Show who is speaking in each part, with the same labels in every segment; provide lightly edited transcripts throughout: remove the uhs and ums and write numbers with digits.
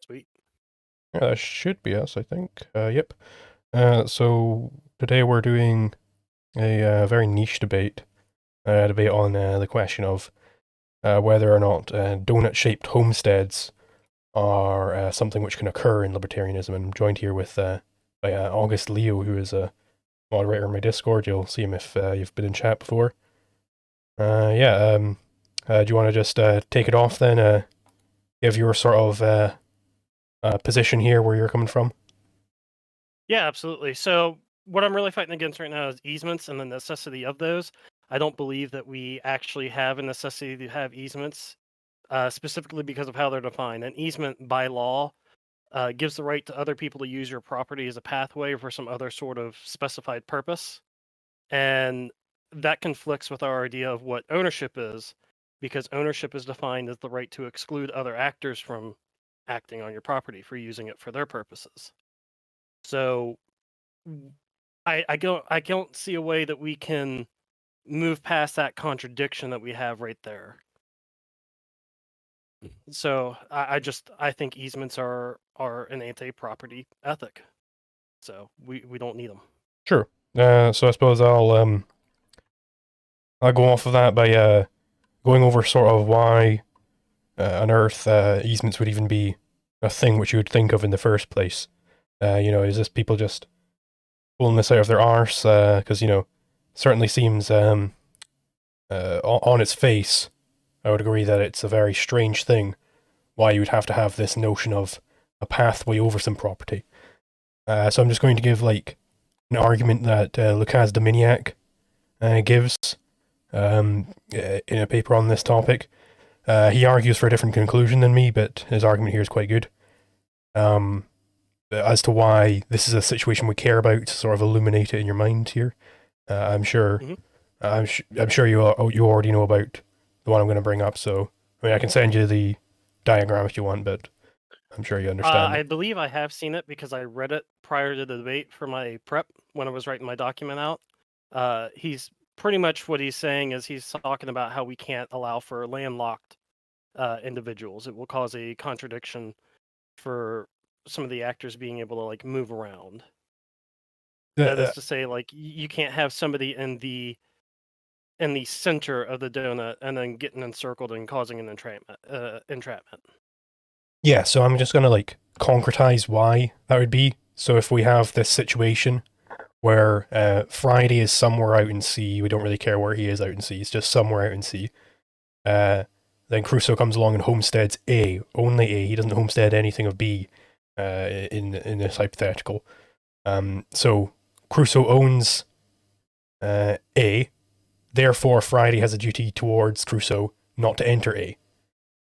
Speaker 1: Sweet.
Speaker 2: Yeah, that should be us, I think. Yep. So today we're doing a very niche debate, debate on the question of whether or not donut-shaped homesteads are something which can occur in libertarianism. And I'm joined here with by August Leo, who is a moderator in my Discord. You'll see him if you've been in chat before. Yeah. Do you want to just take it off then? Give your sort of position here, where you're coming from.
Speaker 1: Yeah, absolutely. So what I'm really fighting against right now is easements and the necessity of those. I don't believe that we actually have a necessity to have easements, specifically because of how they're defined. An easement by law gives the right to other people to use your property as a pathway for some other sort of specified purpose. And that conflicts with our idea of what ownership is, because ownership is defined as the right to exclude other actors from acting on your property for using it for their purposes. So I don't see a way that we can move past that contradiction that we have right there. So I think easements are an anti-property ethic. So we don't need them.
Speaker 2: Sure. So I suppose I'll go off of that by going over sort of why on Earth easements would even be a thing which you would think of in the first place. Is this people just pulling this out of their arse? Because certainly seems on its face, I would agree that it's a very strange thing why you would have to have this notion of a pathway over some property. So I'm just going to give like an argument that Lucas Dominiak gives in a paper on this topic. He argues for a different conclusion than me, but his argument here is quite good. As to why this is a situation we care about, to sort of illuminate it in your mind here. I'm sure,
Speaker 1: Mhm.
Speaker 2: I'm sure you already know about the one I'm going to bring up. So I mean, I can send you the diagram if you want, but I'm sure you understand
Speaker 1: I
Speaker 2: it.
Speaker 1: believe I have seen it because I read it prior to the debate for my prep when I was writing my document out. He's pretty much what he's saying is he's talking about how we can't allow for landlocked individuals. It will cause a contradiction for some of the actors being able to like move around. That is
Speaker 2: Uh,
Speaker 1: to say, like you can't have somebody in the center of the donut and then getting encircled and causing an entrapment. Entrapment.
Speaker 2: yeah, so I'm just going to like concretize why that would be. So if we have this situation where Friday is somewhere out in sea, we don't really care where he is out in sea, he's just somewhere out in sea. Uh, then Crusoe comes along and homesteads A, only A. He doesn't homestead anything of B in this hypothetical. So Crusoe owns A, therefore Friday has a duty towards Crusoe not to enter A.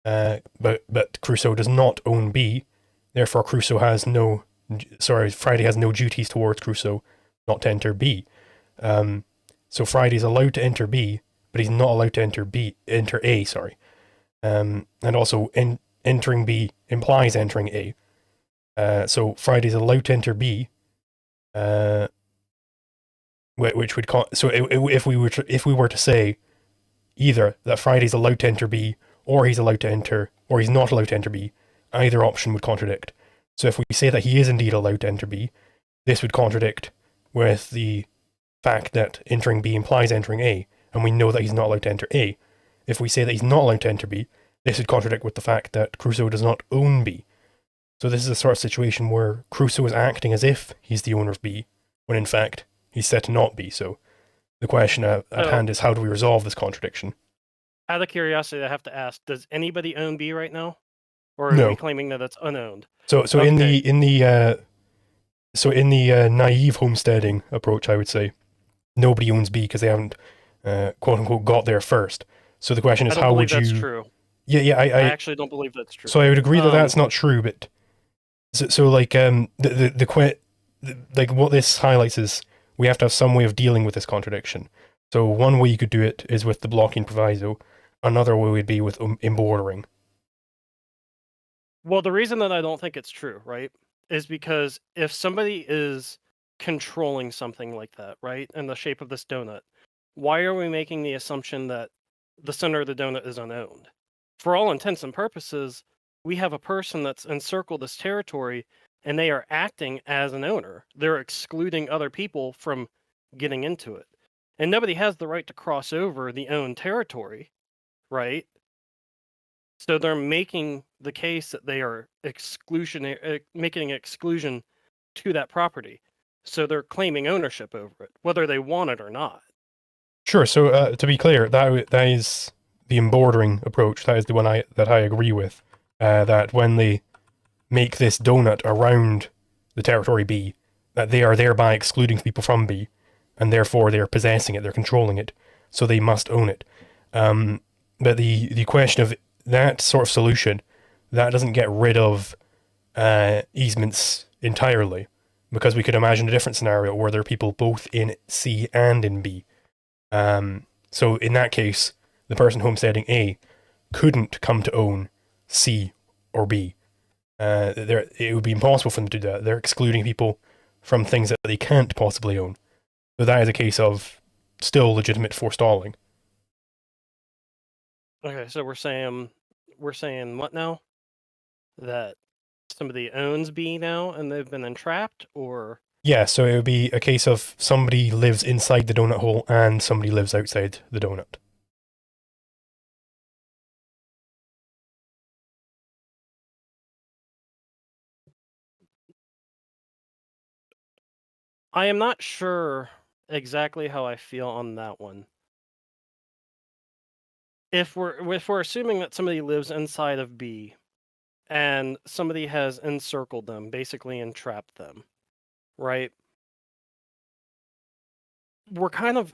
Speaker 2: But Crusoe does not own B, therefore Friday has no duties towards Crusoe not to enter B. So Friday's allowed to enter B, but he's not allowed to enter A. Sorry, and also entering B implies entering A. So Friday's allowed to enter B, which would if we were to say either that Friday's allowed to enter B, or he's not allowed to enter B, either option would contradict. So if we say that he is indeed allowed to enter B, this would contradict with the fact that entering B implies entering A, and we know that he's not allowed to enter A. If we say that he's not allowed to enter B, this would contradict with the fact that Crusoe does not own B. So this is a sort of situation where Crusoe is acting as if he's the owner of B, when in fact he's said to not be. So the question at
Speaker 1: So
Speaker 2: hand is, how do we resolve this contradiction?
Speaker 1: out of curiosity, I have to ask: does anybody own B right now, or are we
Speaker 2: No.
Speaker 1: claiming that it's unowned?
Speaker 2: So
Speaker 1: Okay,
Speaker 2: in the naive homesteading approach, I would say nobody owns B because they haven't quote unquote got there first. So the question
Speaker 1: I
Speaker 2: is,
Speaker 1: don't
Speaker 2: how
Speaker 1: believe
Speaker 2: would
Speaker 1: that's
Speaker 2: you?
Speaker 1: true.
Speaker 2: Yeah, yeah.
Speaker 1: I actually don't believe that's true.
Speaker 2: So I would agree that that's not true, but so like like what this highlights is we have to have some way of dealing with this contradiction. So one way you could do it is with the blocking proviso. Another way would be with embordering.
Speaker 1: Well, the reason that I don't think it's true, right, is because if somebody is controlling something like that, right, in the shape of this donut, why are we making the assumption that the center of the donut is unowned? For all intents and purposes, we have a person that's encircled this territory and they are acting as an owner. They're excluding other people from getting into it. And nobody has the right to cross over the owned territory, right? So they're making the case that they are making exclusion to that property. So they're claiming ownership over it, whether they want it or not.
Speaker 2: Sure. So to be clear, that is the embordering approach. That is the one that I agree with. That when they make this donut around the territory B, that they are thereby excluding people from B, and therefore they are possessing it, they're controlling it, so they must own it. But the question of that sort of solution, that doesn't get rid of easements entirely, because we could imagine a different scenario where there are people both in C and in B. So in that case, the person homesteading A couldn't come to own C or B. It would be impossible for them to do that. They're excluding people from things that they can't possibly own. So that is a case of still legitimate forestalling.
Speaker 1: Okay, so we're saying what now? That somebody owns B now and they've been entrapped, or
Speaker 2: Yeah, so it would be a case of somebody lives inside the donut hole and somebody lives outside the donut.
Speaker 1: I am not sure exactly how I feel on that one. If we're assuming that somebody lives inside of B and somebody has encircled them, basically entrapped them, right? We're kind of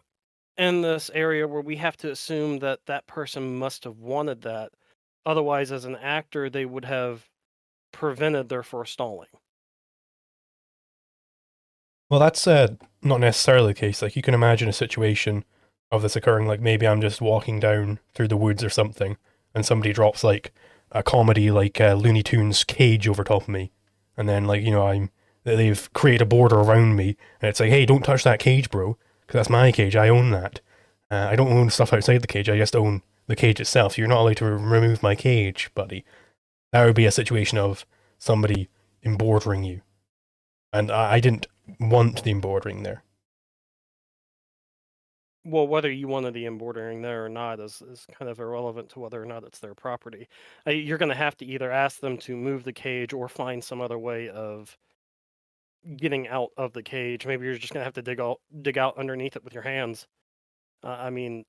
Speaker 1: in this area where we have to assume that that person must have wanted that. Otherwise, as an actor, they would have prevented their forestalling.
Speaker 2: Well, that's not necessarily the case. Like, you can imagine a situation of this occurring, like maybe I'm just walking down through the woods or something, and somebody drops like a comedy like Looney Tunes cage over top of me, and then like they've created a border around me, and it's like, hey, don't touch that cage, bro, because that's my cage. I own that. I don't own stuff outside the cage. I just own the cage itself. You're not allowed to remove my cage, buddy. That would be a situation of somebody embordering you, and I didn't want the embordering there.
Speaker 1: Well, whether you wanted the embordering there or not is kind of irrelevant to whether or not it's their property. You're going to have to either ask them to move the cage or find some other way of getting out of the cage. Maybe you're just going to have to dig out underneath it with your hands. I mean,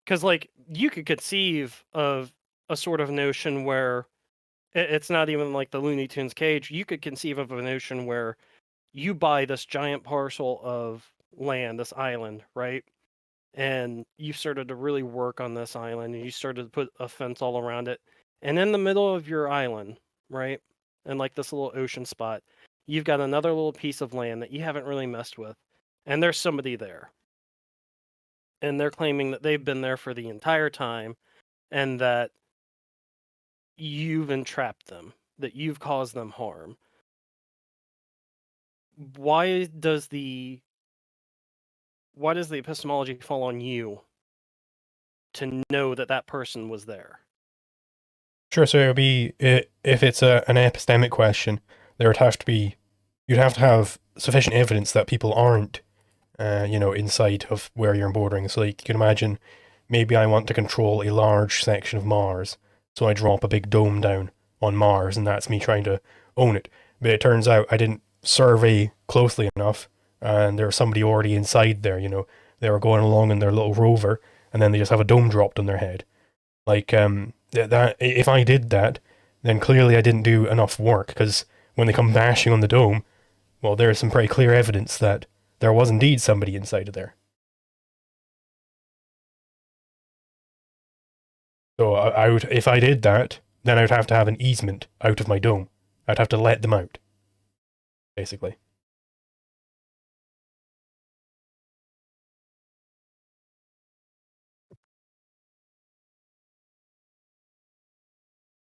Speaker 1: because like you could conceive of a sort of notion where it's not even like the Looney Tunes cage. You could conceive of a notion where you buy this giant parcel of land, this island, right? And you started to really work on this island and you started to put a fence all around it. And in the middle of your island, right? And like this little ocean spot, you've got another little piece of land that you haven't really messed with. And there's somebody there. And they're claiming that they've been there for the entire time and that you've entrapped them, that you've caused them harm. Why does the epistemology fall on you to know that that person was there?
Speaker 2: Sure. So it would be if it's an epistemic question, you'd have to have sufficient evidence that people aren't, inside of where you're bordering. So like you can imagine, maybe I want to control a large section of Mars, so I drop a big dome down on Mars, and that's me trying to own it. But it turns out I didn't survey closely enough, and there was somebody already inside there. They were going along in their little rover, and then they just have a dome dropped on their head. Like that if I did that, then clearly I didn't do enough work, because when they come bashing on the dome, well, there's some pretty clear evidence that there was indeed somebody inside of there. So I would, if I did that, then I would have to have an easement out of my dome. I'd have to let them out, basically.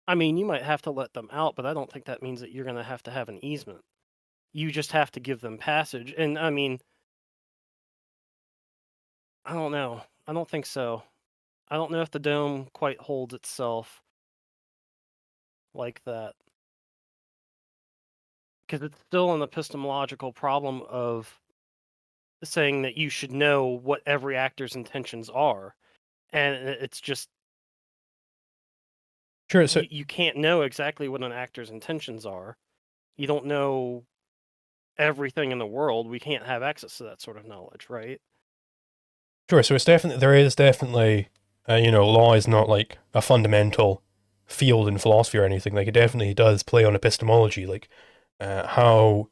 Speaker 1: I mean, you might have to let them out, but I don't think that means that you're going to have an easement. You just have to give them passage. And I mean, I don't know. I don't think so. I don't know if the dome quite holds itself like that. Because it's still an epistemological problem of saying that you should know what every actor's intentions are. And it's just,
Speaker 2: Sure. So
Speaker 1: you can't know exactly what an actor's intentions are. You don't know everything in the world. We can't have access to that sort of knowledge, right?
Speaker 2: sure. So there is definitely, law is not like a fundamental field in philosophy or anything. Like it definitely does play on epistemology. Like how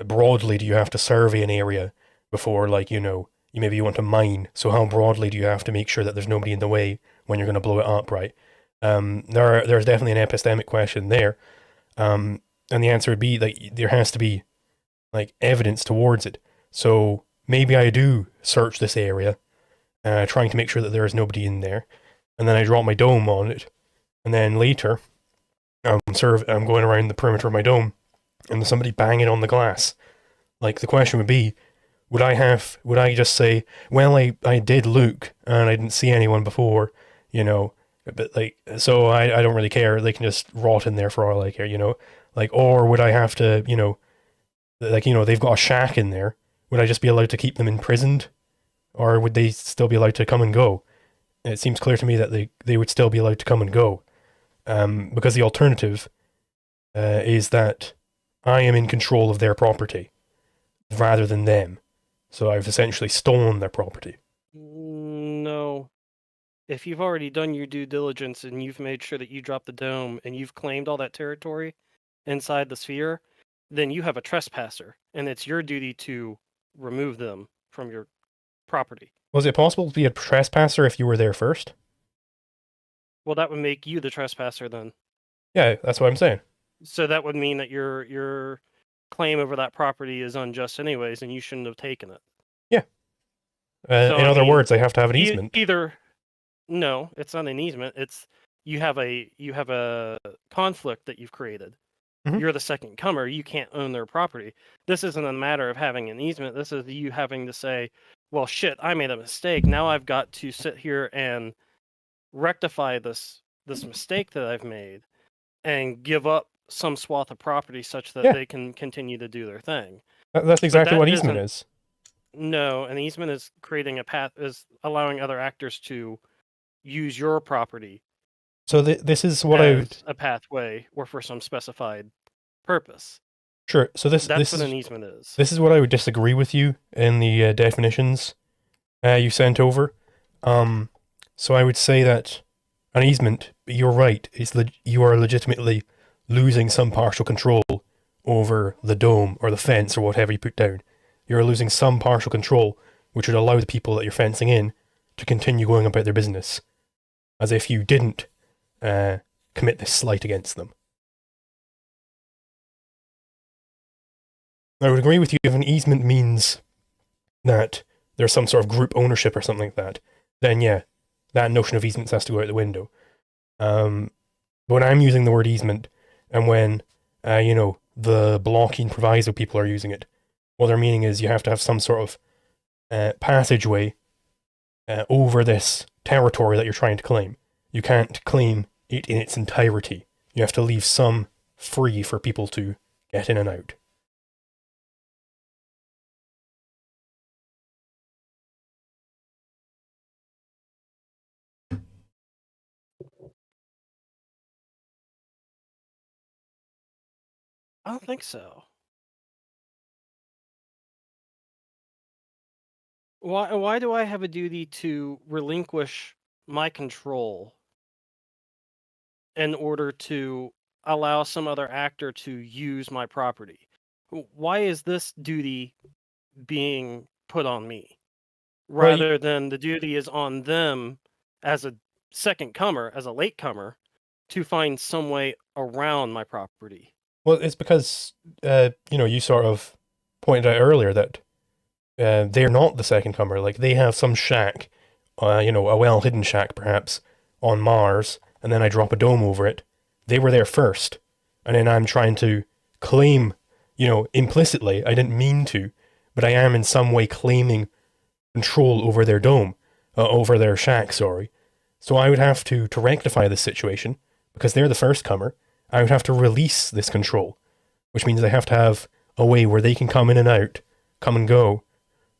Speaker 2: broadly do you have to survey an area before, like, you want to mine. So how broadly do you have to make sure that there's nobody in the way when you're going to blow it up, right? There's definitely an epistemic question there. And the answer would be like there has to be like evidence towards it. So maybe I do search this area, trying to make sure that there is nobody in there, and then I drop my dome on it, and then later, I'm going around the perimeter of my dome, and there's somebody banging on the glass. Like the question would be, would I just say, well, I did look and I didn't see anyone before, but like, so I don't really care. They can just rot in there for all I care, like, or would I have to, they've got a shack in there. Would I just be allowed to keep them imprisoned, or would they still be allowed to come and go? It seems clear to me that they would still be allowed to come and go, because the alternative is that I am in control of their property rather than them. So I've essentially stolen their property.
Speaker 1: No. If you've already done your due diligence and you've made sure that you dropped the dome and you've claimed all that territory inside the sphere, then you have a trespasser, and it's your duty to remove them from your property.
Speaker 2: Was it possible to be a trespasser if you were there first?
Speaker 1: Well, that would make you the trespasser then.
Speaker 2: Yeah, that's what I'm saying.
Speaker 1: So that would mean that your claim over that property is unjust anyways, and you shouldn't have taken it.
Speaker 2: Yeah. In other words, I have to have an easement.
Speaker 1: No, it's not an easement. It's you have a conflict that you've created.
Speaker 2: Mhm.
Speaker 1: You're the second comer. You can't own their property. This isn't a matter of having an easement. This is you having to say, well, shit, I made a mistake. Now I've got to sit here and rectify this mistake that I've made and give up some swath of property such that they can continue to do their thing.
Speaker 2: That's exactly what easement is.
Speaker 1: No, an easement is creating a path, is allowing other actors to use your property.
Speaker 2: So this is what
Speaker 1: a pathway or for some specified purpose.
Speaker 2: Sure. So that's
Speaker 1: what an easement is.
Speaker 2: This is what I would disagree with you in the definitions you sent over. So I would say that an easement, you're right, you are legitimately losing some partial control over the dome or the fence or whatever you put down. You're losing some partial control, which would allow the people that you're fencing in to continue going about their business, as if you didn't commit this slight against them. I would agree with you if an easement means that there's some sort of group ownership or something like that, then yeah, that notion of easements has to go out the window. But when I'm using the word easement, and when, the blocking proviso people are using it, what they're meaning is you have to have some sort of passageway over this territory that you're trying to claim. You can't claim it in its entirety. You have to leave some free for people to get in and out.
Speaker 1: I don't think so. Why do I have a duty to relinquish my control in order to allow some other actor to use my property? Why is this duty being put on me rather than the duty is on them as a second comer, as a late comer, to find some way around my property?
Speaker 2: Well, it's because, you sort of pointed out earlier that they're not the second comer. Like, they have some shack, a well-hidden shack, perhaps, on Mars, and then I drop a dome over it. They were there first, and then I'm trying to claim, implicitly, I didn't mean to, but I am in some way claiming control over their dome, over their shack, sorry. So I would have to rectify this situation, because they're the first comer, I would have to release this control, which means I have to have a way where they can come in and out, come and go,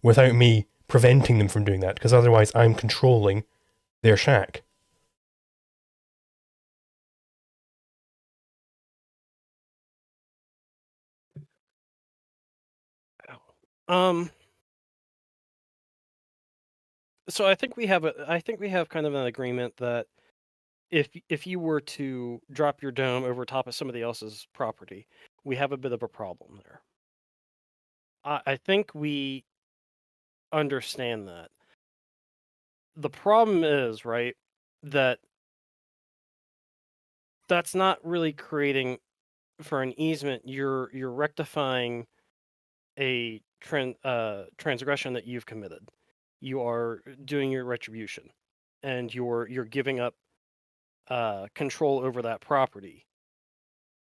Speaker 2: without me preventing them from doing that, because otherwise I'm controlling their shack.
Speaker 1: Um. So I think we have kind of an agreement that if you were to drop your dome over top of somebody else's property, we have a bit of a problem there. I think we understand that. The problem is, right, that that's not really creating for an easement. You're rectifying a transgression that you've committed. You are doing your retribution, and you're giving up control over that property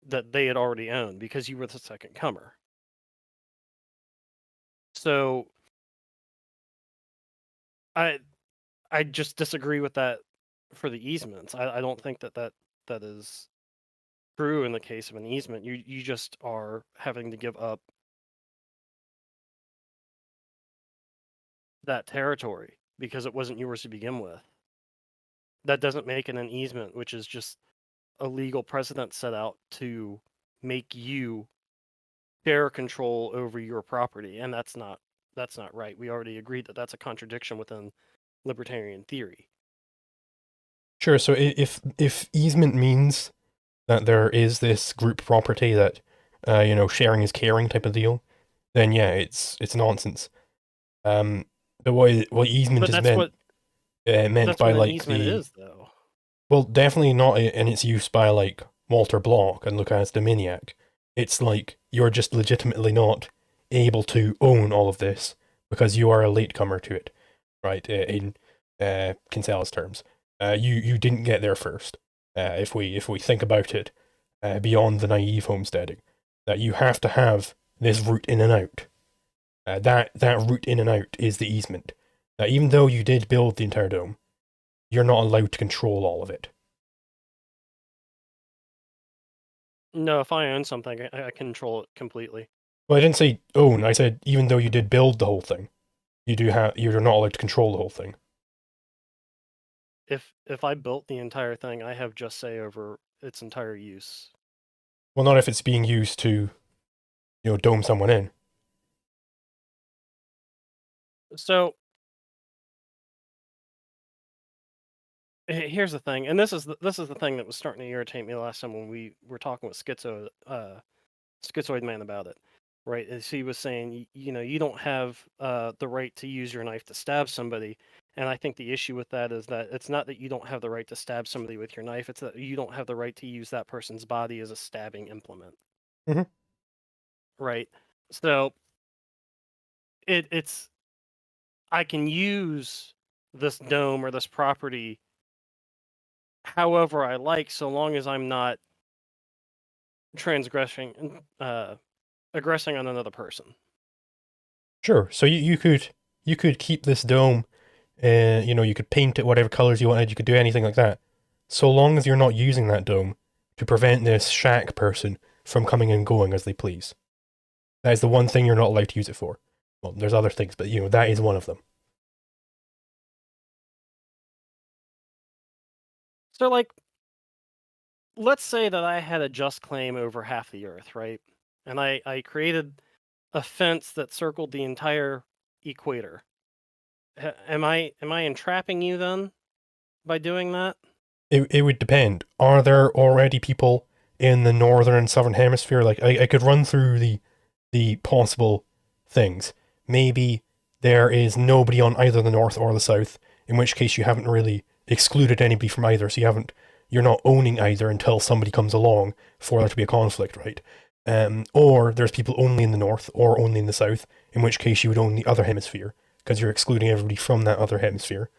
Speaker 1: that they had already owned because you were the second comer. So I I just disagree with that for the easements. I don't think that is true in the case of an easement. You just are having to give up that territory because it wasn't yours to begin with. That doesn't make it an easement, which is just a legal precedent set out to make you share control over your property, and that's not right. We already agreed that that's a contradiction within libertarian theory.
Speaker 2: Sure, so if easement means that there is this group property that, sharing is caring type of deal, then yeah, it's nonsense. But what easement
Speaker 1: But
Speaker 2: is meant meant
Speaker 1: that's
Speaker 2: by
Speaker 1: what an
Speaker 2: like
Speaker 1: easement
Speaker 2: the
Speaker 1: is, though.
Speaker 2: well, definitely not in its use by like Walter Block and Lucas Dominiac. It's like you're just legitimately not able to own all of this because you are a latecomer to it, right? In Kinsella's terms, you didn't get there first. If we think about it, beyond the naive homesteading, that you have to have this route in and out. That route in and out is the easement. Even though you did build the entire dome, you're not allowed to control all of it.
Speaker 1: No, if I own something, I control it completely.
Speaker 2: Well, I didn't say own. I said even though you did build the whole thing, you're not allowed to control the whole thing.
Speaker 1: If I built the entire thing, I have just say over its entire use.
Speaker 2: Well, not if it's being used to, dome someone in.
Speaker 1: So here's the thing, and this is the thing that was starting to irritate me last time when we were talking with Schizoid Man about it, right? As he was saying, you don't have the right to use your knife to stab somebody, and I think the issue with that is that it's not that you don't have the right to stab somebody with your knife; it's that you don't have the right to use that person's body as a stabbing implement,
Speaker 2: Mm-hmm.
Speaker 1: right? So it's I can use this dome or this property however I like, so long as I'm not transgressing, aggressing on another person.
Speaker 2: Sure. So you could keep this dome, you could paint it whatever colors you wanted. You could do anything like that, so long as you're not using that dome to prevent this shack person from coming and going as they please. That is the one thing you're not allowed to use it for. Well, there's other things, but that is one of them.
Speaker 1: So, like, let's say that I had a just claim over half the earth, right? And I created a fence that circled the entire equator. Am I entrapping you then by doing that?
Speaker 2: It would depend. Are there already people in the northern and southern hemisphere? Like I could run through the possible things. Maybe there is nobody on either the north or the south, in which case you haven't really excluded anybody from either, so you're not owning either until somebody comes along for there to be a conflict, right? Or there's people only in the north or only in the south, in which case you would own the other hemisphere because you're excluding everybody from that other hemisphere.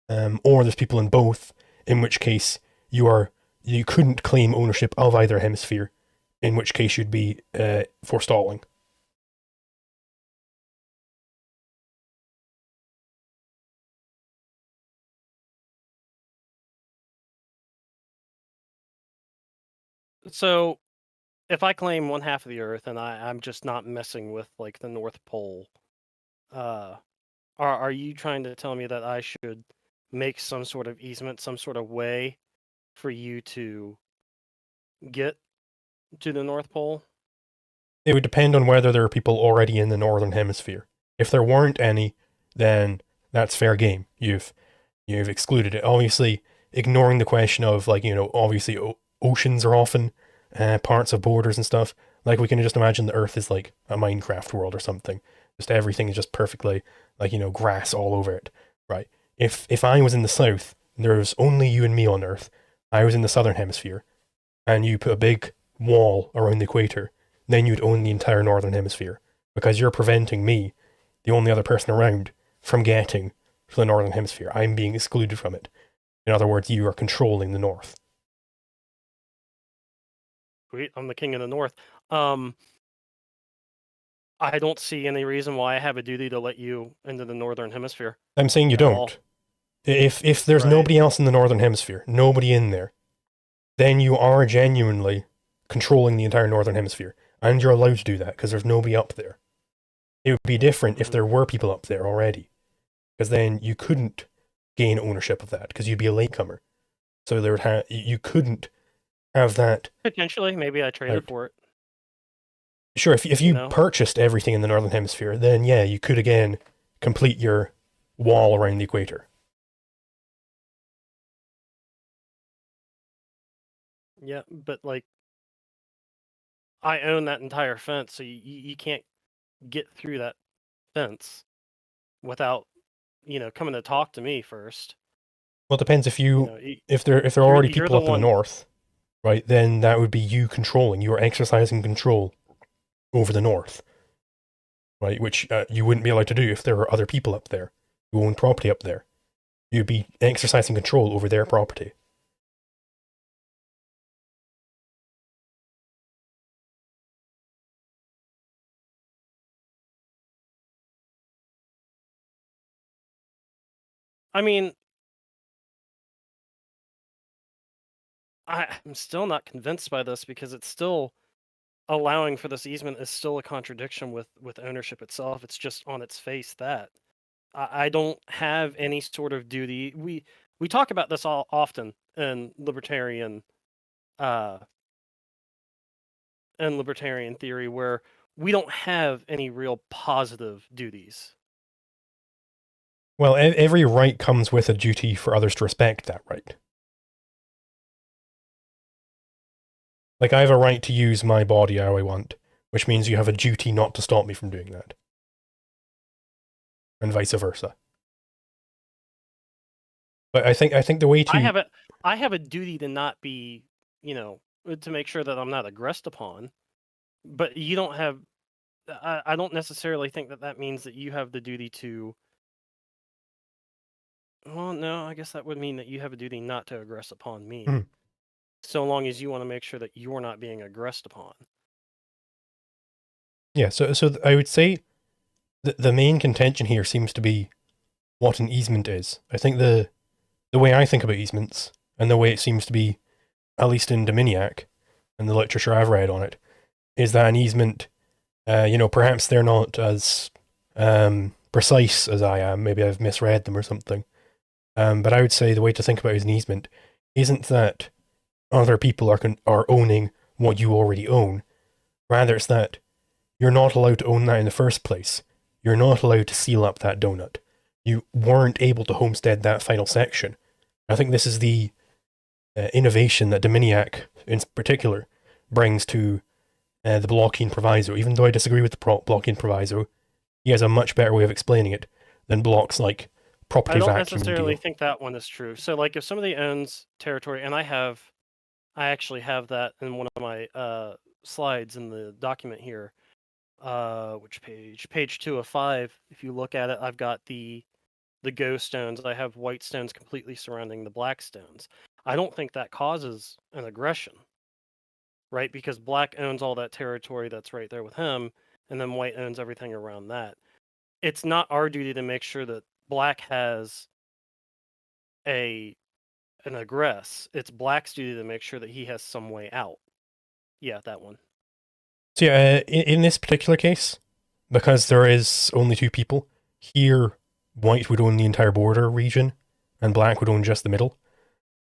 Speaker 2: Or there's people in both, in which case you couldn't claim ownership of either hemisphere, in which case you'd be forestalling.
Speaker 1: So if I claim one half of the Earth and I'm just not messing with like the North Pole, uh, are you trying to tell me that I should make some sort of easement, some sort of way for you to get to the North Pole?
Speaker 2: It would depend on whether there are people already in the northern hemisphere. If there weren't any, then that's fair game. You've excluded it. Obviously, ignoring the question of like obviously oceans are often parts of borders and stuff. Like we can just imagine the Earth is like a Minecraft world or something. Just everything is just perfectly like grass all over it, right? If I was in the south, there was only you and me on Earth. I was in the southern hemisphere, and you put a big wall around the equator, then you'd own the entire northern hemisphere because you're preventing me, the only other person around, from getting to the northern hemisphere. I'm being excluded from it. In other words, you are controlling the north.
Speaker 1: Sweet, I'm the king of the North. Um, I don't see any reason why I have a duty to let you into the Northern Hemisphere
Speaker 2: I'm saying you
Speaker 1: at all.
Speaker 2: don't. If there's
Speaker 1: Right.
Speaker 2: nobody else in the northern hemisphere, nobody in there, then you are genuinely controlling the entire northern hemisphere, and you're allowed to do that because there's nobody up there. It would be different if
Speaker 1: Mhm.
Speaker 2: there were people up there already, because then you couldn't gain ownership of that because you'd be a latecomer. So you couldn't have that
Speaker 1: Potentially, maybe I traded
Speaker 2: out.
Speaker 1: for it.
Speaker 2: Sure, if
Speaker 1: You
Speaker 2: you
Speaker 1: know,
Speaker 2: purchased everything in the northern hemisphere, then yeah, you could again complete your wall around the equator.
Speaker 1: yeah, but like I own that entire fence, so you can't get through that fence without coming to talk to me first.
Speaker 2: Well, it depends
Speaker 1: You know, y-
Speaker 2: if there are
Speaker 1: you're
Speaker 2: already
Speaker 1: you're
Speaker 2: people
Speaker 1: the
Speaker 2: up in the
Speaker 1: one.
Speaker 2: north, right? Then that would be you controlling. You are exercising control over the north, right? Which you wouldn't be allowed to do if there were other people up there who own property up there. You'd be exercising control over their property.
Speaker 1: I mean, I'm still not convinced by this because it's still allowing for this easement is still a contradiction with ownership itself. It's just on its face that I don't have any sort of duty. We talk about this all often in uh libertarian theory where we don't have any real positive duties.
Speaker 2: Well, every right comes with a duty for others to respect that right. Like, I have a right to use my body how I want, which means you have a duty not to stop me from doing that. And vice versa. But I think the way
Speaker 1: I
Speaker 2: to
Speaker 1: have a duty to not be, to make sure that I'm not aggressed upon. But you don't have. I don't necessarily think that that means that you have the duty to. Well, no, I guess that would mean that you have a duty not to aggress upon me,
Speaker 2: Mhm.
Speaker 1: so long as you want to make sure that you're not being aggressed upon.
Speaker 2: Yeah, so I would say the main contention here seems to be what an easement is. I think the way I think about easements, and the way it seems to be, at least in Dominiac, and the literature I've read on it, is that an easement, perhaps they're not as precise as I am. Maybe I've misread them or something. But I would say the way to think about it as an easement isn't that other people are owning what you already own. Rather, it's that you're not allowed to own that in the first place. You're not allowed to seal up that donut. You weren't able to homestead that final section. I think this is the innovation that Dominiac, in particular, brings to the Blockian Proviso. Even though I disagree with the Blockian Proviso, he has a much better way of explaining it than blocks like
Speaker 1: I
Speaker 2: property
Speaker 1: don't
Speaker 2: vacuum
Speaker 1: necessarily
Speaker 2: deal.
Speaker 1: think that one is true. So, like, if somebody owns territory, and I actually have that in one of my slides in the document here. Which page? Page 2 of 5. If you look at it, I've got the go stones. I have white stones completely surrounding the black stones. I don't think that causes an aggression, right? Because black owns all that territory that's right there with him, and then white owns everything around that. It's not our duty to make sure that black has a an aggress. It's black's duty to make sure that he has some way out. Yeah, that one.
Speaker 2: So yeah, in this particular case, because there is only two people, here white would own the entire border region, and black would own just the middle.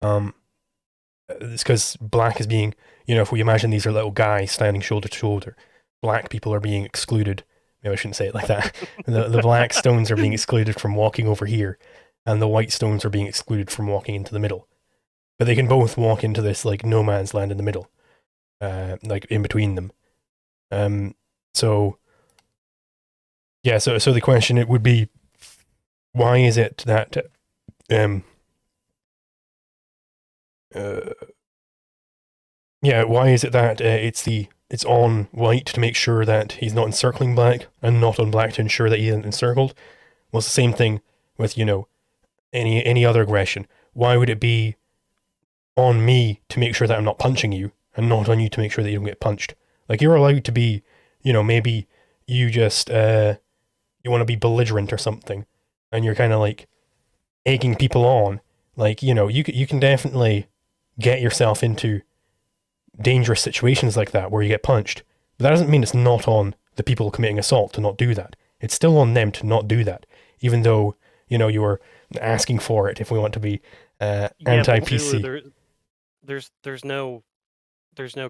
Speaker 2: It's because black is being, if we imagine these are little guys standing shoulder to shoulder, black people are being excluded. Maybe I shouldn't say it like that. The black stones are being excluded from walking over here, and the white stones are being excluded from walking into the middle. But they can both walk into this like no man's land in the middle, like in between them. So yeah, so the question it would be, why is it that why is it that it's on white to make sure that he's not encircling black, and not on black to ensure that he isn't encircled? Well, it's the same thing with, any other aggression. Why would it be on me to make sure that I'm not punching you, and not on you to make sure that you don't get punched? Like, you're allowed to be, maybe you just, you want to be belligerent or something, and you're kind of like egging people on. Like, you can definitely get yourself into dangerous situations like that where you get punched. But that doesn't mean it's not on the people committing assault to not do that. It's still on them to not do that, even though, you were asking for it, if we want to be anti-PC.
Speaker 1: There's no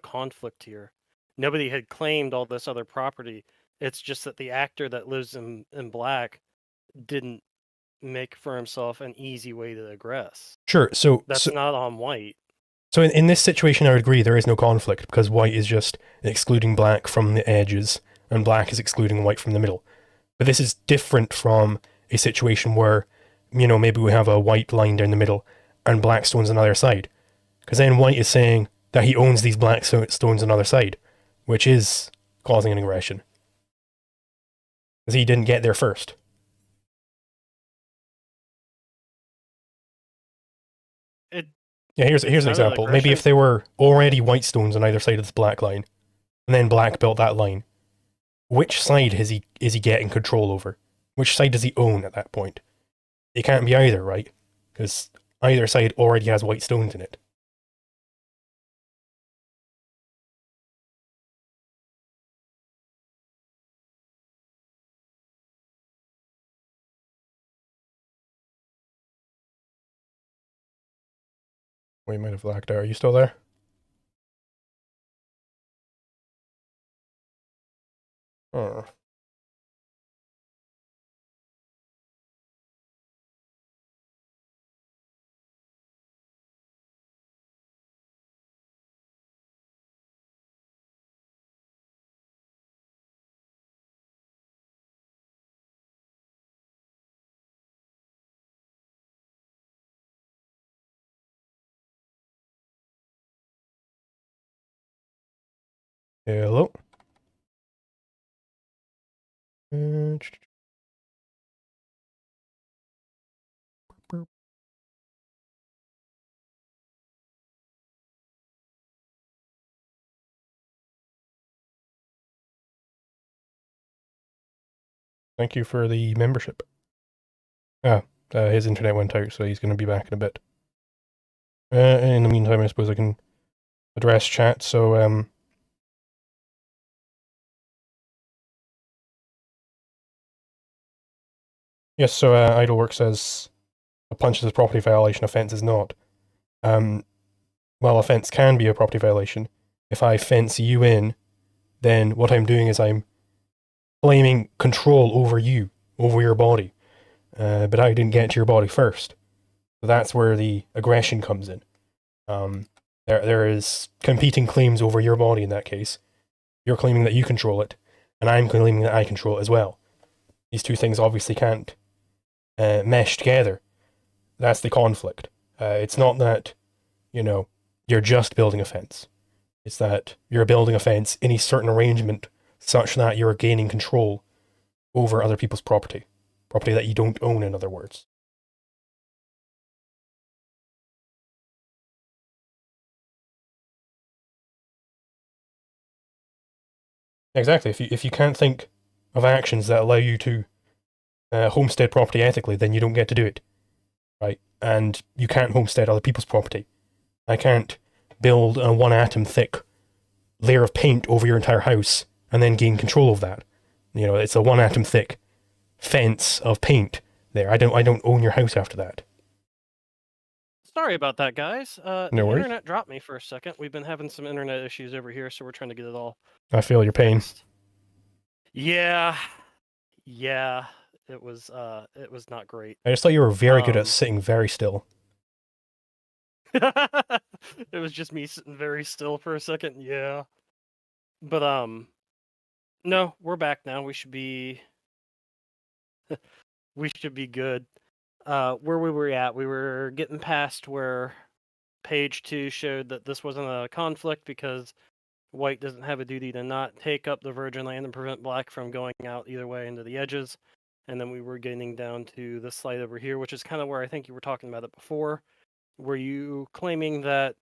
Speaker 1: conflict here. Nobody had claimed all this other property. It's just that the actor that lives in black didn't make for himself an easy way to aggress.
Speaker 2: Sure, so
Speaker 1: that's not on white.
Speaker 2: So in this situation, I would agree there is no conflict, because white is just excluding black from the edges, and black is excluding white from the middle. But this is different from a situation where, maybe we have a white line down the middle, and black stones on the other side. Because then white is saying that he owns these black stones on the other side, which is causing an aggression. Because he didn't get there first. Yeah, here's an example. Maybe if there were already white stones on either side of this black line, and then black built that line, which side is he getting control over? Which side does he own at that point? It can't be either, right? Because either side already has white stones in it. We might have lagged out. Are you still there? Oh. Hello? Thank you for the membership. His internet went out, so he's going to be back in a bit. In the meantime, I suppose I can address chat. So, yes, so Idlework says a punch is a property violation, offence is not. Well, offence can be a property violation. If I fence you in, then what I'm doing is I'm claiming control over you, over your body. But I didn't get to your body first. So that's where the aggression comes in. There is competing claims over your body in that case. You're claiming that you control it, and I'm claiming that I control it as well. These two things obviously can't mesh together. That's the conflict. It's not that, you're just building a fence. It's that you're building a fence in a certain arrangement such that you're gaining control over other people's property. Property that you don't own, in other words. Exactly. If you can't think of actions that allow you to homestead property ethically, then you don't get to do it, right? And you can't homestead other people's property. I can't build a 1 atom thick layer of paint over your entire house and then gain control of that. It's a 1 atom thick fence of paint there. I don't own your house after that.
Speaker 1: Sorry about that, guys.
Speaker 2: No
Speaker 1: The
Speaker 2: worries.
Speaker 1: internet dropped me for a second. We've been having some internet issues over here, so we're trying to get it all
Speaker 2: I feel your pain.
Speaker 1: fixed. Yeah, it was not great.
Speaker 2: I just thought you were very good at sitting very still.
Speaker 1: It was just me sitting very still for a second. Yeah, but no, we're back now. We should be good. Where we were at, we were getting past where page 2 showed that this wasn't a conflict because white doesn't have a duty to not take up the virgin land and prevent black from going out either way into the edges. And then we were getting down to this slide over here, which is kind of where I think you were talking about it before. Were you claiming that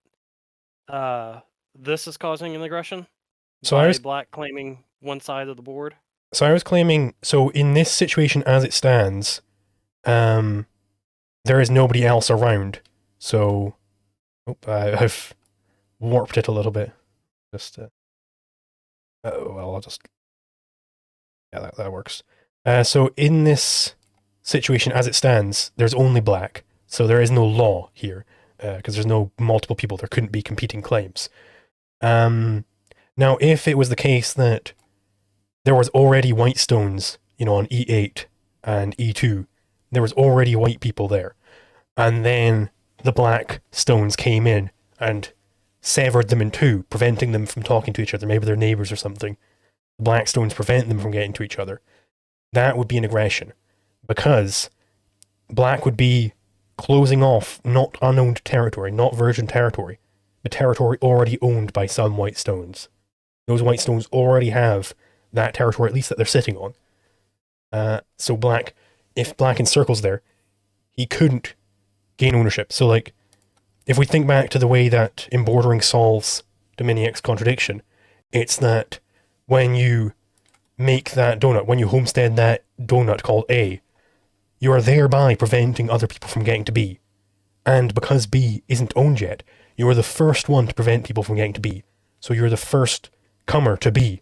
Speaker 1: this is causing an aggression?
Speaker 2: So
Speaker 1: by black claiming one side of the board?
Speaker 2: So I was claiming, so in this situation as it stands, there is nobody else around. So I've warped it a little bit. Just I'll just, yeah, that works. So in this situation as it stands, there's only black. So there is no law here, because there's no multiple people. There couldn't be competing claims. Now, if it was the case that there was already white stones, on E8 and E2, there was already white people there, and then the black stones came in and severed them in two, preventing them from talking to each other. Maybe they're neighbors or something. The black stones prevent them from getting to each other. That would be an aggression, because black would be closing off not unowned territory, not virgin territory, the territory already owned by some white stones. Those white stones already have that territory, at least that they're sitting on. So black, if black encircles there, he couldn't gain ownership. So if we think back to the way that embordering solves Dominiac's contradiction, it's that when you make that donut, when you homestead that donut called A, you are thereby preventing other people from getting to B. And because B isn't owned yet, you are the first one to prevent people from getting to B. So you're the first comer to B.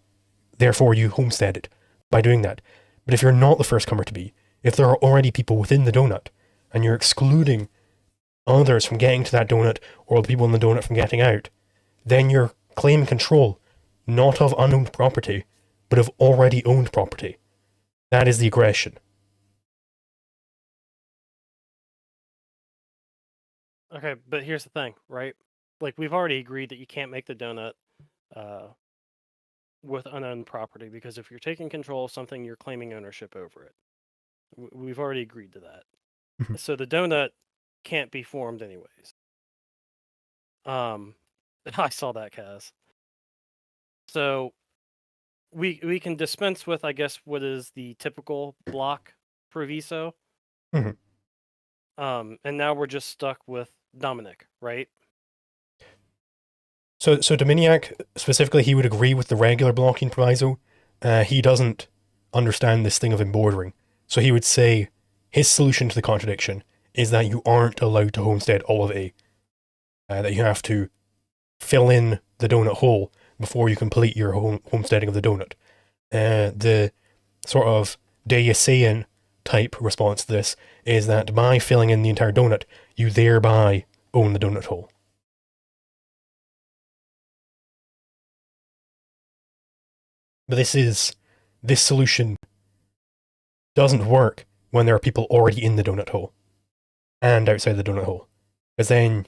Speaker 2: Therefore, you homestead it by doing that. But if you're not the first comer to B, if there are already people within the donut, and you're excluding others from getting to that donut, or the people in the donut from getting out, then you're claiming control, not of unowned property, but of already owned property. That is the aggression.
Speaker 1: Okay, but here's the thing, right? We've already agreed that you can't make the donut with unowned property, because if you're taking control of something, you're claiming ownership over it. We've already agreed to that. So the donut can't be formed anyways. I saw that, Kaz. So we can dispense with, I guess, what is the typical block proviso. And now we're just stuck with Dominic, right?
Speaker 2: So Dominiac, specifically, he would agree with the regular blocking proviso. He doesn't understand this thing of embordering. So he would say his solution to the contradiction is that you aren't allowed to homestead all of A. That you have to fill in the donut hole before you complete your homesteading of the donut. The sort of Deyacean type response to this is that by filling in the entire donut, you thereby own the donut hole. But this solution doesn't work when there are people already in the donut hole and outside the donut hole, because then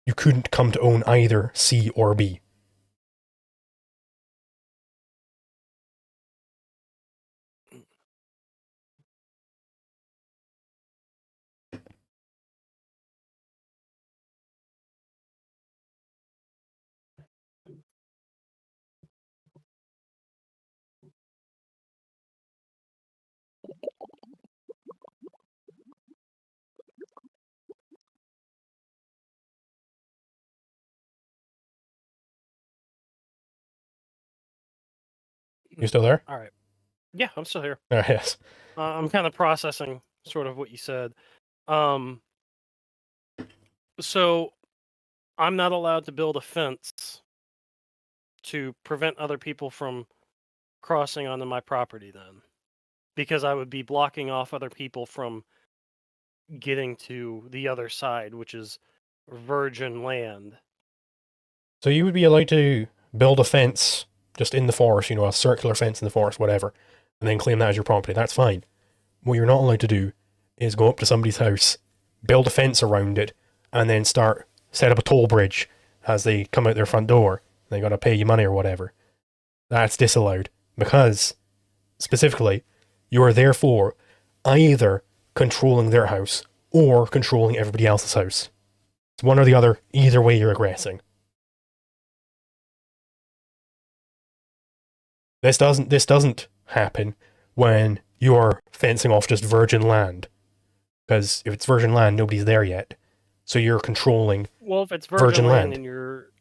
Speaker 2: you couldn't come to own either C or B. You still there?
Speaker 1: All right. Yeah, I'm still here.
Speaker 2: Yes.
Speaker 1: I'm kind of processing sort of what you said. So I'm not allowed to build a fence to prevent other people from crossing onto my property then, because I would be blocking off other people from getting to the other side, which is virgin land.
Speaker 2: So you would be allowed to build a fence just in the forest, a circular fence in the forest, whatever, and then claim that as your property. That's fine. What you're not allowed to do is go up to somebody's house, build a fence around it, and then set up a toll bridge as they come out their front door. They got to pay you money or whatever. That's disallowed because, specifically, you are therefore either controlling their house or controlling everybody else's house. It's one or the other. Either way, you're aggressing. This doesn't happen when you're fencing off just virgin land, because if it's virgin land, nobody's there yet. So you're controlling.
Speaker 1: Well, if it's virgin land and you're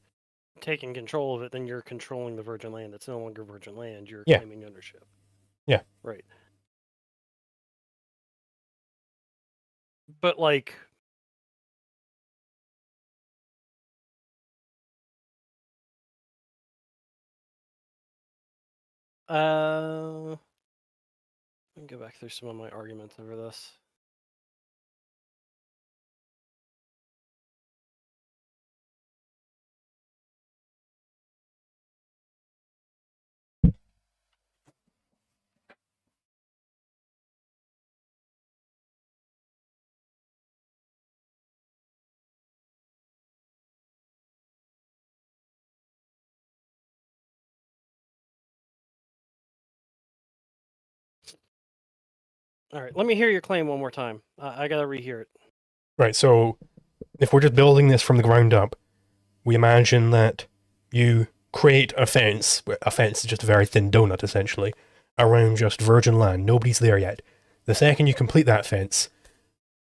Speaker 1: taking control of it, then you're controlling the virgin land. It's no longer virgin land. You're claiming ownership.
Speaker 2: Yeah.
Speaker 1: Right. But like, let me go back through some of my arguments over this. All right, let me hear your claim one more time. I gotta rehear it.
Speaker 2: Right, so if we're just building this from the ground up, we imagine that you create a fence. A fence is just a very thin donut, essentially, around just virgin land. Nobody's there yet. The second you complete that fence,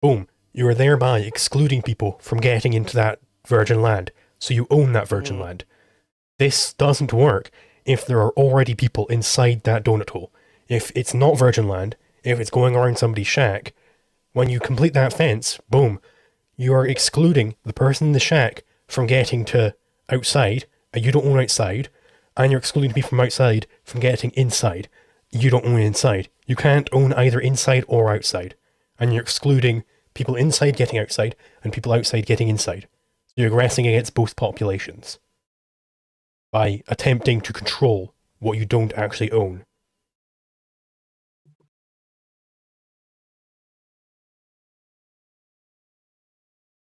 Speaker 2: boom, you are thereby excluding people from getting into that virgin land. So you own that virgin land. This doesn't work if there are already people inside that donut hole. If it's not virgin land, if it's going around somebody's shack, when you complete that fence, boom, you are excluding the person in the shack from getting to outside, and you don't own outside, and you're excluding people from outside from getting inside. You don't own inside. You can't own either inside or outside. And you're excluding people inside getting outside, and people outside getting inside. So you're aggressing against both populations by attempting to control what you don't actually own.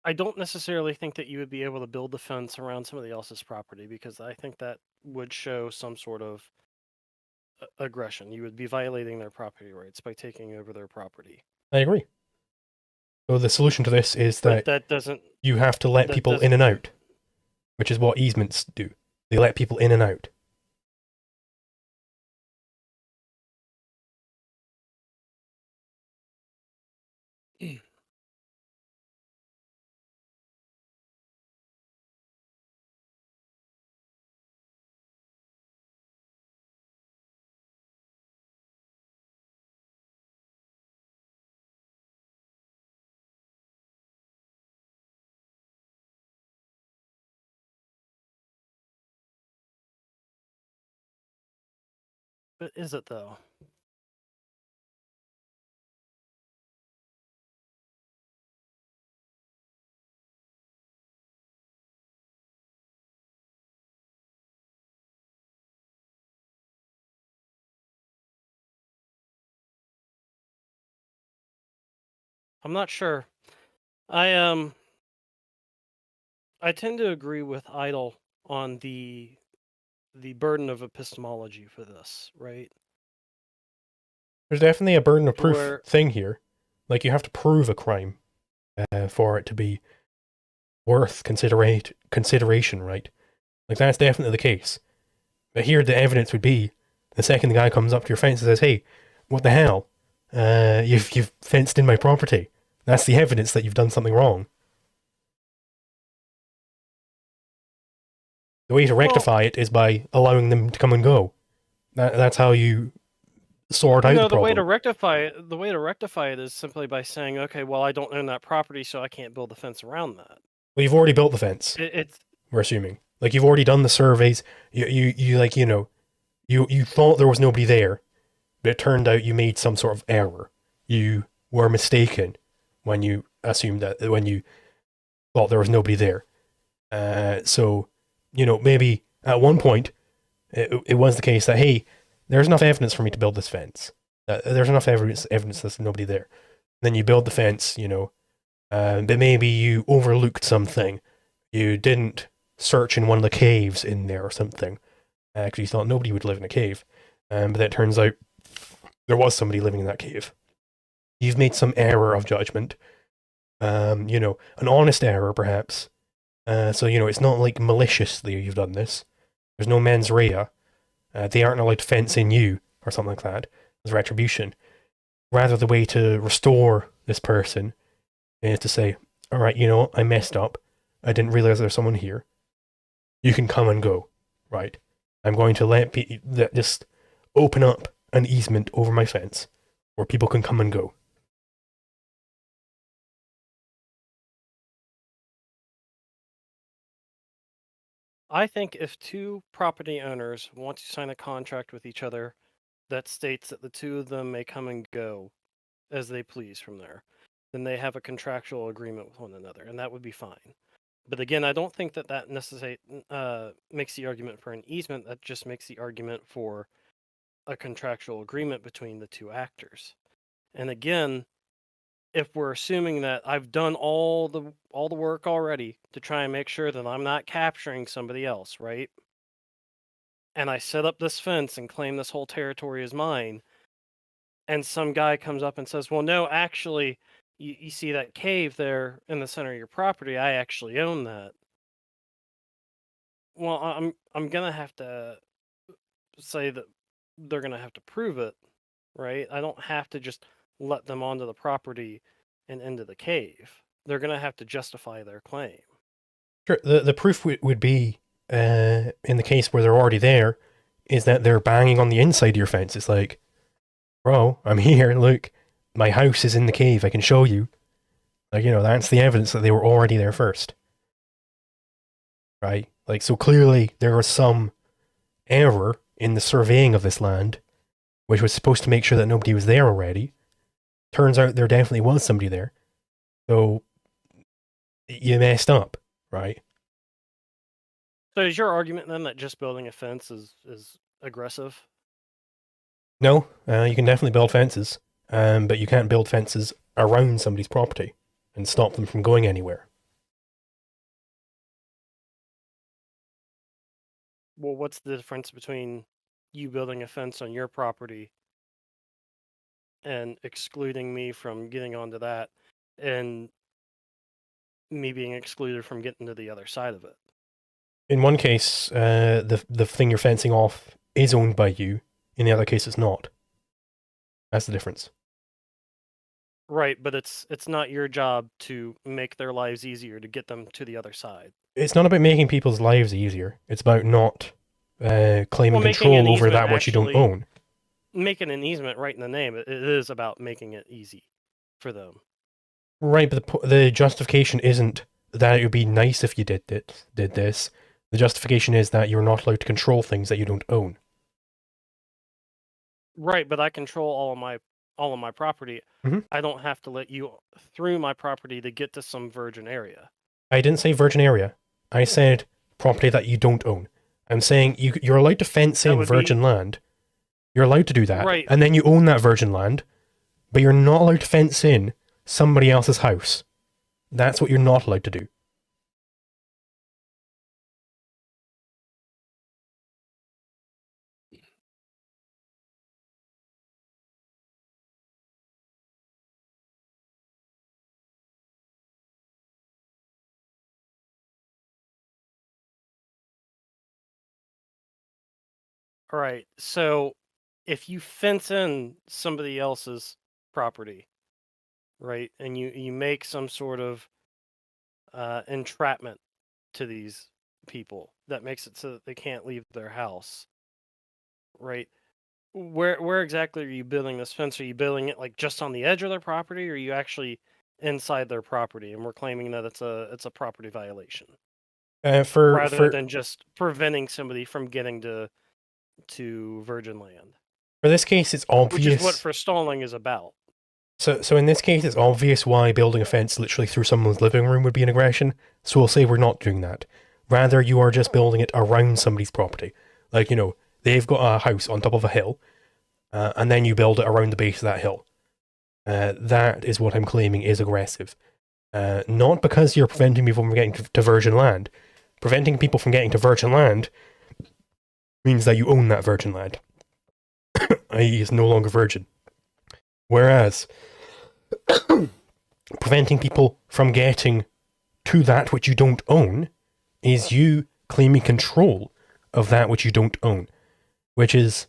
Speaker 1: I don't necessarily think that you would be able to build the fence around somebody else's property, because I think that would show some sort of aggression. You would be violating their property rights by taking over their property.
Speaker 2: I agree. So the solution to this is that you have to let people in and out, which is what easements do. They let people in and out.
Speaker 1: But is it though? I'm not sure. I tend to agree with Idle on the burden of epistemology for this, right?
Speaker 2: There's definitely a burden of proof thing here. Like, you have to prove a crime for it to be worth consideration, right? Like, that's definitely the case. But here the evidence would be, the second the guy comes up to your fence and says, hey, what the hell? You've fenced in my property. That's the evidence that you've done something wrong. The way to rectify it is by allowing them to come and go. That's how you sort out the problem.
Speaker 1: The way to rectify it is simply by saying, okay, well, I don't own that property, so I can't build a fence around that.
Speaker 2: Well, you've already built the fence.
Speaker 1: It's
Speaker 2: we're assuming. Like you've already done the surveys. You like you thought there was nobody there, but it turned out you made some sort of error. You were mistaken when you assumed that when you thought there was nobody there. So maybe at one point it was the case that hey, there's enough evidence for me to build this fence. There's enough evidence there's nobody there. Then you build the fence, but maybe you overlooked something. You didn't search in one of the caves in there or something. Actually, you thought nobody would live in a cave, but then it turns out there was somebody living in that cave. You've made some error of judgment, an honest error perhaps. So it's not like maliciously you've done this. There's no mens rea. They aren't allowed to fence in you or something like that as retribution. Rather, the way to restore this person is to say, all right, I messed up. I didn't realize there's someone here. You can come and go, right? I'm going to just open up an easement over my fence where people can come and go.
Speaker 1: I think if two property owners want to sign a contract with each other that states that the two of them may come and go as they please from there, then they have a contractual agreement with one another, and that would be fine. But again, I don't think that necessarily makes the argument for an easement. That just makes the argument for a contractual agreement between the two actors. And again, if we're assuming that I've done all the work already to try and make sure that I'm not capturing somebody else, right? And I set up this fence and claim this whole territory as mine, and some guy comes up and says, well, no, actually, you see that cave there in the center of your property, I actually own that. Well, I'm gonna have to say that they're gonna have to prove it, right? I don't have to just let them onto the property and into the cave. They're gonna have to justify their claim.
Speaker 2: Sure, the proof would be, in the case where they're already there, is that they're banging on the inside of your fence. It's like, bro, I'm here, look, my house is in the cave, I can show you. Like, that's the evidence that they were already there first. Right? Like, so clearly there was some error in the surveying of this land, which was supposed to make sure that nobody was there already. Turns out there definitely was somebody there. So, you messed up, right?
Speaker 1: So is your argument then that just building a fence is aggressive?
Speaker 2: No, you can definitely build fences, but you can't build fences around somebody's property and stop them from going anywhere.
Speaker 1: Well, what's the difference between you building a fence on your property and excluding me from getting onto that, and me being excluded from getting to the other side of it?
Speaker 2: In one case, the thing you're fencing off is owned by you. In the other case, it's not. That's the difference.
Speaker 1: Right, but it's not your job to make their lives easier to get them to the other side.
Speaker 2: It's not about making people's lives easier. It's about not claiming control over that which you don't own.
Speaker 1: Making an easement right in the name, it is about making it easy for them.
Speaker 2: Right, but the justification isn't that it would be nice if you did this. The justification is that you're not allowed to control things that you don't own.
Speaker 1: Right, but I control all of my property.
Speaker 2: Mm-hmm.
Speaker 1: I don't have to let you through my property to get to some virgin area.
Speaker 2: I didn't say virgin area. I said property that you don't own. I'm saying you're allowed to fence in virgin land. You're allowed to do that.
Speaker 1: Right.
Speaker 2: And then you own that virgin land, but you're not allowed to fence in somebody else's house. That's what you're not allowed to do.
Speaker 1: All right. So if you fence in somebody else's property, right, and you make some sort of entrapment to these people that makes it so that they can't leave their house, right? Where exactly are you building this fence? Are you building it like just on the edge of their property, or are you actually inside their property? And we're claiming that it's a property violation. rather than just preventing somebody from getting to virgin land.
Speaker 2: For this case, it's obvious.
Speaker 1: Which is what forestalling is about.
Speaker 2: So in this case, it's obvious why building a fence literally through someone's living room would be an aggression. So we'll say we're not doing that. Rather, you are just building it around somebody's property. Like, they've got a house on top of a hill, and then you build it around the base of that hill. That is what I'm claiming is aggressive. Not because you're preventing people from getting to virgin land. Preventing people from getting to virgin land means that you own that virgin land. i.e. is no longer virgin. Whereas, preventing people from getting to that which you don't own is you claiming control of that which you don't own, which is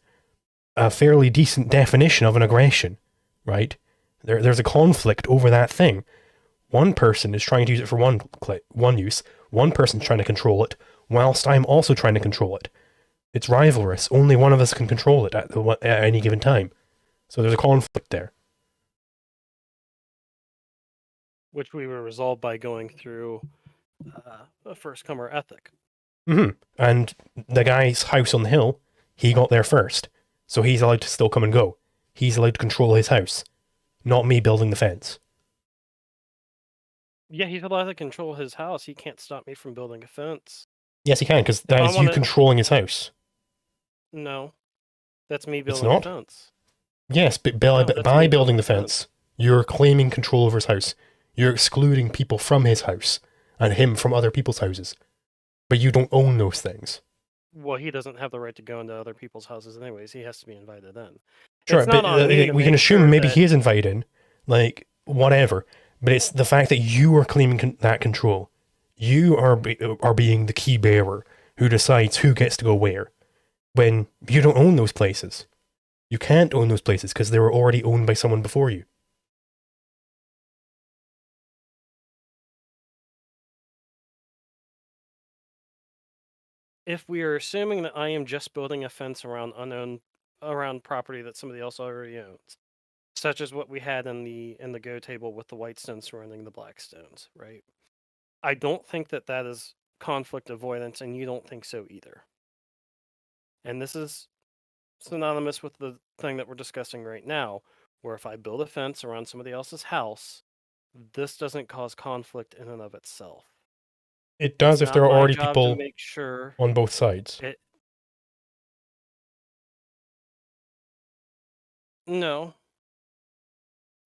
Speaker 2: a fairly decent definition of an aggression, right? There's a conflict over that thing. One person is trying to use it for one use, one person's trying to control it, whilst I'm also trying to control it. It's rivalrous. Only one of us can control it at any given time. So there's a conflict there.
Speaker 1: Which we were resolved by going through a first-comer ethic.
Speaker 2: Mm-hmm. And the guy's house on the hill, he got there first. So he's allowed to still come and go. He's allowed to control his house. Not me building the fence.
Speaker 1: Yeah, he's allowed to control his house. He can't stop me from building a fence.
Speaker 2: Yes, he can, because that is you controlling his house.
Speaker 1: No. That's me building a fence.
Speaker 2: Yes, but by building the fence, you're claiming control over his house. You're excluding people from his house, and him from other people's houses. But you don't own those things.
Speaker 1: Well, he doesn't have the right to go into other people's houses anyways. He has to be invited in.
Speaker 2: Sure, but we can assume maybe he is invited in, like, whatever. But it's the fact that you are claiming that control. You are being the key bearer who decides who gets to go where, when you don't own those places. You can't own those places because they were already owned by someone before you.
Speaker 1: If we are assuming that I am just building a fence around property that somebody else already owns, such as what we had in the go table with the white stones surrounding the black stones, right? I don't think that is conflict avoidance, and you don't think so either. And this is synonymous with the thing that we're discussing right now, where if I build a fence around somebody else's house, this doesn't cause conflict in and of itself.
Speaker 2: It does if there are already people on both sides.
Speaker 1: No.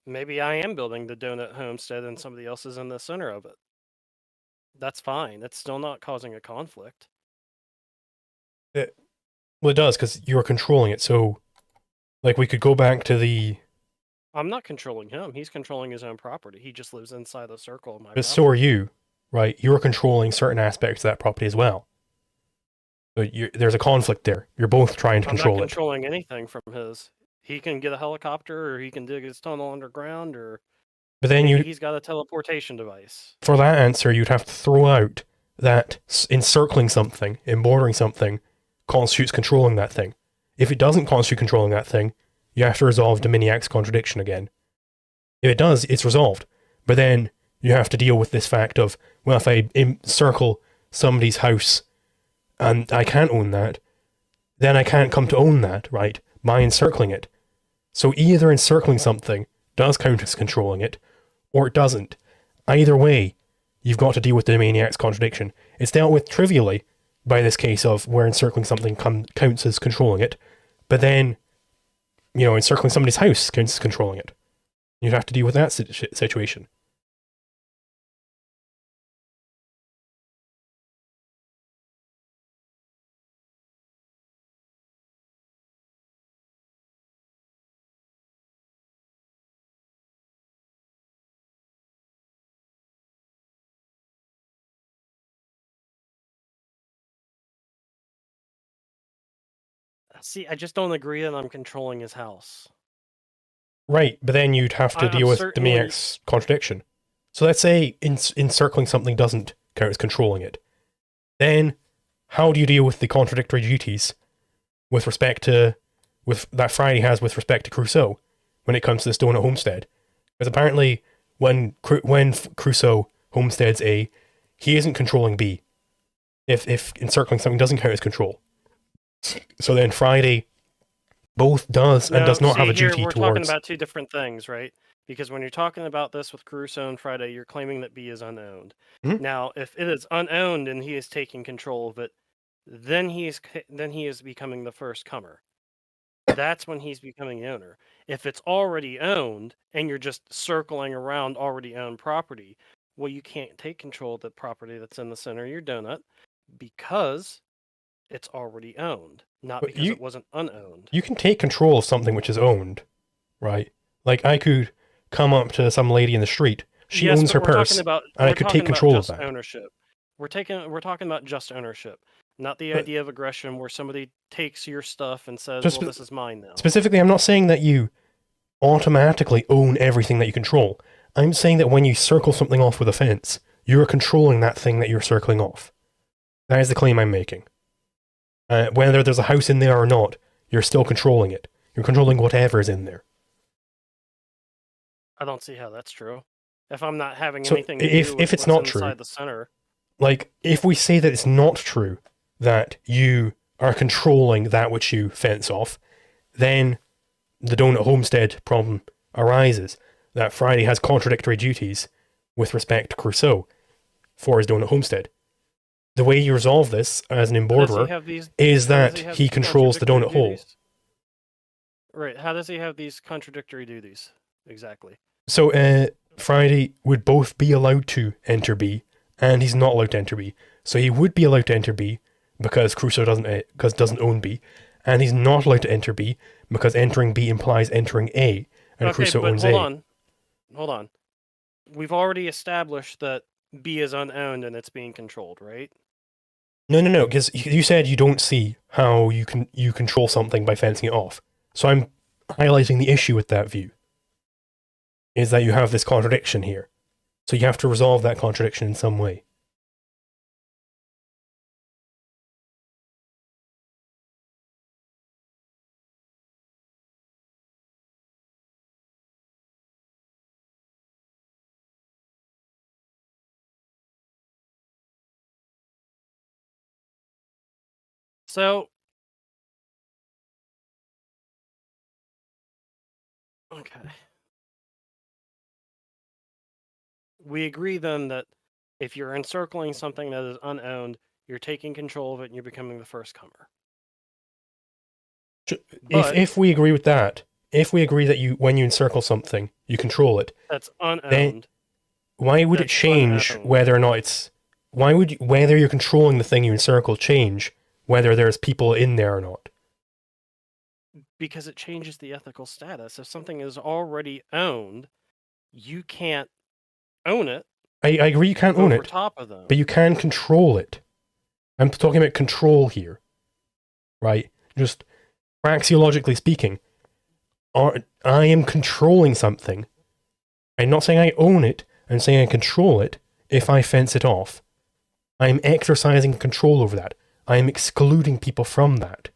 Speaker 1: Maybe I am building the donut homestead and somebody else is in the center of it. That's fine. It's still not causing a conflict.
Speaker 2: Well, it does, because you're controlling it. So, like, we could go back to the...
Speaker 1: I'm not controlling him. He's controlling his own property. He just lives inside the circle of my
Speaker 2: But
Speaker 1: property.
Speaker 2: so are you, right? You're controlling certain aspects of that property as well. So there's a conflict there. You're both trying to control it.
Speaker 1: I'm not controlling anything from his. He can get a helicopter, or he can dig his tunnel underground, or...
Speaker 2: But then
Speaker 1: he's got a teleportation device.
Speaker 2: For that answer, you'd have to throw out that encircling something, embordering something, constitutes controlling that thing. If it doesn't constitute controlling that thing, you have to resolve Dominiac's contradiction again. If it does, it's resolved. But then you have to deal with this fact of, well, if I encircle somebody's house and I can't own that, then I can't come to own that, right, by encircling it. So either encircling something does count as controlling it, or it doesn't. Either way, you've got to deal with the maniac's contradiction. It's dealt with trivially by this case of where encircling something counts as controlling it, but then, encircling somebody's house counts as controlling it. You'd have to deal with that situation.
Speaker 1: See, I just don't agree that I'm controlling his house.
Speaker 2: Right, but then you'd have to deal with the maniac's contradiction. So let's say encircling something doesn't count as controlling it. Then, how do you deal with the contradictory duties with that Friday has with respect to Crusoe when it comes to this donut homestead? Because apparently, when Crusoe homesteads A, he isn't controlling B. if encircling something doesn't count as control. So then Friday both does and does not have a
Speaker 1: here
Speaker 2: duty
Speaker 1: we're talking
Speaker 2: towards.
Speaker 1: about two different things, right? Because when you're talking about this with Crusoe and Friday, you're claiming that B is unowned.
Speaker 2: Mhm.
Speaker 1: Now, if it is unowned and he is taking control of it, then he is becoming the first comer. That's when he's becoming the owner. If it's already owned and you're just circling around already owned property, well, you can't take control of the property that's in the center of your donut because it's already owned, not
Speaker 2: But
Speaker 1: because it wasn't unowned.
Speaker 2: you can take control of something which is owned, right? Like I could come up to some lady in the street. She
Speaker 1: Yes,
Speaker 2: owns
Speaker 1: but
Speaker 2: her purse, and I could take control of
Speaker 1: just
Speaker 2: that.
Speaker 1: ownership. We're talking about just ownership, not the idea of aggression where somebody takes your stuff and says,
Speaker 2: Just
Speaker 1: "Well, this is mine now."
Speaker 2: Specifically, I'm not saying that you automatically own everything that you control. I'm saying that when you circle something off with a fence, you're controlling that thing that you're circling off. That is the claim I'm making. Whether there's a house in there or not, you're still controlling it. You're controlling whatever is in there.
Speaker 1: I don't see how that's true. If I'm not having
Speaker 2: So
Speaker 1: anything to do with
Speaker 2: if it's
Speaker 1: what's
Speaker 2: not
Speaker 1: inside
Speaker 2: true,
Speaker 1: the center,
Speaker 2: like if we say that it's not true that you are controlling that which you fence off, then the donut homestead problem arises that Friday has contradictory duties with respect to Crusoe for his donut homestead. The way you resolve this as an emborderer is that he controls the donut hole.
Speaker 1: Right. How does he have these contradictory duties? Exactly.
Speaker 2: So Friday would both be allowed to enter B, and he's not allowed to enter B. So he would be allowed to enter B because Crusoe doesn't own B, and he's not allowed to enter B because entering B implies entering A, and
Speaker 1: okay,
Speaker 2: Crusoe
Speaker 1: but
Speaker 2: owns
Speaker 1: hold
Speaker 2: A.
Speaker 1: on. Hold on. We've already established that B is unowned and it's being controlled, right?
Speaker 2: No, because you said you don't see how you control something by fencing it off. So I'm highlighting the issue with that view. Is that you have this contradiction here. So you have to resolve that contradiction in some way.
Speaker 1: So, okay. We agree then that if you're encircling something that is unowned, you're taking control of it and you're becoming the first comer.
Speaker 2: If we agree with that, if we agree that when you encircle something, you control it.
Speaker 1: That's unowned.
Speaker 2: Then why would it change whether or not it's... Why would whether you're controlling the thing you encircle change whether there's people in there or not?
Speaker 1: Because it changes the ethical status. If something is already owned, you can't own it.
Speaker 2: I agree you can't own it,
Speaker 1: top of them.
Speaker 2: but you can control it. I'm talking about control here, right? Just praxeologically speaking, I am controlling something. I'm not saying I own it, I'm saying I control it if I fence it off. I'm exercising control over that. I am excluding people from that.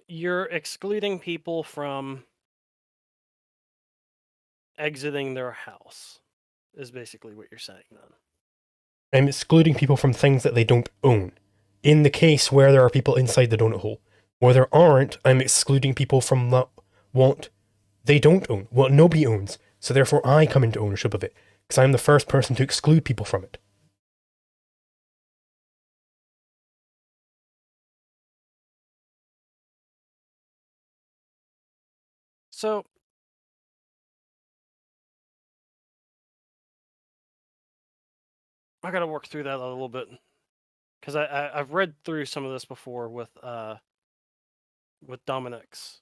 Speaker 1: You're excluding people from exiting their house, is basically what you're saying then.
Speaker 2: I'm excluding people from things that they don't own. In the case where there are people inside the donut hole. Where there aren't, I'm excluding people from what they don't own, what nobody owns. So therefore I come into ownership of it, because I'm the first person to exclude people from it.
Speaker 1: So, I gotta work through that a little bit. Because I've read through some of this before with Dominic's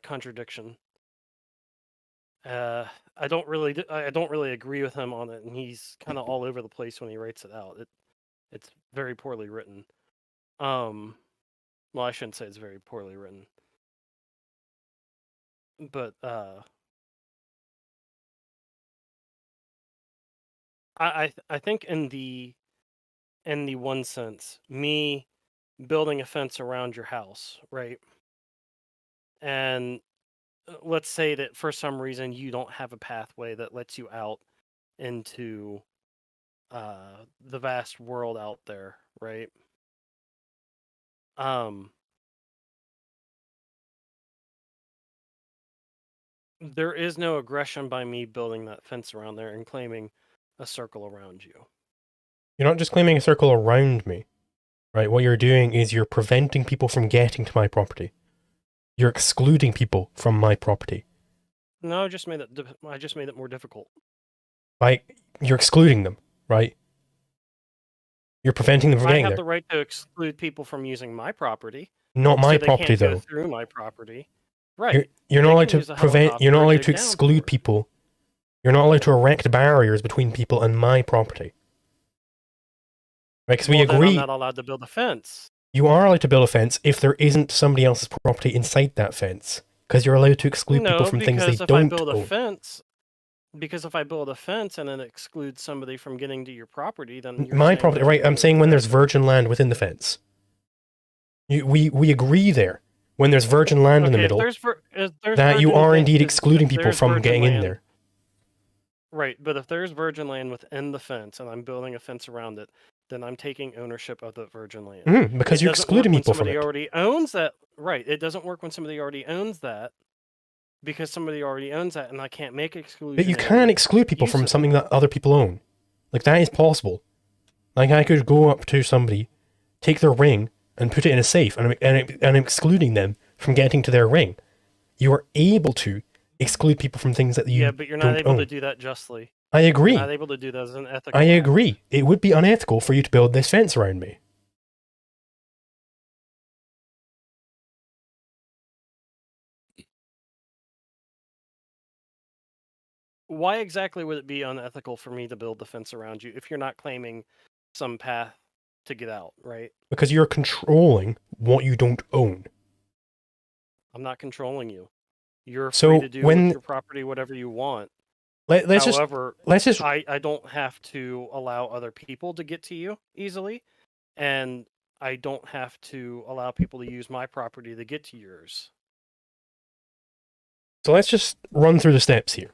Speaker 1: contradiction. I don't really agree with him on it, and he's kind of all over the place when he writes it out. It's very poorly written. Well, I shouldn't say it's very poorly written, but I think in the one sense, me building a fence around your house, right? And let's say that for some reason you don't have a pathway that lets you out into the vast world out there, right? There is no aggression by me building that fence around there and claiming a circle around you.
Speaker 2: You're not just claiming a circle around me, right? What you're doing is you're preventing people from getting to my property. You're excluding people from my property.
Speaker 1: No, I just made it more difficult.
Speaker 2: Like, you're excluding them, right? You're preventing them from
Speaker 1: I
Speaker 2: getting
Speaker 1: have
Speaker 2: there.
Speaker 1: the right to exclude people from using my property.
Speaker 2: Not my
Speaker 1: so they
Speaker 2: property,
Speaker 1: can't go
Speaker 2: though.
Speaker 1: through my property. Right.
Speaker 2: You're not
Speaker 1: They
Speaker 2: allowed
Speaker 1: can
Speaker 2: to
Speaker 1: use a
Speaker 2: prevent. You're not
Speaker 1: helicopter
Speaker 2: allowed
Speaker 1: dig
Speaker 2: to
Speaker 1: down
Speaker 2: exclude
Speaker 1: for it.
Speaker 2: people. You're not allowed to erect barriers between people and my property. Right? Because we
Speaker 1: Well, then I'm
Speaker 2: agree.
Speaker 1: not allowed to build a fence.
Speaker 2: You are allowed to build a fence if there isn't somebody else's property inside that fence. Because you're allowed to exclude people
Speaker 1: No,
Speaker 2: from things they
Speaker 1: because if I
Speaker 2: don't
Speaker 1: build a
Speaker 2: own.
Speaker 1: fence, and then exclude somebody from getting to your property, then you're
Speaker 2: My
Speaker 1: saying
Speaker 2: property,
Speaker 1: there's
Speaker 2: right? I'm
Speaker 1: no
Speaker 2: saying when there's
Speaker 1: aggression.
Speaker 2: virgin land within the fence. We agree there. When there's virgin land in the
Speaker 1: Okay,
Speaker 2: middle,
Speaker 1: if there's
Speaker 2: that you
Speaker 1: virgin
Speaker 2: are
Speaker 1: land-
Speaker 2: indeed
Speaker 1: if
Speaker 2: excluding people
Speaker 1: there's
Speaker 2: from
Speaker 1: virgin
Speaker 2: getting in
Speaker 1: land-
Speaker 2: there.
Speaker 1: Right, but if there's virgin land within the fence and I'm building a fence around it, then I'm taking ownership of the virgin land.
Speaker 2: Because
Speaker 1: It
Speaker 2: you're
Speaker 1: doesn't
Speaker 2: excluding
Speaker 1: work when
Speaker 2: people from
Speaker 1: somebody
Speaker 2: it.
Speaker 1: already owns that. Right, it doesn't work when somebody already owns that, because somebody already owns that, and I can't make exclusion.
Speaker 2: But you can exclude people from
Speaker 1: uses.
Speaker 2: something that other people own. Like, that is possible. Like, I could go up to somebody, take their ring, and put it in a safe, and I'm excluding them from getting to their ring. You are able to exclude people from things that you
Speaker 1: Yeah, but you're not
Speaker 2: don't
Speaker 1: able
Speaker 2: own.
Speaker 1: to do that justly.
Speaker 2: I agree.
Speaker 1: You're not able to do that as an ethical
Speaker 2: I
Speaker 1: act.
Speaker 2: agree. It would be unethical for you to build this fence around me.
Speaker 1: Why exactly would it be unethical for me to build the fence around you if you're not claiming some path to get out, right?
Speaker 2: Because you're controlling what you don't own.
Speaker 1: I'm not controlling you. You're
Speaker 2: So
Speaker 1: free to do
Speaker 2: when-
Speaker 1: with your property whatever you want.
Speaker 2: However,
Speaker 1: I don't have to allow other people to get to you easily, and I don't have to allow people to use my property to get to yours.
Speaker 2: So let's just run through the steps here.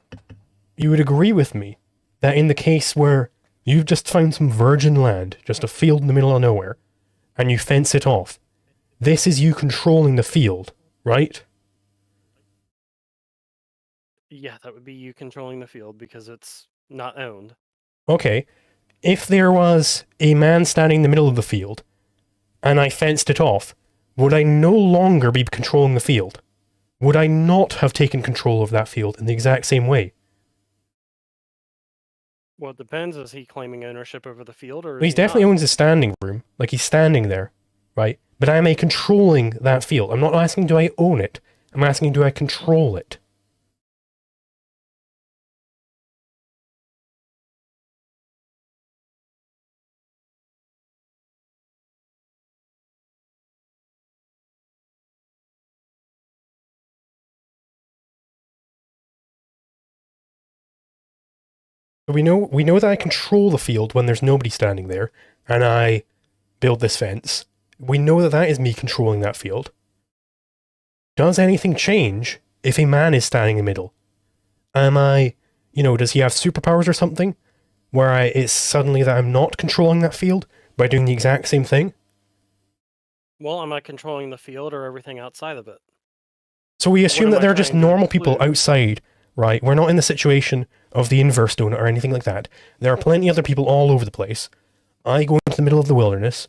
Speaker 2: You would agree with me that in the case where you've just found some virgin land, just a field in the middle of nowhere, and you fence it off, this is you controlling the field, right?
Speaker 1: Yeah, that would be you controlling the field because it's not owned.
Speaker 2: Okay. If there was a man standing in the middle of the field, and I fenced it off, would I no longer be controlling the field? Would I not have taken control of that field in the exact same way?
Speaker 1: Well, it depends. Is he claiming ownership over the field, or
Speaker 2: Well, he definitely owns the standing room. Like, he's standing there, right? But am I controlling that field? I'm not asking do I own it. I'm asking do I control it? We know that I control the field when there's nobody standing there, and I build this fence. We know that that is me controlling that field. Does anything change if a man is standing in the middle? Am I, does he have superpowers or something? Where it's suddenly that I'm not controlling that field by doing the exact same thing?
Speaker 1: Well, am I controlling the field or everything outside of it?
Speaker 2: So we assume that they're just normal people
Speaker 1: exclude?
Speaker 2: outside, right? We're not in the situation of the inverse donut or anything like that. There are plenty of other people all over the place. I go into the middle of the wilderness.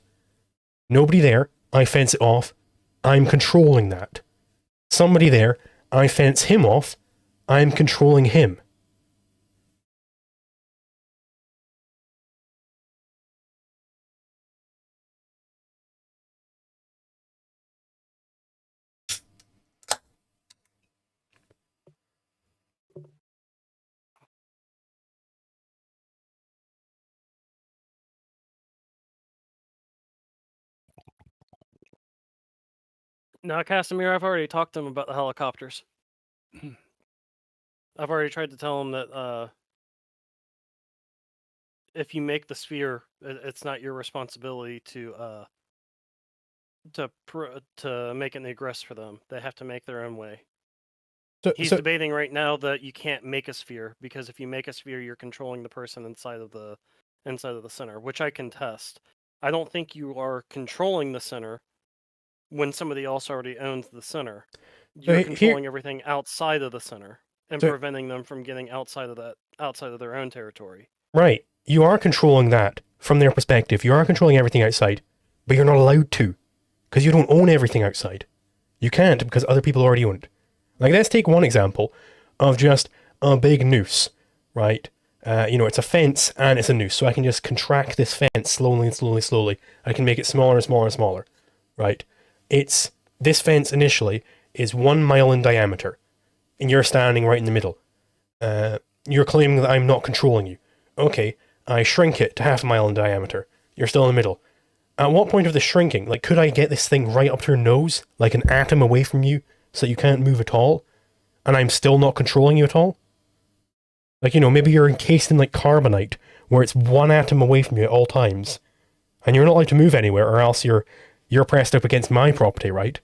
Speaker 2: Nobody there. I fence it off. I'm controlling that. Somebody there. I fence him off. I'm controlling him.
Speaker 1: No, Casimir, I've already talked to him about the helicopters. I've already tried to tell him that if you make the sphere, it's not your responsibility to make it an egress for them. They have to make their own way. He's debating right now that you can't make a sphere, because if you make a sphere, you're controlling the person inside of the center, which I contest. I don't think you are controlling the center when somebody else already owns the center. You're controlling everything outside of the center and preventing them from getting outside of their own territory.
Speaker 2: Right. You are controlling that from their perspective. You are controlling everything outside, but you're not allowed to, because you don't own everything outside. You can't because other people already own it. Like, let's take one example of just a big noose, right? It's a fence and it's a noose, so I can just contract this fence slowly and slowly, slowly. I can make it smaller and smaller and smaller, right? This fence initially is 1 mile in diameter, and you're standing right in the middle. You're claiming that I'm not controlling you. Okay, I shrink it to 0.5 mile in diameter. You're still in the middle. At what point of the shrinking, like, could I get this thing right up to your nose, like an atom away from you, so you can't move at all, and I'm still not controlling you at all? Like, maybe you're encased in, like, carbonite, where it's 1 atom away from you at all times, and you're not allowed to move anywhere, or else you're pressed up against my property, right?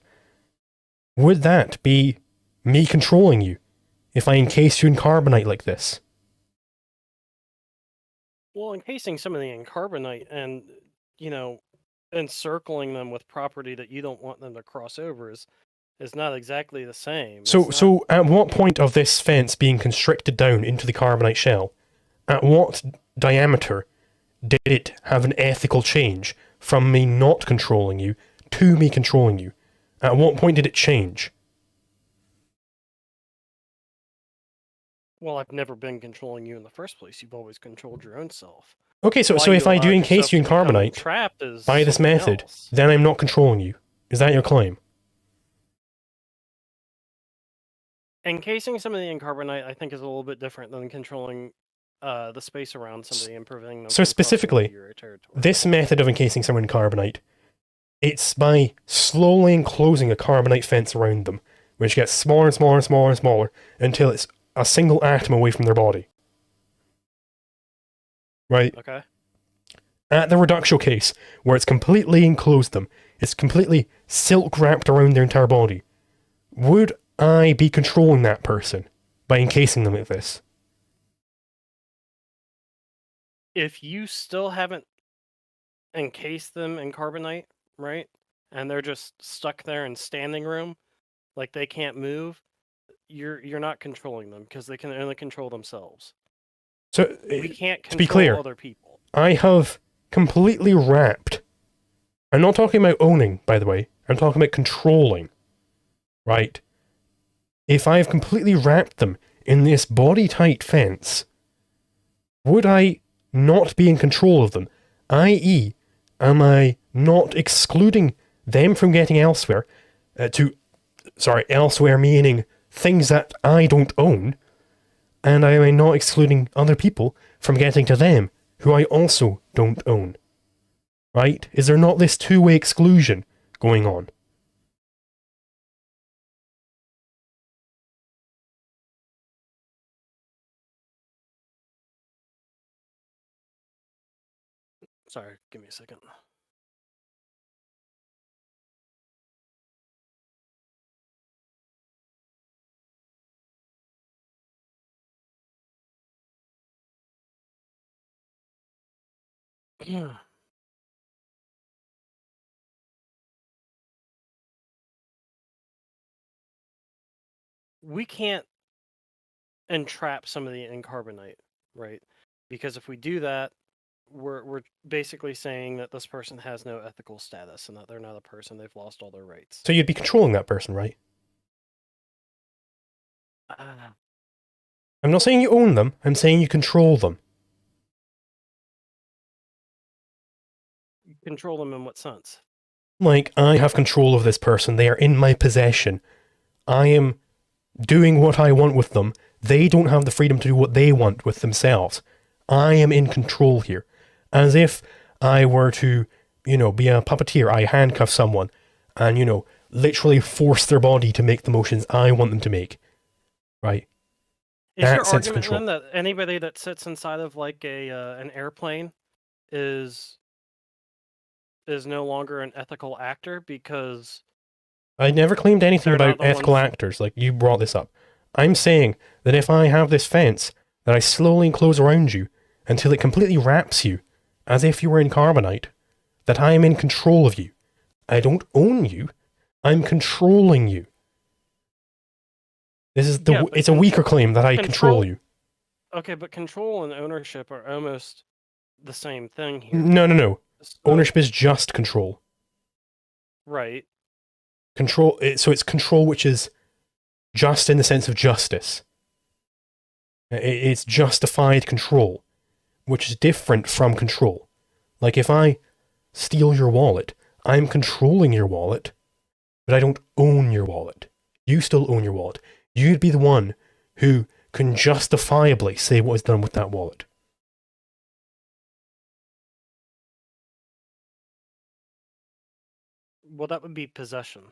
Speaker 2: Would that be me controlling you, if I encase you in carbonite like this?
Speaker 1: Well, encasing somebody in carbonite and, encircling them with property that you don't want them to cross over is not exactly the same.
Speaker 2: So at what point of this fence being constricted down into the carbonite shell, at what diameter did it have an ethical change from me not controlling you to me controlling you? At what point did it change?
Speaker 1: Well, I've never been controlling you in the first place. You've always controlled your own self.
Speaker 2: Okay, so if I do encase you in carbonite by this method, then I'm not controlling you. Is that your claim?
Speaker 1: Encasing somebody in carbonite, I think, is a little bit different than controlling the space around somebody and preventing them. So
Speaker 2: specifically, this method of encasing someone in carbonite, it's by slowly enclosing a carbonite fence around them, which gets smaller and smaller and smaller and smaller until it's a single atom away from their body. Right?
Speaker 1: Okay.
Speaker 2: At the reductio case, where it's completely enclosed them, it's completely silk wrapped around their entire body, would I be controlling that person by encasing them like this?
Speaker 1: If you still haven't encased them in carbonite, right, and they're just stuck there in standing room, like they can't move, you're not controlling them, because they can only control themselves.
Speaker 2: So
Speaker 1: we can't control
Speaker 2: to be clear,
Speaker 1: other people.
Speaker 2: I have completely wrapped. I'm not talking about owning, by the way. I'm talking about controlling. Right? If I've completely wrapped them in this body-tight fence, would I not be in control of them? I.e., am I not excluding them from getting elsewhere? Elsewhere meaning things that I don't own, and am I not excluding other people from getting to them, who I also don't own? Right? Is there not this two-way exclusion going on?
Speaker 1: Sorry, give me a second. Yeah. We can't entrap somebody in carbonite, right? Because if we do that, we're basically saying that this person has no ethical status and that they're not a person. They've lost all their rights.
Speaker 2: So you'd be controlling that person, right? I'm not saying you own them. I'm saying you control them.
Speaker 1: Control them in what sense?
Speaker 2: Like, I have control of this person. They are in my possession. I am doing what I want with them. They don't have the freedom to do what they want with themselves. I am in control here. As if I were to, be a puppeteer. I handcuff someone and, literally force their body to make the motions I want them to make. Right?
Speaker 1: Is your argument then that anybody that sits inside of like an airplane is no longer an ethical actor? Because
Speaker 2: I never claimed anything about ethical actors. Like, you brought this up. I'm saying that if I have this fence that I slowly enclose around you until it completely wraps you, as if you were in Carbonite, that I am in control of you. I don't own you. I'm controlling you. This is it's a weaker claim that I control you.
Speaker 1: Okay, but control and ownership are almost the same thing here.
Speaker 2: No. Ownership is just control.
Speaker 1: Right.
Speaker 2: Control. So it's control which is just in the sense of justice. It's justified control, which is different from control. Like if I steal your wallet, I'm controlling your wallet, but I don't own your wallet. You still own your wallet. You'd be the one who can justifiably say what is done with that wallet.
Speaker 1: Well, that would be possession.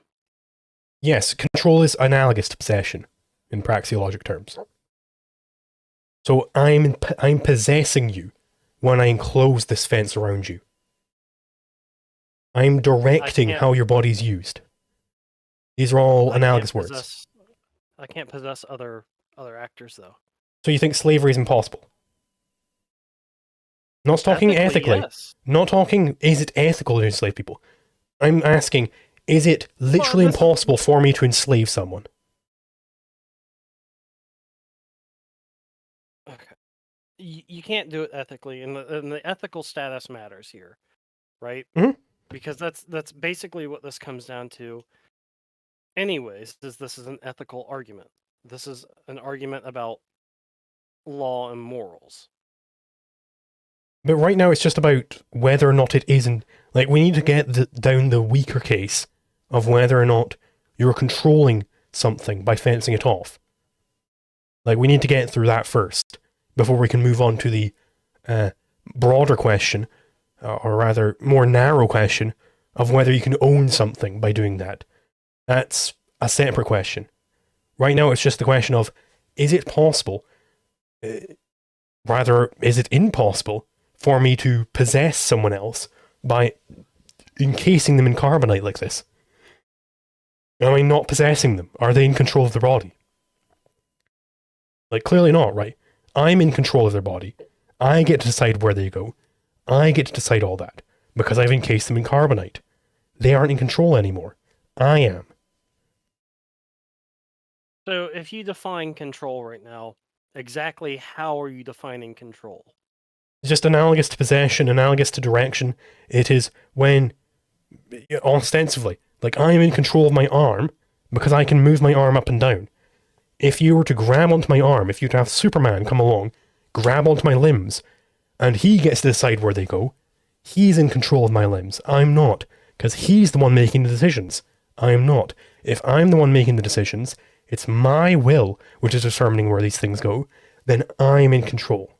Speaker 2: Yes, control is analogous to possession in praxeologic terms. So I'm possessing you when I enclose this fence around you. I'm directing how your body's used. These are all analogous words.
Speaker 1: I can't possess other actors, though.
Speaker 2: So you think slavery is impossible? Not talking ethically.
Speaker 1: Yes.
Speaker 2: Not talking, is it ethical to enslave people? I'm asking, is it literally impossible for me to enslave someone?
Speaker 1: Okay. You can't do it ethically, and the ethical status matters here, right?
Speaker 2: Mm-hmm.
Speaker 1: Because that's basically what this comes down to. Anyways, this is an ethical argument. This is an argument about law and morals.
Speaker 2: But right now it's just about whether or not it isn't. Like, we need to get down the weaker case of whether or not you're controlling something by fencing it off. Like, we need to get through that first before we can move on to the broader question, or rather more narrow question, of whether you can own something by doing that. That's a separate question. Right now it's just the question of, is it possible, rather, is it impossible for me to possess someone else by encasing them in carbonite like this? Am I not possessing them? Are they in control of their body? Like, clearly not, right? I'm in control of their body. I get to decide where they go. I get to decide all that, because I've encased them in carbonite. They aren't in control anymore. I am.
Speaker 1: So if you define control right now, exactly how are you defining control?
Speaker 2: Just analogous to possession, analogous to direction. It is when, ostensibly, like, I am in control of my arm because I can move my arm up and down. If you were to grab onto my arm, if you were to have Superman come along, grab onto my limbs, and he gets to decide where they go, he's in control of my limbs. I'm not, because he's the one making the decisions. I am not. If I'm the one making the decisions, it's my will which is determining where these things go, then I'm in control.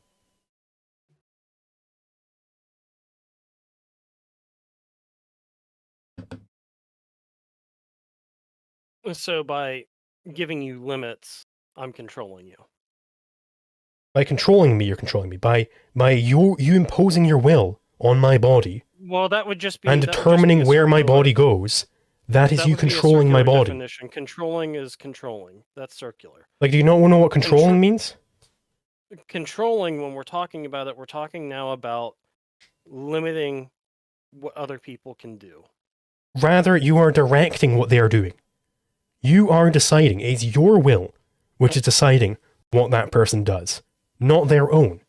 Speaker 1: So by giving you limits, I'm controlling you.
Speaker 2: By controlling me, you're controlling me. By you imposing your will on my body.
Speaker 1: Well, that would just be
Speaker 2: and determining where my body goes. That is you controlling my body.
Speaker 1: Definition. Controlling is controlling. That's circular.
Speaker 2: Like, do you not know what controlling means?
Speaker 1: Controlling, when we're talking about it, we're talking now about limiting what other people can do.
Speaker 2: Rather, you are directing what they are doing. You are deciding. It's your will which is deciding what that person does, not their own.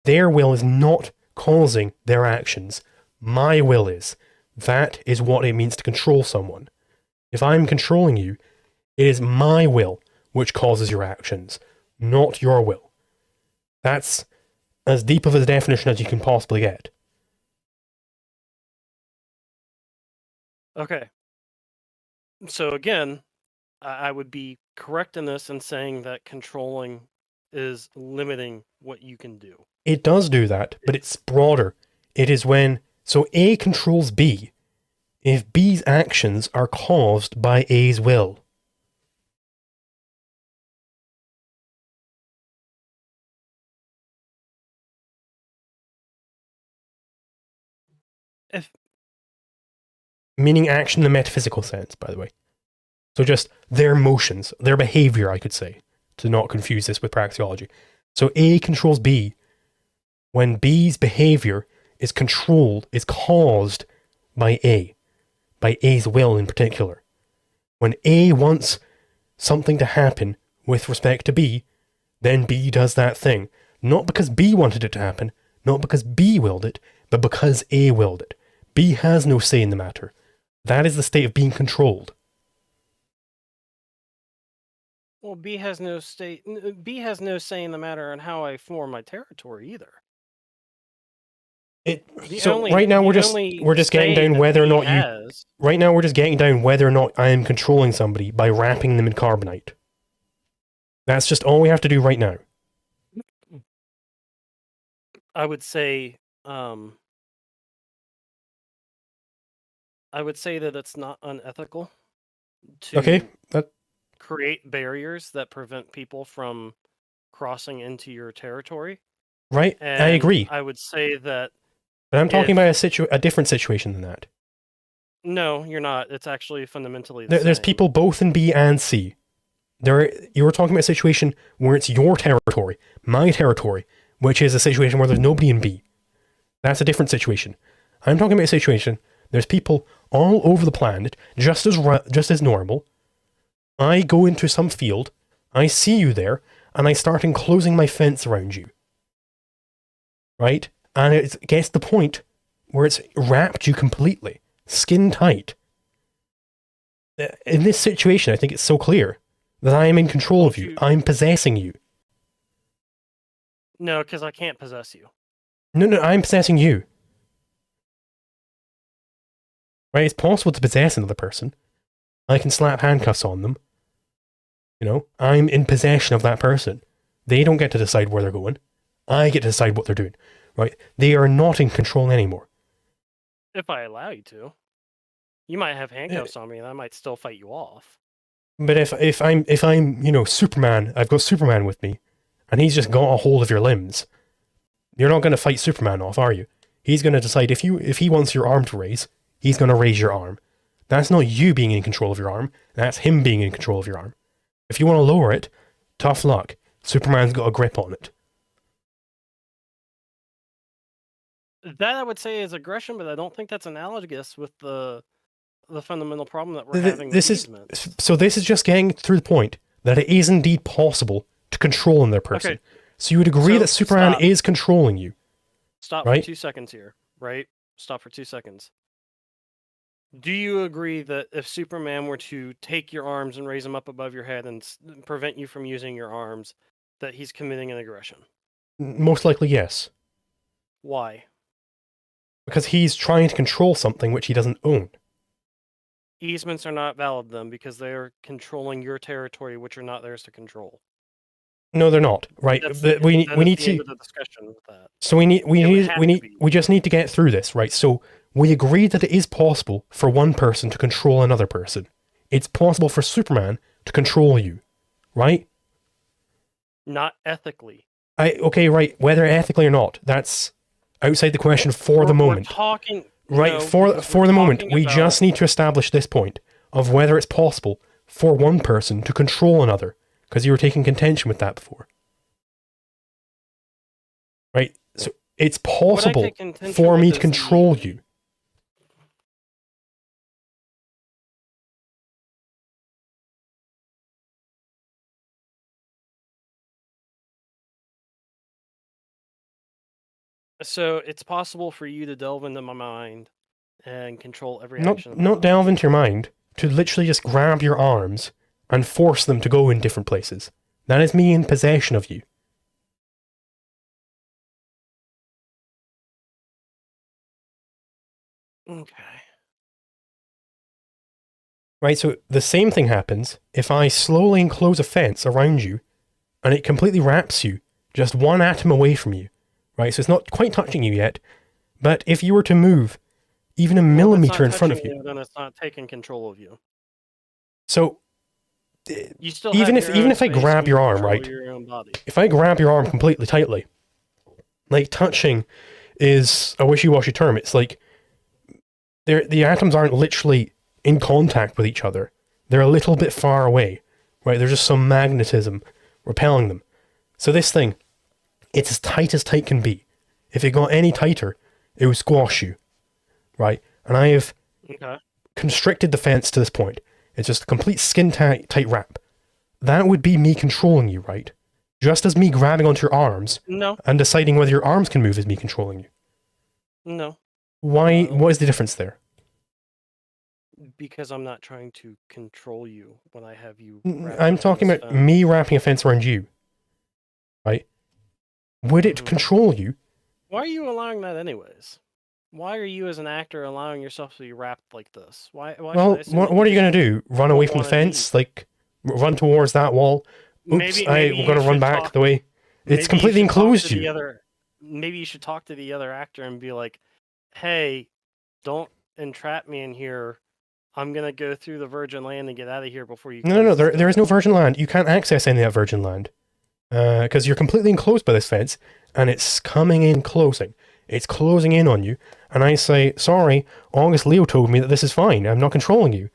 Speaker 2: Their will is not causing their actions. My will is. That is what it means to control someone. If I'm controlling you, it is my will which causes your actions, not your will. That's as deep of a definition as you can possibly get.
Speaker 1: Okay. So again, I would be correct in this in saying that controlling is limiting what you can do.
Speaker 2: It does do that, but it's broader. It is when... So A controls B if B's actions are caused by A's will. Meaning action in the metaphysical sense, by the way. So just their motions, their behavior, I could say, to not confuse this with praxeology. So A controls B when B's behavior is controlled, is caused by A's will in particular. When A wants something to happen with respect to B, then B does that thing. Not because B wanted it to happen, not because B willed it, but because A willed it. B has no say in the matter. That is the state of being controlled.
Speaker 1: Well, B has no say in the matter on how I form my territory either.
Speaker 2: Right now we're just getting down whether or not right now we're just getting down whether or not I am controlling somebody by wrapping them in carbonite. That's just all we have to do right now.
Speaker 1: I would say that it's not unethical to create barriers that prevent people from crossing into your territory.
Speaker 2: Right, and I agree.
Speaker 1: I would say that.
Speaker 2: But I'm talking about a different situation than that.
Speaker 1: No, you're not. It's actually fundamentally
Speaker 2: there's
Speaker 1: same.
Speaker 2: People both in B and C. You were talking about a situation where it's your territory, my territory, which is a situation where there's nobody in B. That's a different situation. I'm talking about a situation, there's people all over the planet, just as normal. I go into some field, I see you there, and I start enclosing my fence around you. Right? And it gets to the point where it's wrapped you completely, skin tight. In this situation, I think it's so clear that I am in control of you. I'm possessing you.
Speaker 1: No, because I can't possess you.
Speaker 2: No, I'm possessing you. Right? It's possible to possess another person. I can slap handcuffs on them. You know, I'm in possession of that person. They don't get to decide where they're going. I get to decide what they're doing. Right? They are not in control anymore.
Speaker 1: If I allow you to. You might have handcuffs on me and I might still fight you off.
Speaker 2: But if I'm Superman, I've got Superman with me, and he's just got a hold of your limbs, you're not going to fight Superman off, are you? He's going to decide if he wants your arm to raise, he's going to raise your arm. That's not you being in control of your arm, that's him being in control of your arm. If you want to lower it, tough luck. Superman's got a grip on it.
Speaker 1: That I would say is aggression, but I don't think that's analogous with the fundamental problem that we're having with easements.
Speaker 2: So this is just getting through the point that it is indeed possible to control another person. Okay. So you would agree that Superman is controlling you.
Speaker 1: Stop for 2 seconds here, right? Stop for 2 seconds. Do you agree that if Superman were to take your arms and raise them up above your head and prevent you from using your arms, that he's committing an aggression?
Speaker 2: Most likely, yes.
Speaker 1: Why?
Speaker 2: Because he's trying to control something which he doesn't own.
Speaker 1: Easements are not valid then because they are controlling your territory, which are not theirs to control.
Speaker 2: No, they're not. Right? We need to.
Speaker 1: The discussion with that.
Speaker 2: So we just need to get through this, right? So we agree that it is possible for one person to control another person. It's possible for Superman to control you, right?
Speaker 1: Not ethically.
Speaker 2: Okay, right. Whether ethically or not, that's outside the question for the moment. For the moment, we just need to establish this point of whether it's possible for one person to control another, because you were taking contention with that before. Right? So it's possible for me to control you.
Speaker 1: So it's possible for you to delve into my mind and control every action.
Speaker 2: Not delve into your mind, to literally just grab your arms and force them to go in different places. That is me in possession of you.
Speaker 1: Okay.
Speaker 2: Right, so the same thing happens if I slowly enclose a fence around you and it completely wraps you just one atom away from you. Right, so it's not quite touching you yet, but if you were to move even a millimeter in front of you,
Speaker 1: then it's not taking control of you.
Speaker 2: So
Speaker 1: you still
Speaker 2: even if I grab your arm, right? If I grab your arm completely tightly, like touching is a wishy-washy term. It's like the atoms aren't literally in contact with each other. they're a little bit far away, right? There's just some magnetism repelling them. So this thing, it's as tight can be. If it got any tighter, it would squash you, right? And I have constricted the fence to this point. It's just a complete skin tight wrap. That would be me controlling you, right? Just as me grabbing onto your arms and deciding whether your arms can move is me controlling you.
Speaker 1: No.
Speaker 2: Why? What is the difference there?
Speaker 1: Because I'm not trying to control you when I have you.
Speaker 2: I'm talking about me wrapping a fence around you, right? Would it control you?
Speaker 1: Why are you allowing that anyways? Why are you as an actor allowing yourself to be wrapped like this? Why
Speaker 2: well, what are you going to do? Run away from the fence? Like, run towards that wall? Oops, I'm going to run back the way. It's completely enclosed you.
Speaker 1: Maybe you should talk to the other actor and be like, hey, don't entrap me in here. I'm going to go through the virgin land and get out of here before you...
Speaker 2: No, there is no virgin land. You can't access any of that virgin land. Because you're completely enclosed by this fence, and it's coming in closing. It's closing in on you, and I say, sorry, August Leo told me that this is fine. I'm not controlling you.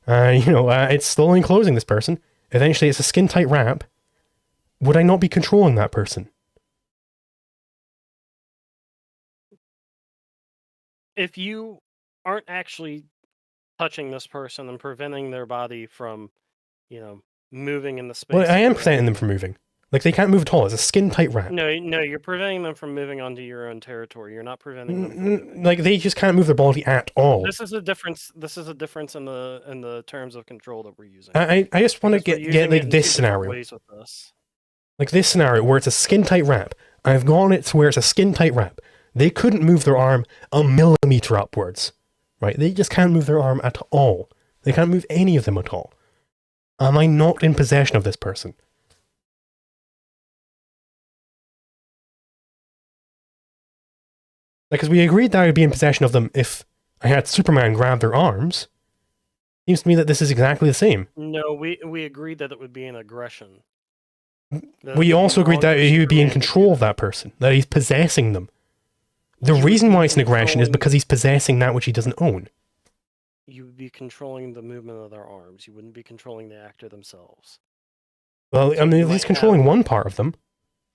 Speaker 2: It's still enclosing this person. Eventually, it's a skin-tight wrap. Would I not be controlling that person?
Speaker 1: If you aren't actually touching this person and preventing their body from, moving in the space...
Speaker 2: Well, I am preventing them from moving. Like, they can't move at all. It's a skin-tight wrap.
Speaker 1: No, you're preventing them from moving onto your own territory. You're not preventing them from moving.
Speaker 2: Like, they just can't move their body at all.
Speaker 1: This is a difference in the terms of control that we're using.
Speaker 2: I just want to get like this scenario. Like this scenario where it's a skin-tight wrap. I've gone it to where it's a skin-tight wrap. They couldn't move their arm a millimeter upwards. Right? They just can't move their arm at all. They can't move any of them at all. Am I not in possession of this person? Because we agreed that I would be in possession of them if I had Superman grab their arms. Seems to me that this is exactly the same.
Speaker 1: No, we agreed that it would be an aggression.
Speaker 2: We also agreed that he would be in control of that person, that he's possessing them. The reason why it's an aggression is because he's possessing that which he doesn't own.
Speaker 1: You would be controlling the movement of their arms. You wouldn't be controlling the actor themselves.
Speaker 2: Well, I mean, he's controlling one part of them,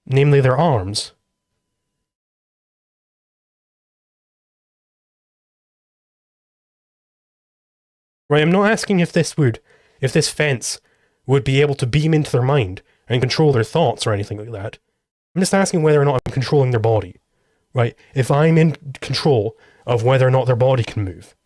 Speaker 2: namely their arms. Right, I'm not asking if this fence would be able to beam into their mind and control their thoughts or anything like that. I'm just asking whether or not I'm controlling their body. Right, if I'm in control of whether or not their body can move.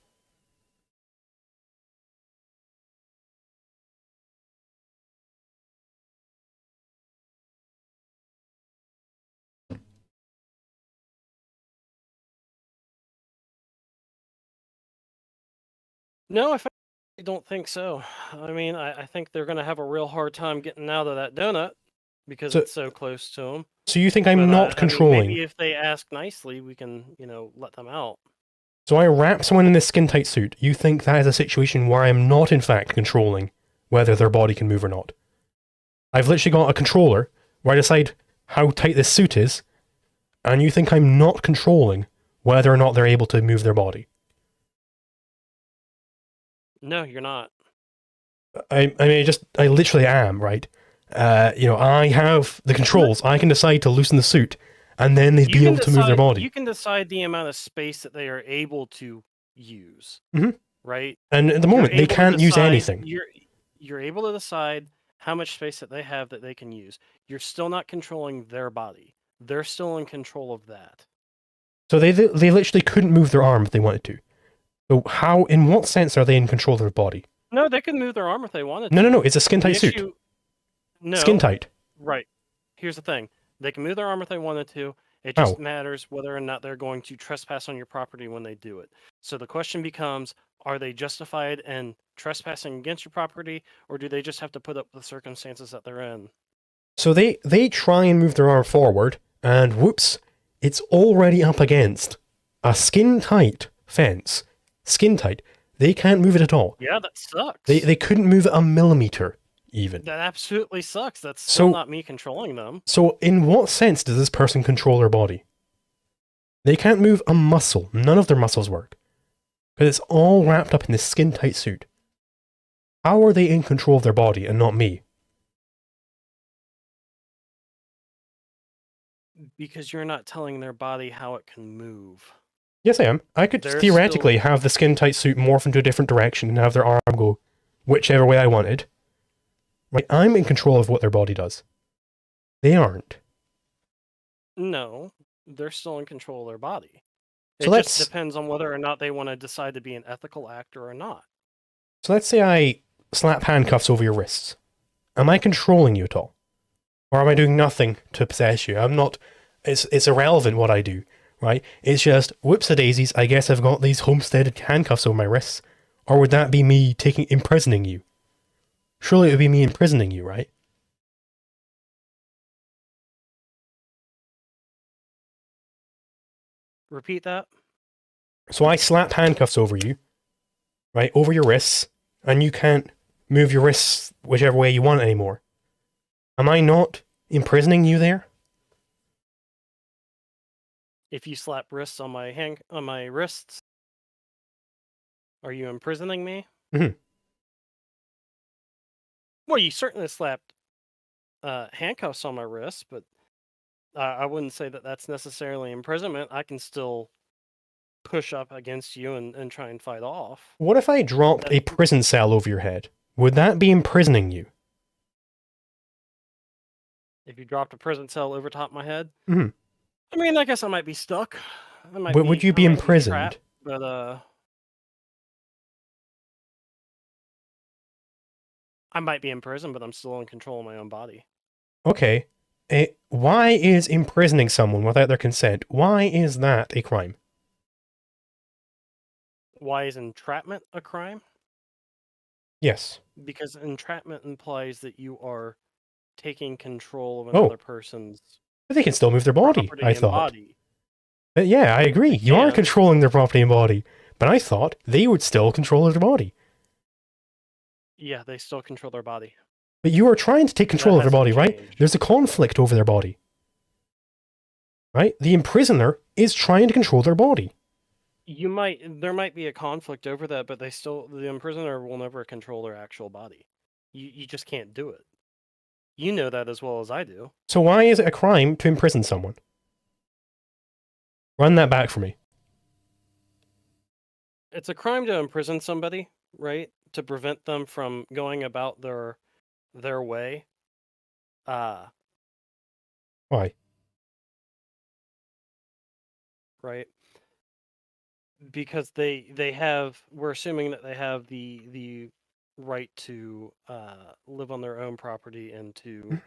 Speaker 1: No, I don't think so. I mean, I think they're going to have a real hard time getting out of that donut because it's so close to them.
Speaker 2: So you think I'm not controlling?
Speaker 1: Maybe if they ask nicely, we can, let them out.
Speaker 2: So I wrap someone in this skin-tight suit. You think that is a situation where I'm not, in fact, controlling whether their body can move or not? I've literally got a controller where I decide how tight this suit is, and you think I'm not controlling whether or not they're able to move their body?
Speaker 1: No, you're not.
Speaker 2: I literally am, right? I have the controls. I can decide to loosen the suit, and then they'd be able to move their body.
Speaker 1: You can decide the amount of space that they are able to use, right?
Speaker 2: And at the moment, they can't use anything.
Speaker 1: You're able to decide how much space that they have that they can use. You're still not controlling their body. They're still in control of that.
Speaker 2: So they literally couldn't move their arm if they wanted to. So how, in what sense are they in control of their body?
Speaker 1: No, they can move their arm if they wanted to.
Speaker 2: No, it's a skin-tight suit.
Speaker 1: No.
Speaker 2: Skin-tight.
Speaker 1: Right. Here's the thing. They can move their arm if they wanted to. It just matters whether or not they're going to trespass on your property when they do it. So the question becomes, are they justified in trespassing against your property, or do they just have to put up with the circumstances that they're in?
Speaker 2: So they try and move their arm forward, and whoops, it's already up against a skin-tight fence. Skin-tight. They can't move it at all.
Speaker 1: Yeah, that sucks.
Speaker 2: They couldn't move it a millimeter, even.
Speaker 1: That absolutely sucks. That's still not me controlling them.
Speaker 2: So in what sense does this person control their body? They can't move a muscle. None of their muscles work. Because it's all wrapped up in this skin-tight suit. How are they in control of their body and not me?
Speaker 1: Because you're not telling their body how it can move.
Speaker 2: Yes, I am. I could
Speaker 1: They're
Speaker 2: theoretically have the skin tight suit morph into a different direction and have their arm go whichever way I wanted. Right? I'm in control of what their body does. They aren't.
Speaker 1: No, they're still in control of their body.
Speaker 2: So
Speaker 1: It just depends on whether or not they want to decide to be an ethical actor or not.
Speaker 2: So let's say I slap handcuffs over your wrists. Am I controlling you at all? Or am I doing nothing to possess you? I'm not. It's irrelevant what I do, right? It's just, whoops-a-daisies, I guess I've got these homesteaded handcuffs over my wrists. Or would that be me imprisoning you? Surely it would be me imprisoning you, right?
Speaker 1: Repeat that.
Speaker 2: So I slap handcuffs over you, right, over your wrists, and you can't move your wrists whichever way you want anymore. Am I not imprisoning you there?
Speaker 1: If you slap wrists on my wrists, are you imprisoning me?
Speaker 2: Mm-hmm.
Speaker 1: Well, you certainly slapped handcuffs on my wrists, but I wouldn't say that that's necessarily imprisonment. I can still push up against you and try and fight off.
Speaker 2: What if I dropped a prison cell over your head? Would that be imprisoning you?
Speaker 1: If you dropped a prison cell over top my head?
Speaker 2: Mm-hmm.
Speaker 1: I mean, I guess I might be stuck.
Speaker 2: Would you be imprisoned?
Speaker 1: Trapped, but I might be in prison, but I'm still in control of my own body.
Speaker 2: Okay. Why is imprisoning someone without their consent, why is that a crime?
Speaker 1: Why is entrapment a crime?
Speaker 2: Yes.
Speaker 1: Because entrapment implies that you are taking control of another person's
Speaker 2: But they can still move their body, I thought.
Speaker 1: Body.
Speaker 2: Yeah, I agree. You are controlling their property and body. But I thought they would still control their body.
Speaker 1: Yeah, they still control their body.
Speaker 2: But you are trying to take control of their body, right? There's a conflict over their body. Right? The imprisoner is trying to control their body.
Speaker 1: There might be a conflict over that, but the imprisoner will never control their actual body. You just can't do it. You know that as well as I do.
Speaker 2: So why is it a crime to imprison someone? Run that back for me.
Speaker 1: It's a crime to imprison somebody, right? To prevent them from going about their way.
Speaker 2: Why?
Speaker 1: Right? Because we're assuming that they have the right to live on their own property and to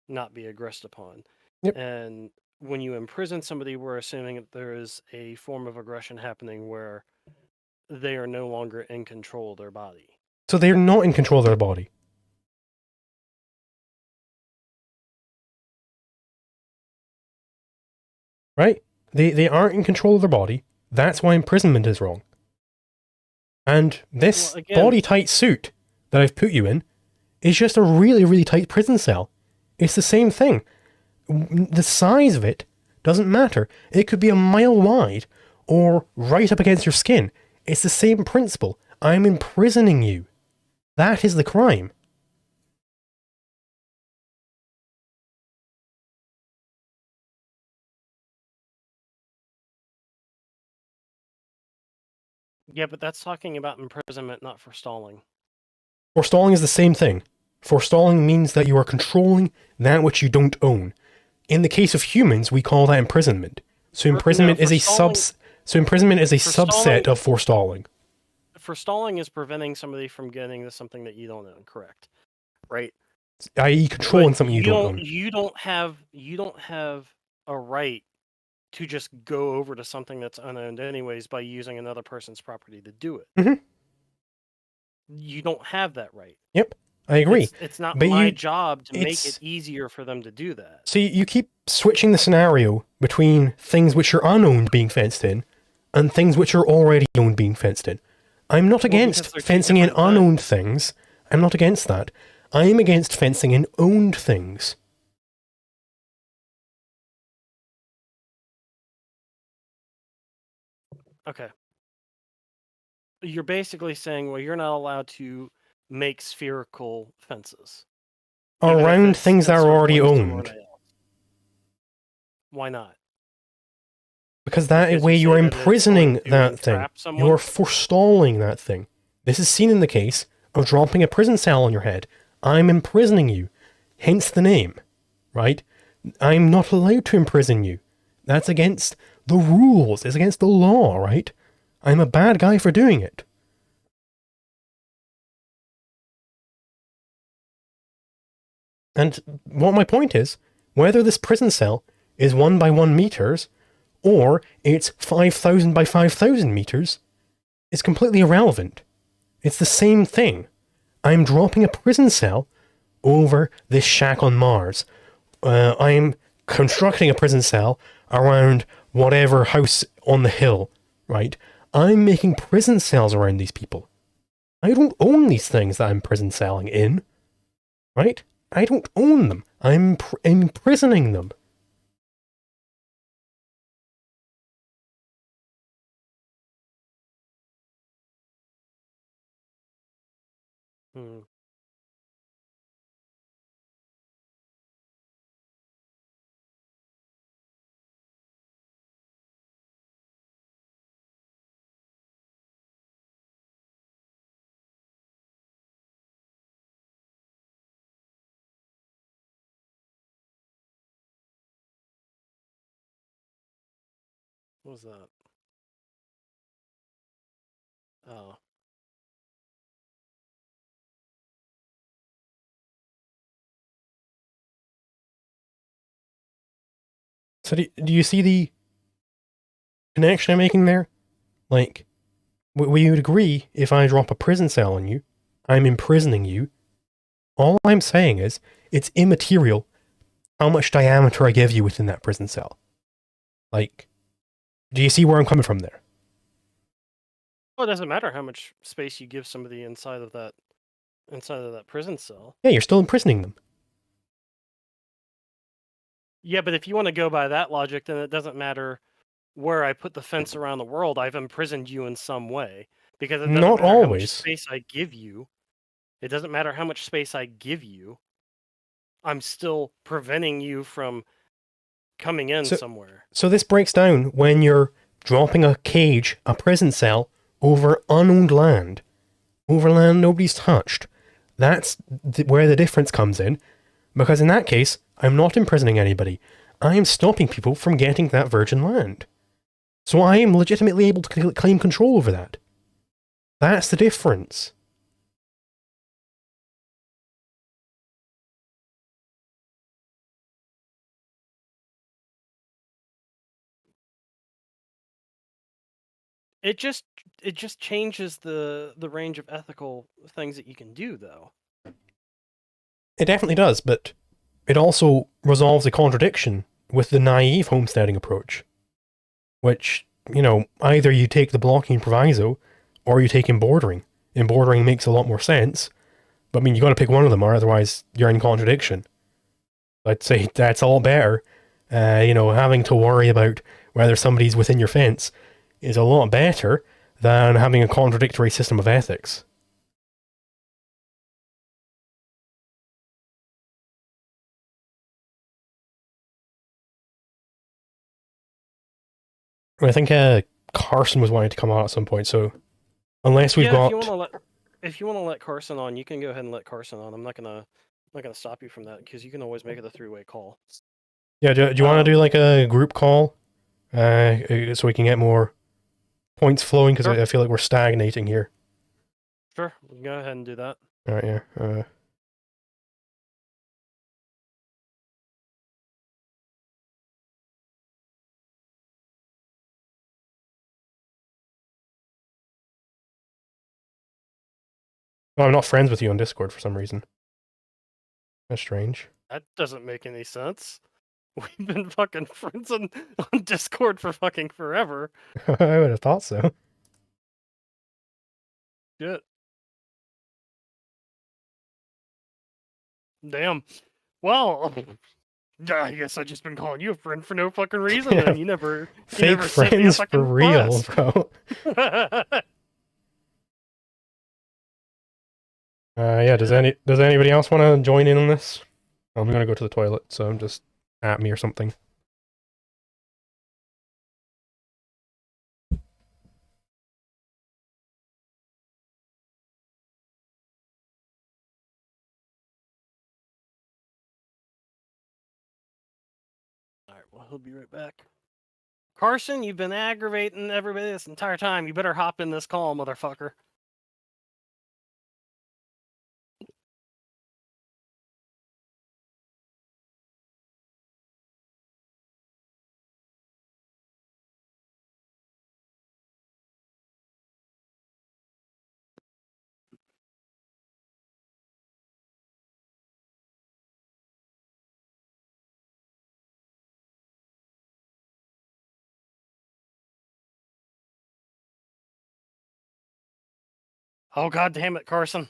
Speaker 1: not be aggressed upon.
Speaker 2: Yep.
Speaker 1: And when you imprison somebody, we're assuming that there is a form of aggression happening where they are no longer in control of their body.
Speaker 2: So they're not in control of their body. Right? They aren't in control of their body. That's why imprisonment is wrong. And this body-tight suit that I've put you in is just a really, really tight prison cell. It's the same thing. The size of it doesn't matter. It could be a mile wide or right up against your skin. It's the same principle. I'm imprisoning you. That is the crime.
Speaker 1: Yeah, but that's talking about imprisonment, not forestalling.
Speaker 2: Forestalling is the same thing. Forestalling means that you are controlling that which you don't own. In the case of humans, we call that imprisonment. So imprisonment is a subset of forestalling.
Speaker 1: Forestalling is preventing somebody from getting to something that you don't own, correct? Right?
Speaker 2: I.e. controlling something you don't own.
Speaker 1: You don't have a right to just go over to something that's unowned anyways by using another person's property to do it.
Speaker 2: Mm-hmm.
Speaker 1: You don't have that right.
Speaker 2: Yep, I agree.
Speaker 1: It's not my job to make it easier for them to do that.
Speaker 2: So you keep switching the scenario between things which are unowned being fenced in and things which are already owned being fenced in. I'm not against fencing in unowned things. I'm not against that. I'm against fencing in owned things.
Speaker 1: Okay. You're basically saying, well, you're not allowed to make spherical fences. Even if
Speaker 2: Around
Speaker 1: it's
Speaker 2: things that
Speaker 1: a
Speaker 2: are already
Speaker 1: circle and
Speaker 2: owned.
Speaker 1: someone else. Why not?
Speaker 2: Because that
Speaker 1: Because
Speaker 2: way
Speaker 1: you
Speaker 2: you're
Speaker 1: say that it's
Speaker 2: imprisoning
Speaker 1: going to
Speaker 2: that thing.
Speaker 1: entrap someone?
Speaker 2: You're forestalling that thing. This is seen in the case of dropping a prison cell on your head. I'm imprisoning you. Hence the name, right? I'm not allowed to imprison you. That's against the rules. It's against the law, right? I'm a bad guy for doing it. And what my point is, whether this prison cell is 1 by 1 meters, or it's 5,000 by 5,000 meters, is completely irrelevant. It's the same thing. I'm dropping a prison cell over this shack on Mars. I'm constructing a prison cell around whatever house on the hill, right? I'm making prison cells around these people. I don't own these things that I'm prison celling in, right? I don't own them. I'm imprisoning them.
Speaker 1: Hmm. What was that? Oh.
Speaker 2: So do you see the connection I'm making there? Like, we would agree if I drop a prison cell on you, I'm imprisoning you. All I'm saying is, it's immaterial how much diameter I give you within that prison cell. Like, do you see where I'm coming from there?
Speaker 1: Well, it doesn't matter how much space you give somebody inside of that prison cell.
Speaker 2: Yeah, you're still imprisoning them.
Speaker 1: Yeah, but if you want to go by that logic, then it doesn't matter where I put the fence around the world. I've imprisoned you in some way. Because it doesn't
Speaker 2: Not
Speaker 1: matter how much
Speaker 2: always.
Speaker 1: space I give you. It doesn't matter how much space I give you. I'm still preventing you from coming in somewhere.
Speaker 2: So this breaks down when you're dropping a cage, a prison cell, over unowned land. Over land nobody's touched. That's where the difference comes in. Because in that case, I'm not imprisoning anybody. I am stopping people from getting that virgin land. So I am legitimately able to claim control over that. That's the difference.
Speaker 1: It just changes the range of ethical things that you can do, though.
Speaker 2: It definitely does, but it also resolves a contradiction with the naive homesteading approach. Which, you know, either you take the blocking proviso, or you take embordering. Embordering makes a lot more sense, but I mean, you got to pick one of them, or otherwise you're in contradiction. I'd say that's a lot better. You know, having to worry about whether somebody's within your fence is a lot better than having a contradictory system of ethics. I think Carson was wanting to come out at some point, so unless we've got...
Speaker 1: If you want to let Carson on, you can go ahead and let Carson on. I'm not gonna stop you from that, because you can always make it a three-way call.
Speaker 2: Yeah, do you want to do like a group call so we can get more points flowing? Because
Speaker 1: sure.
Speaker 2: I feel like we're stagnating here.
Speaker 1: Sure, we can go ahead and do that.
Speaker 2: All right, yeah. Oh, I'm not friends with you on Discord for some reason. That's strange.
Speaker 1: That doesn't make any sense. We've been fucking friends on Discord for fucking forever.
Speaker 2: I would have thought so.
Speaker 1: Shit. Damn. Well, I guess I've just been calling you a friend for no fucking reason, and you never
Speaker 2: Fake
Speaker 1: sent me a
Speaker 2: friends
Speaker 1: fucking
Speaker 2: for real,
Speaker 1: request.
Speaker 2: bro. Yeah. Does anybody else want to join in on this? I'm gonna go to the toilet, so just at me or something.
Speaker 1: All right, well, he'll be right back. Carson, you've been aggravating everybody this entire time. You better hop in this call, motherfucker. Oh, god damn it, Carson.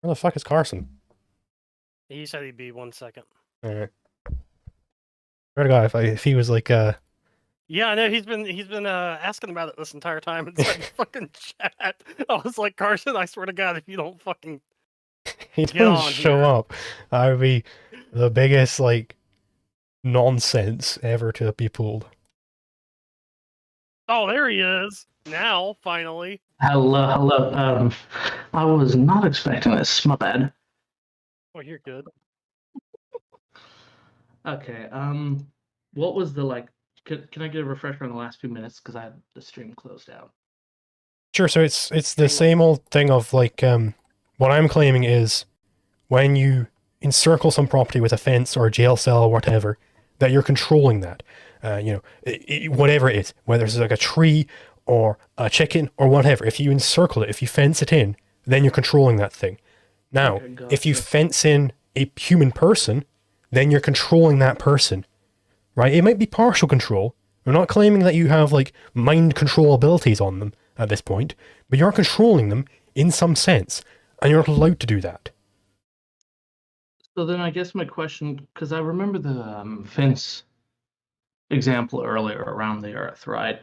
Speaker 2: Where the fuck is Carson?
Speaker 1: He said he'd be 1 second.
Speaker 2: Alright. Swear to God, if he was like
Speaker 1: Yeah, I know he's been asking about it this entire time inside the fucking chat. I was like, Carson, I swear to God, if you don't fucking
Speaker 2: he
Speaker 1: get
Speaker 2: doesn't
Speaker 1: on
Speaker 2: show
Speaker 1: here.
Speaker 2: up, I would be the biggest like nonsense ever to be pulled.
Speaker 1: Oh, there he is. Now, finally.
Speaker 3: Hello. I was not expecting this. My bad.
Speaker 1: Oh, you're good.
Speaker 3: Okay. What was the like? Can I get a refresher on the last few minutes because I had the stream closed out?
Speaker 2: Sure. So it's the same old thing of like what I'm claiming is when you encircle some property with a fence or a jail cell or whatever, that you're controlling that. Whatever it is, whether it's like a tree or a chicken or whatever. If you encircle it, if you fence it in, then you're controlling that thing. Now,
Speaker 3: Okay,
Speaker 2: if you
Speaker 3: gotcha.
Speaker 2: fence in a human person, then you're controlling that person, right? It might be partial control. We're not claiming that you have like mind control abilities on them at this point, but you're controlling them in some sense, and you're not allowed to do that.
Speaker 3: So then I guess my question, because I remember the fence example earlier around the Earth, right?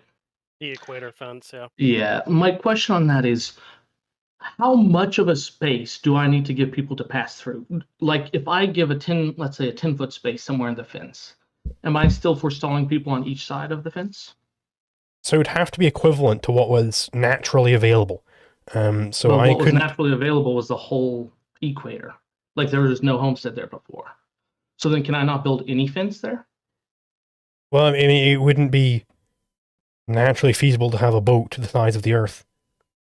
Speaker 1: The equator fence, yeah.
Speaker 3: Yeah. My question on that is, how much of a space do I need to give people to pass through? Like if I give let's say a 10-foot space somewhere in the fence, am I still forestalling people on each side of the fence?
Speaker 2: So it would have to be equivalent to what was naturally available. So
Speaker 3: Well,
Speaker 2: I
Speaker 3: what was
Speaker 2: couldn't.
Speaker 3: naturally available was the whole equator. Like there was no homestead there before. So then can I not build any fence there?
Speaker 2: Well, I mean, it wouldn't be naturally feasible to have a boat the size of the Earth.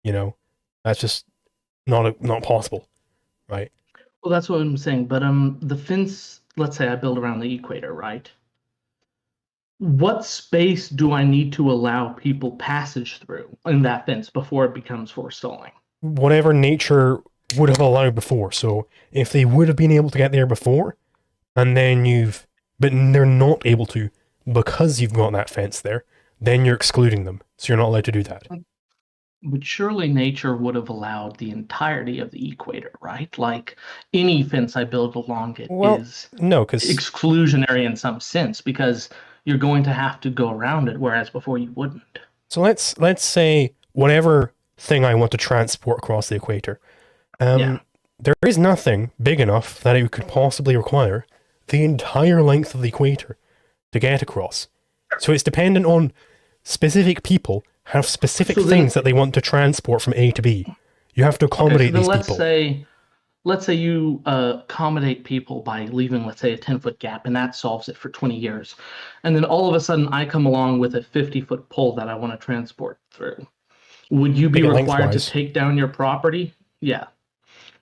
Speaker 2: You know, that's just not possible, right?
Speaker 3: Well, that's what I'm saying. But the fence, let's say I build around the equator, right? What space do I need to allow people passage through in that fence before it becomes forestalling?
Speaker 2: Whatever nature would have allowed before. So if they would have been able to get there before, and then but they're not able to because you've got that fence there, then you're excluding them. So you're not allowed to do that.
Speaker 3: But surely nature would have allowed the entirety of the equator, right? Like any fence I build along it is
Speaker 2: no, because
Speaker 3: exclusionary in some sense because you're going to have to go around it, whereas before you wouldn't.
Speaker 2: so let's say whatever thing I want to transport across the equator,
Speaker 3: Yeah.
Speaker 2: there is nothing big enough that it could possibly require the entire length of the equator to get across. So it's dependent on specific people have specific
Speaker 3: So then-
Speaker 2: things that they want to transport from A to B. You have to accommodate
Speaker 3: Okay, so then
Speaker 2: these
Speaker 3: let's
Speaker 2: people.
Speaker 3: say let's say you accommodate people by leaving, let's say, a 10-foot gap, and that solves it for 20 years. And then all of a sudden, I come along with a 50-foot pole that I want to transport through. Would you be
Speaker 2: Make it
Speaker 3: required to
Speaker 2: lengthwise.
Speaker 3: take down your property? Yeah.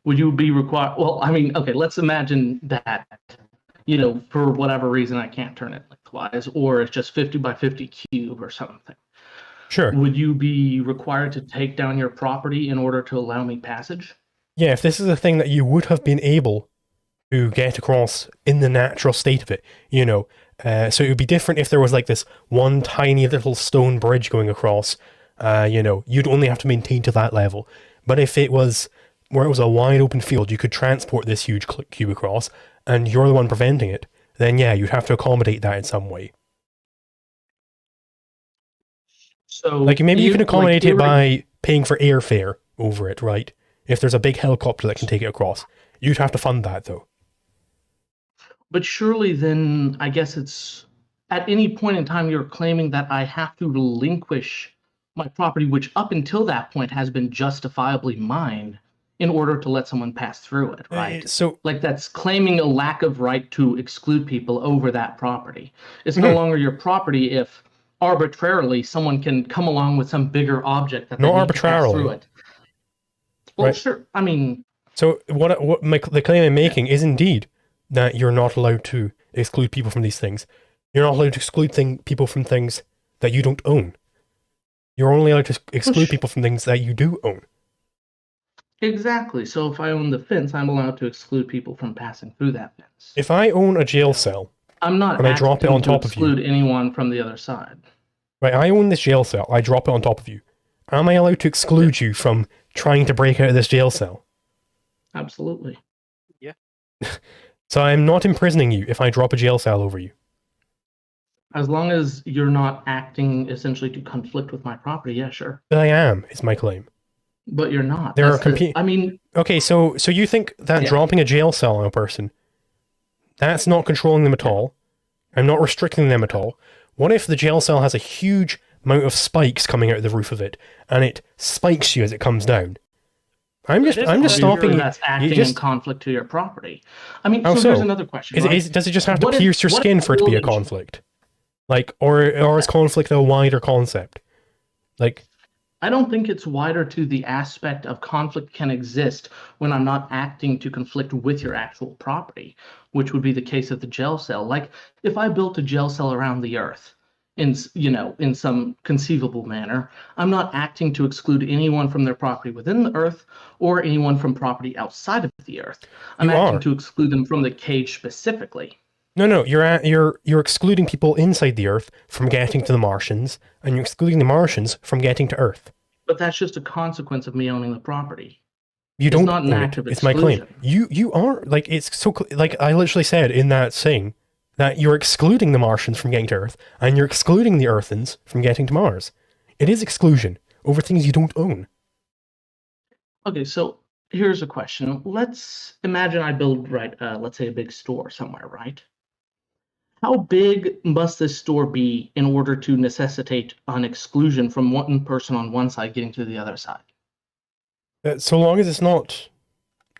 Speaker 3: Would you be required? Well, I mean, okay, let's imagine that, for whatever reason, I can't turn it lengthwise, or it's just 50 by 50 cube or something.
Speaker 2: Sure.
Speaker 3: Would you be required to take down your property in order to allow me passage?
Speaker 2: Yeah, if this is a thing that you would have been able to get across in the natural state of it, so it would be different if there was like this one tiny little stone bridge going across, you'd only have to maintain to that level. But if it was where it was a wide open field, you could transport this huge cube across, and you're the one preventing it, then yeah, you'd have to accommodate that in some way.
Speaker 3: So
Speaker 2: Like maybe you can accommodate it by paying for airfare over it, right? If there's a big helicopter that can take it across. You'd have to fund that though.
Speaker 3: But surely then, I guess it's at any point in time you're claiming that I have to relinquish my property, which up until that point has been justifiably mine, in order to let someone pass through it, right?
Speaker 2: So
Speaker 3: like that's claiming a lack of right to exclude people over that property. It's no longer your property if arbitrarily someone can come along with some bigger object that they
Speaker 2: not
Speaker 3: need to pass
Speaker 2: arbitrarily.
Speaker 3: through it. Well,
Speaker 2: Right.
Speaker 3: sure. I mean,
Speaker 2: So the claim I'm making is indeed that you're not allowed to exclude people from these things. You're not allowed to exclude people from things that you don't own. You're only allowed to exclude people from things that you do own.
Speaker 3: exactly. So if I own the fence, I'm allowed to exclude people from passing through that fence.
Speaker 2: If I own a jail cell,
Speaker 3: I'm not
Speaker 2: and I drop it
Speaker 3: acting
Speaker 2: on
Speaker 3: to
Speaker 2: top of you.
Speaker 3: exclude anyone from the other side.
Speaker 2: right, I own this jail cell, I drop it on top of you. Am I allowed to exclude you from trying to break out of this jail cell?
Speaker 3: Absolutely.
Speaker 2: So I'm not imprisoning you if I drop a jail cell over you.
Speaker 3: As long as you're not acting essentially to conflict with my property, yeah, sure.
Speaker 2: But I am, is my claim.
Speaker 3: But you're not.
Speaker 2: There
Speaker 3: That's
Speaker 2: are
Speaker 3: I mean,
Speaker 2: Okay, so you think that
Speaker 3: Yeah.
Speaker 2: dropping a jail cell on a person, that's not controlling them at all? I'm not restricting them at all. What if the jail cell has a huge amount of spikes coming out of the roof of it, and it spikes you as it comes down? I'm just stopping you.
Speaker 3: that's acting in conflict to your property. I mean,
Speaker 2: How
Speaker 3: so here's
Speaker 2: so?
Speaker 3: another question.
Speaker 2: Does it just have to
Speaker 3: What if-
Speaker 2: pierce your
Speaker 3: what if
Speaker 2: skin for it to be a
Speaker 3: village-
Speaker 2: conflict? Like, or is conflict a wider concept? Like,
Speaker 3: I don't think it's wider to the aspect of conflict can exist when I'm not acting to conflict with your actual property, which would be the case of the jail cell. Like if I built a jail cell around the earth in some conceivable manner, I'm not acting to exclude anyone from their property within the earth or anyone from property outside of the earth. I'm
Speaker 2: You
Speaker 3: acting
Speaker 2: are.
Speaker 3: to exclude them from the cage specifically.
Speaker 2: no, you're excluding people inside the Earth from getting to the Martians, and you're excluding the Martians from getting to Earth.
Speaker 3: But that's just a consequence of me owning the property.
Speaker 2: You
Speaker 3: It's
Speaker 2: don't
Speaker 3: not an
Speaker 2: own
Speaker 3: act
Speaker 2: it.
Speaker 3: of
Speaker 2: It's my claim.
Speaker 3: exclusion.
Speaker 2: You are like it's so like I literally said in that thing that you're excluding the Martians from getting to Earth, and you're excluding the Earthens from getting to Mars. It is exclusion over things you don't own.
Speaker 3: Okay, so here's a question. Let's imagine I build, let's say a big store somewhere, right? How big must this store be in order to necessitate an exclusion from one person on one side getting to the other side?
Speaker 2: So long as it's not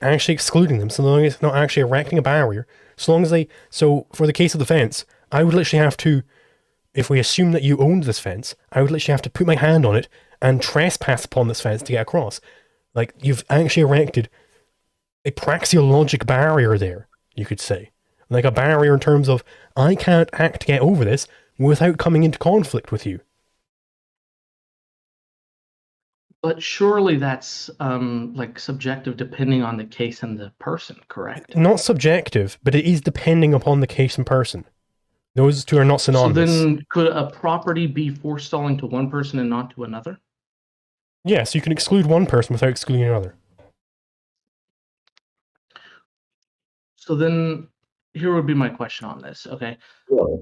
Speaker 2: actually excluding them, so long as it's not actually erecting a barrier, so long as so for the case of the fence, I would literally have to, if we assume that you owned this fence, I would literally have to put my hand on it and trespass upon this fence to get across. Like, you've actually erected a praxeologic barrier there, you could say. Like a barrier in terms of, I can't act to get over this without coming into conflict with you.
Speaker 3: But surely that's subjective depending on the case and the person, correct?
Speaker 2: Not subjective, but it is depending upon the case and person. Those two are not
Speaker 3: So
Speaker 2: synonymous.
Speaker 3: then could a property be forestalling to one person and not to another?
Speaker 2: Yes, you can exclude one person without excluding another.
Speaker 3: So then here would be my question on this, okay?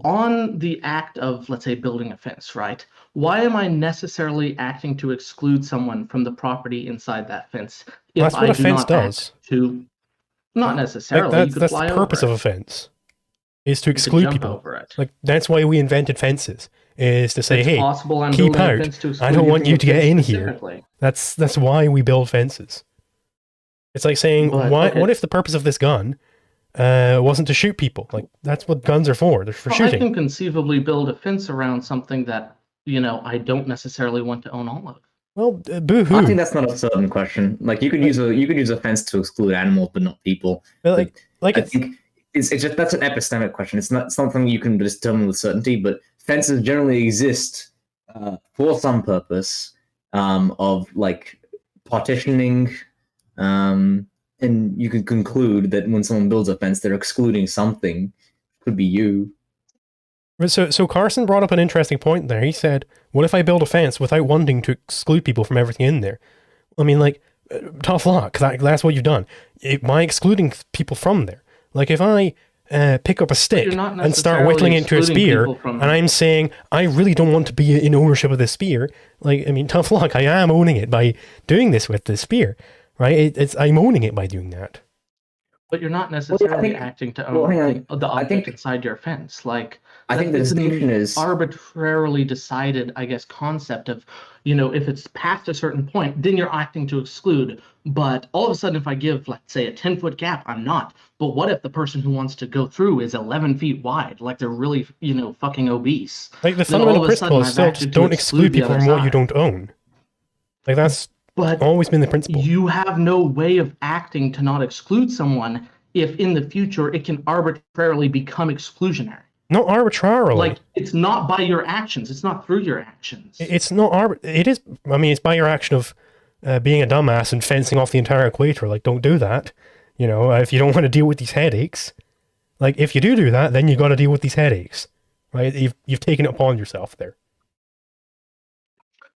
Speaker 3: On the act of, let's say, building a fence, right? Why am I necessarily acting to exclude someone from the property inside that fence if
Speaker 2: That's what
Speaker 3: I
Speaker 2: a
Speaker 3: do
Speaker 2: fence
Speaker 3: not
Speaker 2: does.
Speaker 3: act to? Not
Speaker 2: Like,
Speaker 3: necessarily. You could
Speaker 2: that's
Speaker 3: fly
Speaker 2: the purpose
Speaker 3: over
Speaker 2: of a fence, is to
Speaker 3: it. You could
Speaker 2: exclude
Speaker 3: jump
Speaker 2: people.
Speaker 3: over it.
Speaker 2: Like, that's why we invented fences, is to say,
Speaker 3: It's
Speaker 2: hey,
Speaker 3: possible I'm
Speaker 2: keep
Speaker 3: building a
Speaker 2: out.
Speaker 3: fence to
Speaker 2: I
Speaker 3: exclude
Speaker 2: don't want
Speaker 3: from
Speaker 2: you
Speaker 3: the
Speaker 2: to get
Speaker 3: fence
Speaker 2: in here.
Speaker 3: specifically.
Speaker 2: That's why we build fences. It's like saying,
Speaker 3: But,
Speaker 2: why?
Speaker 3: okay.
Speaker 2: What if the purpose of this gun wasn't to shoot people? Like, that's what guns are for. They're for
Speaker 3: Well, I
Speaker 2: shooting.
Speaker 3: can conceivably build a fence around something that, I don't necessarily want to own all of.
Speaker 2: Well, boo-hoo.
Speaker 4: I think that's not a certain question. Like you could use a fence to exclude animals, but not people.
Speaker 2: But
Speaker 4: I think it's just that's an epistemic question. It's not something you can just determine with certainty. But fences generally exist for some purpose of like partitioning, and you can conclude that when someone builds a fence, they're excluding something. Could be you.
Speaker 2: So Carson brought up an interesting point there. He said, what if I build a fence without wanting to exclude people from everything in there? I mean, like, tough luck. That's what you've done. By excluding people from there. Like, if I pick up a stick and start whittling it into a spear, and I'm saying, I really don't want to be in ownership of this spear, like, I mean, tough luck. I am owning it by doing this with the spear, right? I'm owning it by doing that.
Speaker 3: But you're not necessarily acting to own the object inside your fence. Like,
Speaker 4: I think the distinction is
Speaker 3: arbitrarily decided, I guess, concept of, if it's past a certain point, then you're acting to exclude. But all of a sudden, if I give, let's say, a 10-foot gap, I'm not. But what if the person who wants to go through is 11 feet wide? Like they're really, fucking obese.
Speaker 2: Like the fundamental principle is still just don't exclude people from what you don't own. Like that's always been the principle.
Speaker 3: You have no way of acting to not exclude someone if in the future it can arbitrarily become exclusionary.
Speaker 2: Not arbitrarily.
Speaker 3: Like, it's not by your actions. It's not through your actions.
Speaker 2: It's not it is, I mean, it's by your action of being a dumbass and fencing off the entire equator. Like, don't do that. If you don't want to deal with these headaches. Like, if you do that, then you got to deal with these headaches. Right? You've taken it upon yourself there.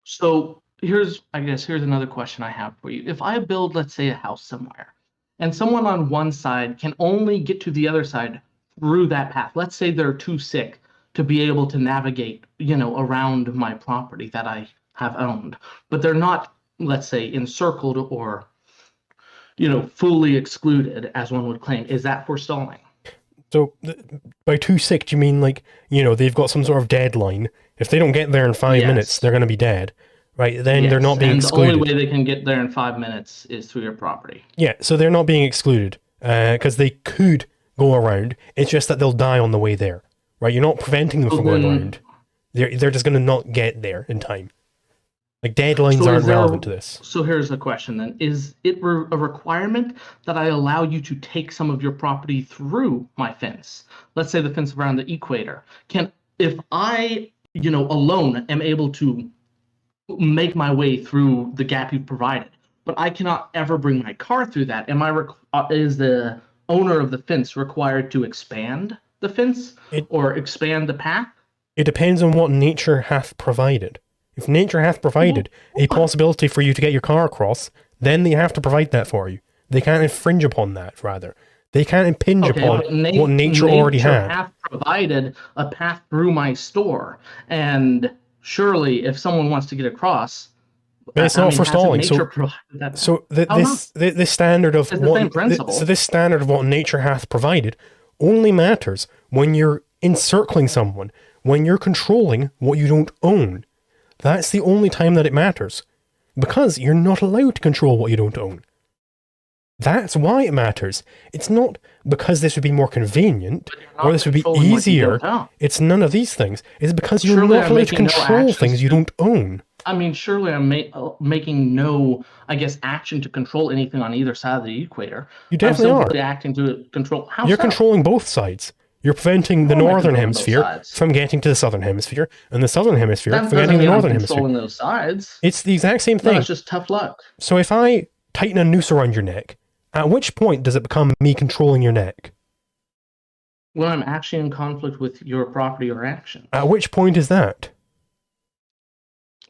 Speaker 3: So, here's another question I have for you. If I build, let's say, a house somewhere, and someone on one side can only get to the other side through that path. Let's say they're too sick to be able to navigate, around my property that I have owned, but they're not, let's say, encircled or, fully excluded, as one would claim. Is that forestalling?
Speaker 2: So, by too sick, do you mean like, they've got some sort of deadline? If they don't get there in 5 minutes, they're going to be dead, right? Then they're not being excluded.
Speaker 3: The only way they can get there in 5 minutes is through your property.
Speaker 2: Yeah, so they're not being excluded because they could go around. It's just that they'll die on the way there, right? You're not preventing them from going around. They're just going to not get there in time. Like, deadlines aren't relevant to this.
Speaker 3: So here's the question then. Is it a requirement that I allow you to take some of your property through my fence? Let's say the fence around the equator. If I, alone am able to make my way through the gap you've provided, but I cannot ever bring my car through that, is the owner of the fence required to expand the fence or expand the path?
Speaker 2: It depends on what nature hath provided. If nature hath provided a possibility for you to get your car across, then they have to provide that for you. They can't infringe upon that, rather. They can't impinge upon what nature already had. Nature hath
Speaker 3: provided a path through my store, and surely if someone wants to get across...
Speaker 2: But it's not forestalling. So this standard of this standard of what nature hath provided only matters when you're encircling someone, when you're controlling what you don't own. That's the only time that it matters, because you're not allowed to control what you don't own. That's why it matters. It's not because this would be more convenient or this would be easier. It's none of these things. It's because you're not allowed to control things you don't own.
Speaker 3: I mean, surely I'm making no, I guess, action to control anything on either side of the equator.
Speaker 2: You definitely are.
Speaker 3: Acting to control.
Speaker 2: You're controlling both sides. You're preventing the northern hemisphere from getting to the southern hemisphere, and the southern hemisphere from getting the northern hemisphere.
Speaker 3: Controlling those sides.
Speaker 2: It's the exact same thing.
Speaker 3: No, it's just tough luck.
Speaker 2: So if I tighten a noose around your neck, at which point does it become me controlling your neck?
Speaker 3: When I'm actually in conflict with your property or action.
Speaker 2: At which point is that?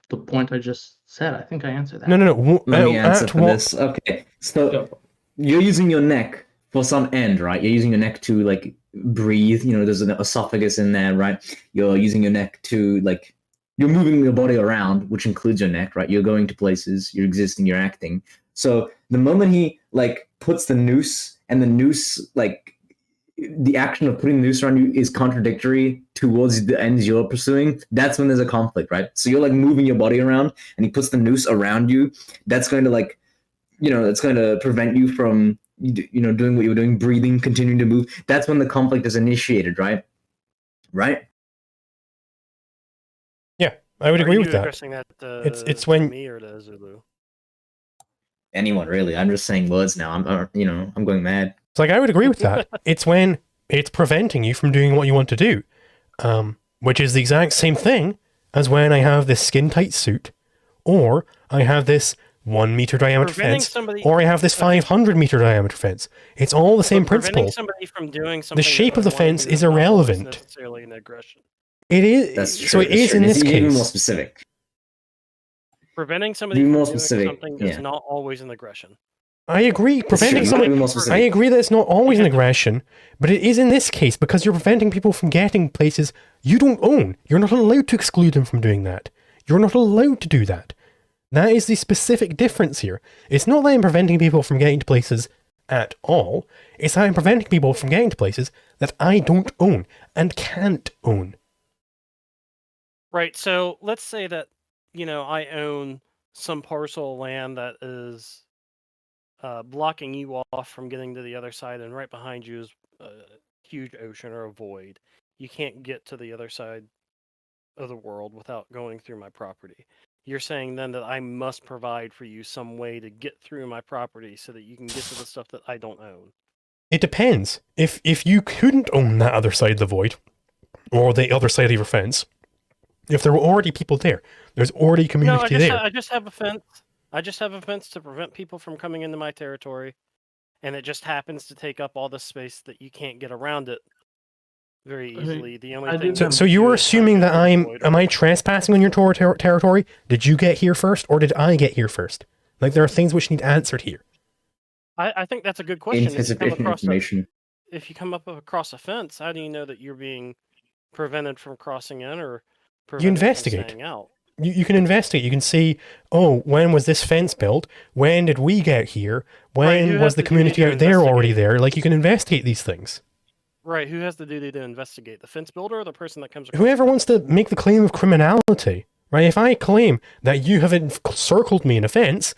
Speaker 3: The point I just said. I think I answered that.
Speaker 2: No.
Speaker 4: Let me answer for this. Okay, so you're using your neck for some end, right? You're using your neck to, like, breathe. There's an esophagus in there, right? You're using your neck to, like, you're moving your body around, which includes your neck, right? You're going to places, you're existing, you're acting. So the moment he, like, puts the noose, and the noose, like, the action of putting the noose around you is contradictory towards the ends you're pursuing, that's when there's a conflict, right? So you're, like, moving your body around, and he puts the noose around you. That's going to, like, that's going to prevent you from doing what you're doing, breathing, continuing to move. That's when the conflict is initiated, right?
Speaker 2: Yeah, I would agree with that.
Speaker 1: Addressing that
Speaker 2: It's
Speaker 1: to
Speaker 2: when
Speaker 1: me or to Zulu?
Speaker 4: Anyone really. I'm just saying words now. I'm going mad.
Speaker 2: it's like I would agree with that. It's when it's preventing you from doing what you want to do, which is the exact same thing as when I have this skin tight suit, or I have this 1 meter diameter fence, or I have this 500 meter diameter fence. It's all the same principle.
Speaker 1: Preventing somebody from doing something
Speaker 2: The shape of the fence is
Speaker 1: not
Speaker 2: irrelevant.
Speaker 1: necessarily an aggression.
Speaker 2: It is.
Speaker 4: That's true.
Speaker 2: So it is in this
Speaker 4: Even more
Speaker 2: case.
Speaker 4: specific.
Speaker 1: Preventing somebody
Speaker 4: Be
Speaker 1: from
Speaker 4: more
Speaker 1: doing
Speaker 4: specific,
Speaker 1: something is not always an aggression.
Speaker 2: I agree. Preventing
Speaker 4: true.
Speaker 2: somebody.
Speaker 4: Be more
Speaker 2: I
Speaker 4: specific.
Speaker 2: agree that it's not always an aggression, but it is in this case because you're preventing people from getting places you don't own. You're not allowed to exclude them from doing that. You're not allowed to do that. That is the specific difference here. It's not that I'm preventing people from getting to places at all. It's that I'm preventing people from getting to places that I don't own and can't own.
Speaker 1: Right. So let's say that, I own some parcel of land that is blocking you off from getting to the other side, and right behind you is a huge ocean or a void. You can't get to the other side of the world without going through my property. You're saying then that I must provide for you some way to get through my property so that you can get to the stuff that I don't own.
Speaker 2: It depends. If you couldn't own that other side of the void, or the other side of your fence, if there were already people there, there's already community there.
Speaker 1: I just have a fence. I just have a fence to prevent people from coming into my territory, and it just happens to take up all the space that you can't get around it very easily. The only thing.
Speaker 2: So you were assuming that am I trespassing on your territory? Did you get here first, or did I get here first? Like, there are things which need answered here.
Speaker 1: I think that's a good question.
Speaker 4: Information.
Speaker 1: If you come up across a fence, how do you know that you're being prevented from crossing in or
Speaker 2: you investigate?
Speaker 1: From staying out?
Speaker 2: You can investigate. You can see, when was this fence built? When did we get here? When was the community out there already there? Like, you can investigate these things.
Speaker 1: Right. Who has the duty to investigate? The fence builder or the person that comes across?
Speaker 2: Whoever wants to make the claim of criminality, right? If I claim that you have encircled me in a fence,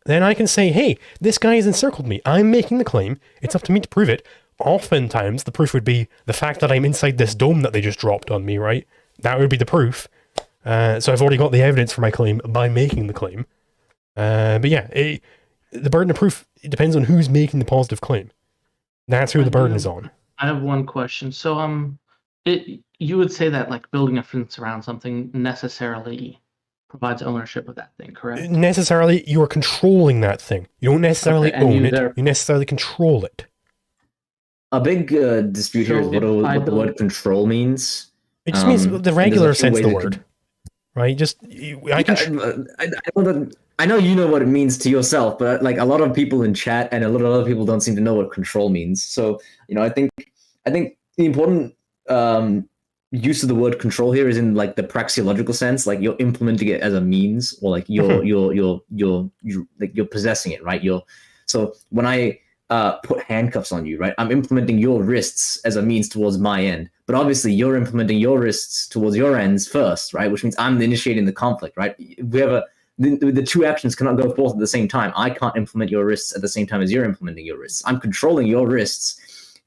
Speaker 2: then I can say, hey, this guy has encircled me. I'm making the claim. It's up to me to prove it. Oftentimes, the proof would be the fact that I'm inside this dome that they just dropped on me, right? That would be the proof. So I've already got the evidence for my claim by making the claim. But yeah, the burden of proof, it depends on who's making the positive claim. That's who the burden is on.
Speaker 3: I have one question. So, you would say that like building a fence around something necessarily provides ownership of that thing, correct?
Speaker 2: Necessarily, you are controlling that thing. You don't necessarily own it. You necessarily control it.
Speaker 4: A big dispute here is what the word control means.
Speaker 2: It just means the regular sense of the word. Right?
Speaker 4: I know you know what it means to yourself, but like a lot of people in chat and a lot of other people don't seem to know what control means. So, I think the important use of the word control here is in like the praxeological sense, like you're implementing it as a means, or like you're possessing it, right? So when I put handcuffs on you, right, I'm implementing your wrists as a means towards my end. But obviously, you're implementing your wrists towards your ends first, right? Which means I'm initiating the conflict, right? We have the two actions cannot go forth at the same time. I can't implement your wrists at the same time as you're implementing your wrists. I'm controlling your wrists,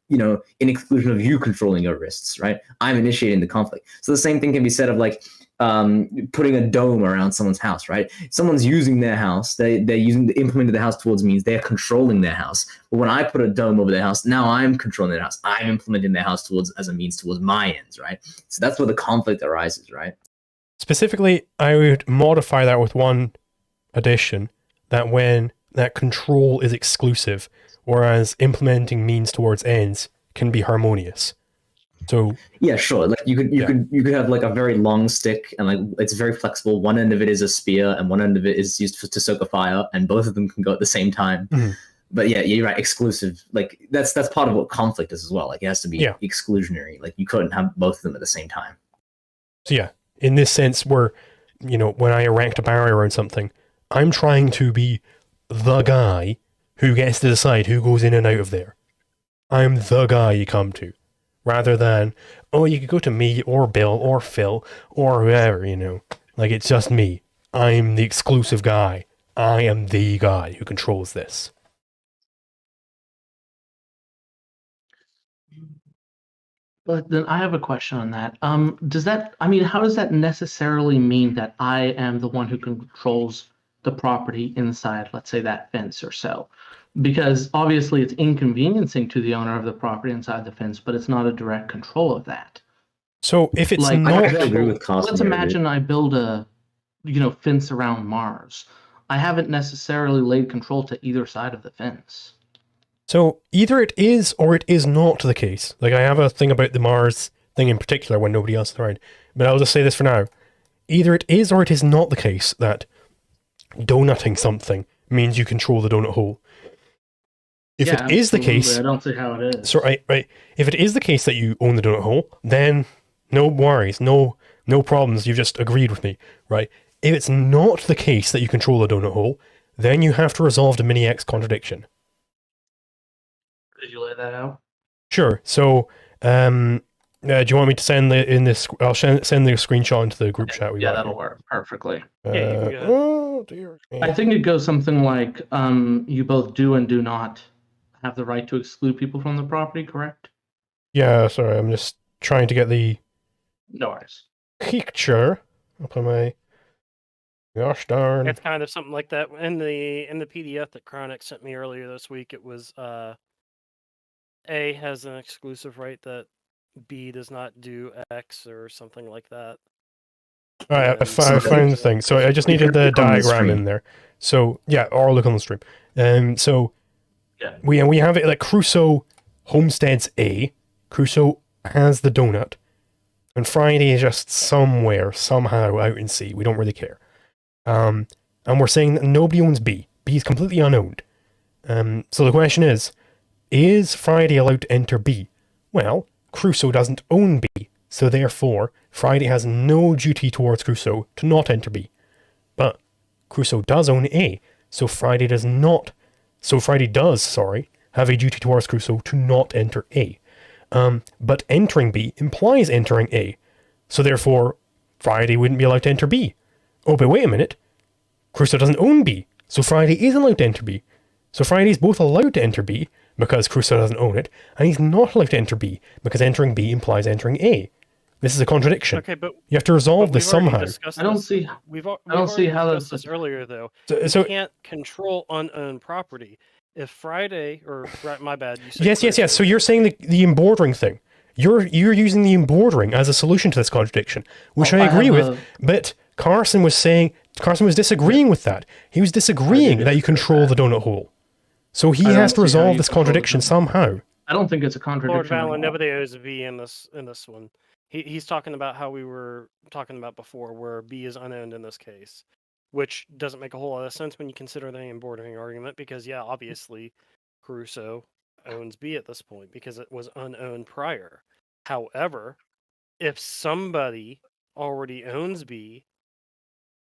Speaker 4: in exclusion of you controlling your wrists, right? I'm initiating the conflict. So the same thing can be said of like putting a dome around someone's house, right? Someone's using their house. They're implementing the house towards means. They're controlling their house. But when I put a dome over their house, now I'm controlling their house. I'm implementing their house as a means towards my ends, right? So that's where the conflict arises, right?
Speaker 2: Specifically, I would modify that with one addition, that when that control is exclusive, whereas implementing means towards ends can be harmonious. So
Speaker 4: yeah, sure. Like you could have like a very long stick, and like it's very flexible. One end of it is a spear, and one end of it is used to soak a fire, and both of them can go at the same time. Mm-hmm. But yeah, you're right. Exclusive, like that's part of what conflict is as well. Like it has to be exclusionary. Like you couldn't have both of them at the same time.
Speaker 2: So yeah, in this sense, where when I erect a barrier around something, I'm trying to be the guy who gets to decide who goes in and out of there. I'm the guy you come to. Rather than, you could go to me or Bill or Phil or whoever, like it's just me. I'm the exclusive guy. I am the guy who controls this.
Speaker 3: But then I have a question on that. Does that, I mean, how does that necessarily mean that I am the one who controls the property inside, let's say, that fence or so? Because obviously it's inconveniencing to the owner of the property inside the fence, but it's not a direct control of that.
Speaker 2: So if it's
Speaker 3: Like,
Speaker 2: not,
Speaker 4: I agree with Carson
Speaker 3: let's
Speaker 4: here,
Speaker 3: imagine I build a, fence around Mars. I haven't necessarily laid control to either side of the fence.
Speaker 2: so either it is or it is not the case. Like, I have a thing about the Mars thing in particular when nobody else is around, but I'll just say this for now. Either it is or it is not the case that donutting something means you control the donut hole. If
Speaker 3: Yeah,
Speaker 2: it is the
Speaker 3: absolutely.
Speaker 2: case,
Speaker 3: I don't see how it is.
Speaker 2: so right. If it is the case that you own the donut hole, then no worries, no problems. You've just agreed with me, right? If it's not the case that you control the donut hole, then you have to resolve the mini-X contradiction.
Speaker 3: Did you lay that out?
Speaker 2: Sure. So, do you want me to send the I'll send the screenshot into the group chat.
Speaker 3: Yeah, that'll work perfectly.
Speaker 1: Yeah, you can go ahead.
Speaker 2: Oh dear.
Speaker 3: I think it goes something like, you both do and do not have the right to exclude people from the property, correct?
Speaker 2: Yeah. Sorry, I'm just trying to get the
Speaker 3: No worries.
Speaker 2: picture up on my. Gosh darn.
Speaker 1: It's kind of something like that in the PDF that Chronic sent me earlier this week. It was A has an exclusive right that B does not do X or something like that.
Speaker 2: All right, I found the thing. So I just needed the diagram in there. So yeah, or look on the stream. So
Speaker 3: Yeah.
Speaker 2: we have it like Crusoe homesteads A. Crusoe has the donut, and Friday is just somewhere, somehow out in sea. We don't really care. And we're saying that nobody owns B. B is completely unowned. So the question is Friday allowed to enter B? Well, Crusoe doesn't own B, so therefore Friday has no duty towards Crusoe to not enter B. But Crusoe does own A, so Friday does, have a duty towards Crusoe to not enter A. But entering B implies entering A, so therefore Friday wouldn't be allowed to enter B. Oh, but wait a minute. Crusoe doesn't own B, so Friday is allowed to enter B. So Friday's both allowed to enter B because Crusoe doesn't own it, and he's not allowed to enter B because entering B implies entering A. This is a contradiction.
Speaker 1: Okay, but
Speaker 2: You have to resolve this
Speaker 1: we've already
Speaker 2: somehow.
Speaker 1: discussed
Speaker 3: I don't
Speaker 1: this.
Speaker 3: see.
Speaker 1: We've
Speaker 3: I don't see
Speaker 1: already
Speaker 3: how
Speaker 1: discussed
Speaker 3: that's
Speaker 1: this earlier though.
Speaker 2: So
Speaker 1: You can't control unowned property. If Friday or right, my bad. You said
Speaker 2: yes. So
Speaker 1: Crusoe.
Speaker 2: you're saying the embordering thing. You're using the embordering as a solution to this contradiction, which I agree with. But Carson was disagreeing with that. He was disagreeing that you control the donut hole. So he
Speaker 3: I
Speaker 2: has
Speaker 3: don't
Speaker 2: to
Speaker 3: see how
Speaker 2: resolve
Speaker 3: you
Speaker 2: this
Speaker 3: control the
Speaker 2: contradiction
Speaker 3: donut.
Speaker 2: somehow.
Speaker 3: I don't think it's a
Speaker 1: Lord
Speaker 3: contradiction. at
Speaker 1: Valen,
Speaker 3: all.
Speaker 1: nobody owes a V in this one. He's talking about how we were talking about before, where B is unowned in this case, which doesn't make a whole lot of sense when you consider the embordering argument, because yeah, obviously Crusoe owns B at this point because it was unowned prior. However, if somebody already owns B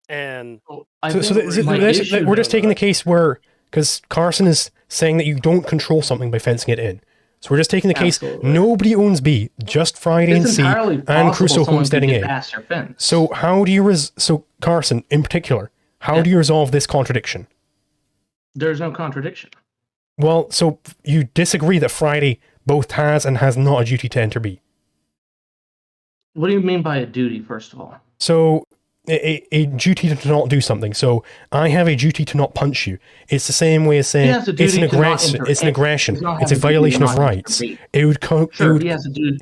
Speaker 1: and
Speaker 3: I
Speaker 2: So
Speaker 3: think my
Speaker 2: we're
Speaker 3: issue-
Speaker 2: just taking the case where, because Carson is saying that you don't control something by fencing it in. So we're just taking the case,
Speaker 3: Absolutely.
Speaker 2: nobody owns B, just Friday and
Speaker 3: It's
Speaker 2: C,
Speaker 3: entirely
Speaker 2: and
Speaker 3: possible
Speaker 2: Crusoe
Speaker 3: someone could
Speaker 2: homesteading
Speaker 3: get
Speaker 2: A.
Speaker 3: past your fence.
Speaker 2: So how do you so Carson in particular, how do you resolve this contradiction?
Speaker 3: There's no contradiction.
Speaker 2: Well, so you disagree that Friday both has and has not a duty to enter B.
Speaker 3: What do you mean by a duty, first of all?
Speaker 2: So a duty to not do something. So I have a duty to not punch you. It's the same way as saying
Speaker 3: He has a
Speaker 2: it's an
Speaker 3: duty to not
Speaker 2: aggression.
Speaker 3: enter
Speaker 2: It's an
Speaker 3: A.
Speaker 2: aggression.
Speaker 3: Does not
Speaker 2: It's
Speaker 3: have
Speaker 2: a
Speaker 3: a duty to
Speaker 2: violation of
Speaker 3: not enter
Speaker 2: rights.
Speaker 3: B.
Speaker 2: It would
Speaker 3: Sure, he has a duty.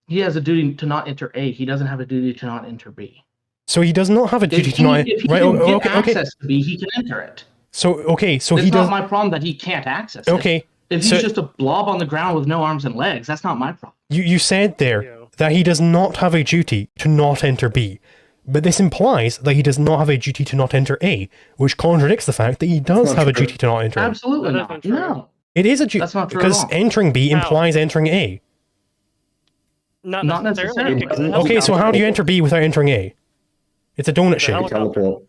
Speaker 3: He has a duty to not enter A. He doesn't have a duty to not enter B.
Speaker 2: So he does not have a duty
Speaker 3: If
Speaker 2: to not.
Speaker 3: he
Speaker 2: Right?
Speaker 3: can get
Speaker 2: Okay.
Speaker 3: access to B, he can enter it.
Speaker 2: So
Speaker 3: It's
Speaker 2: he
Speaker 3: not
Speaker 2: does.
Speaker 3: my problem that he can't access it.
Speaker 2: Okay.
Speaker 3: If
Speaker 2: so-
Speaker 3: he's just a blob on the ground with no arms and legs, that's not my problem.
Speaker 2: You said there
Speaker 1: Yeah.
Speaker 2: that he does not have a duty to not enter B, but this implies that he does not have a duty to not enter A, which contradicts the fact that he does
Speaker 4: not
Speaker 2: have a
Speaker 4: true.
Speaker 2: duty to not enter A.
Speaker 3: Absolutely
Speaker 1: That
Speaker 3: not.
Speaker 1: isn't true.
Speaker 3: No.
Speaker 2: It is a duty
Speaker 3: That's not true at
Speaker 2: because
Speaker 3: all.
Speaker 2: entering B
Speaker 1: How?
Speaker 2: implies entering A.
Speaker 1: not
Speaker 3: Not
Speaker 1: necessarily.
Speaker 3: necessarily.
Speaker 1: because
Speaker 4: Okay,
Speaker 2: Okay, so how do you enter B without entering A? It's a donut shape.
Speaker 4: Teleport.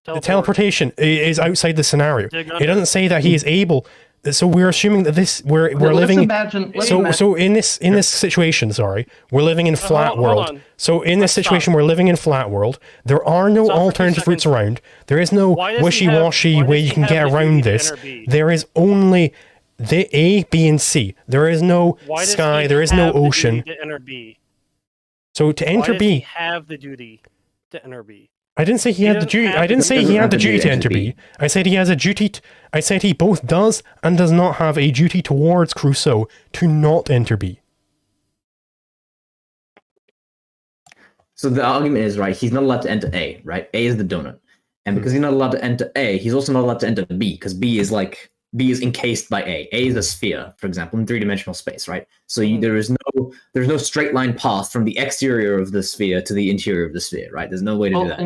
Speaker 2: The teleportation is outside the scenario.
Speaker 1: Dig
Speaker 2: It
Speaker 1: under.
Speaker 2: doesn't say that he is able. So we're assuming that we're
Speaker 3: Let's
Speaker 2: living.
Speaker 3: imagine.
Speaker 2: So in this situation, sorry, we're living in flat
Speaker 1: hold
Speaker 2: world.
Speaker 1: on.
Speaker 2: So in this
Speaker 1: Let's
Speaker 2: situation,
Speaker 1: stop.
Speaker 2: we're living in flat world. There are no
Speaker 1: Stop for 2
Speaker 2: alternative routes
Speaker 1: seconds.
Speaker 2: around. There is no
Speaker 1: Why does he
Speaker 2: wishy-washy
Speaker 1: have- why
Speaker 2: way
Speaker 1: does
Speaker 2: you
Speaker 1: he
Speaker 2: can
Speaker 1: have
Speaker 2: get
Speaker 1: the
Speaker 2: around
Speaker 1: duty to
Speaker 2: this.
Speaker 1: enter B?
Speaker 2: There is only the A, B, and C. There is no
Speaker 1: Why does
Speaker 2: sky.
Speaker 1: he
Speaker 2: There is no
Speaker 1: have the duty
Speaker 2: ocean.
Speaker 1: to enter B?
Speaker 2: So to
Speaker 1: Why
Speaker 2: enter
Speaker 1: does he
Speaker 2: B,
Speaker 1: have the duty to enter B?
Speaker 2: I didn't say he had the
Speaker 1: doesn't
Speaker 2: duty.
Speaker 1: have
Speaker 2: I
Speaker 1: to-
Speaker 2: didn't say he
Speaker 4: doesn't
Speaker 2: had
Speaker 4: have
Speaker 2: the
Speaker 4: to
Speaker 2: duty
Speaker 4: do
Speaker 2: to
Speaker 4: it
Speaker 2: enter
Speaker 4: to
Speaker 2: B.
Speaker 4: be.
Speaker 2: I said he has a duty. I said he both does and does not have a duty towards Crusoe to not enter B.
Speaker 4: So the argument is, right, he's not allowed to enter A, right? A is the donut. And because he's not allowed to enter A, he's also not allowed to enter B, because B is encased by A. A is a sphere, for example, in three-dimensional space, right? So there's no straight line path from the exterior of the sphere to the interior of the sphere, right? There's no way to do that.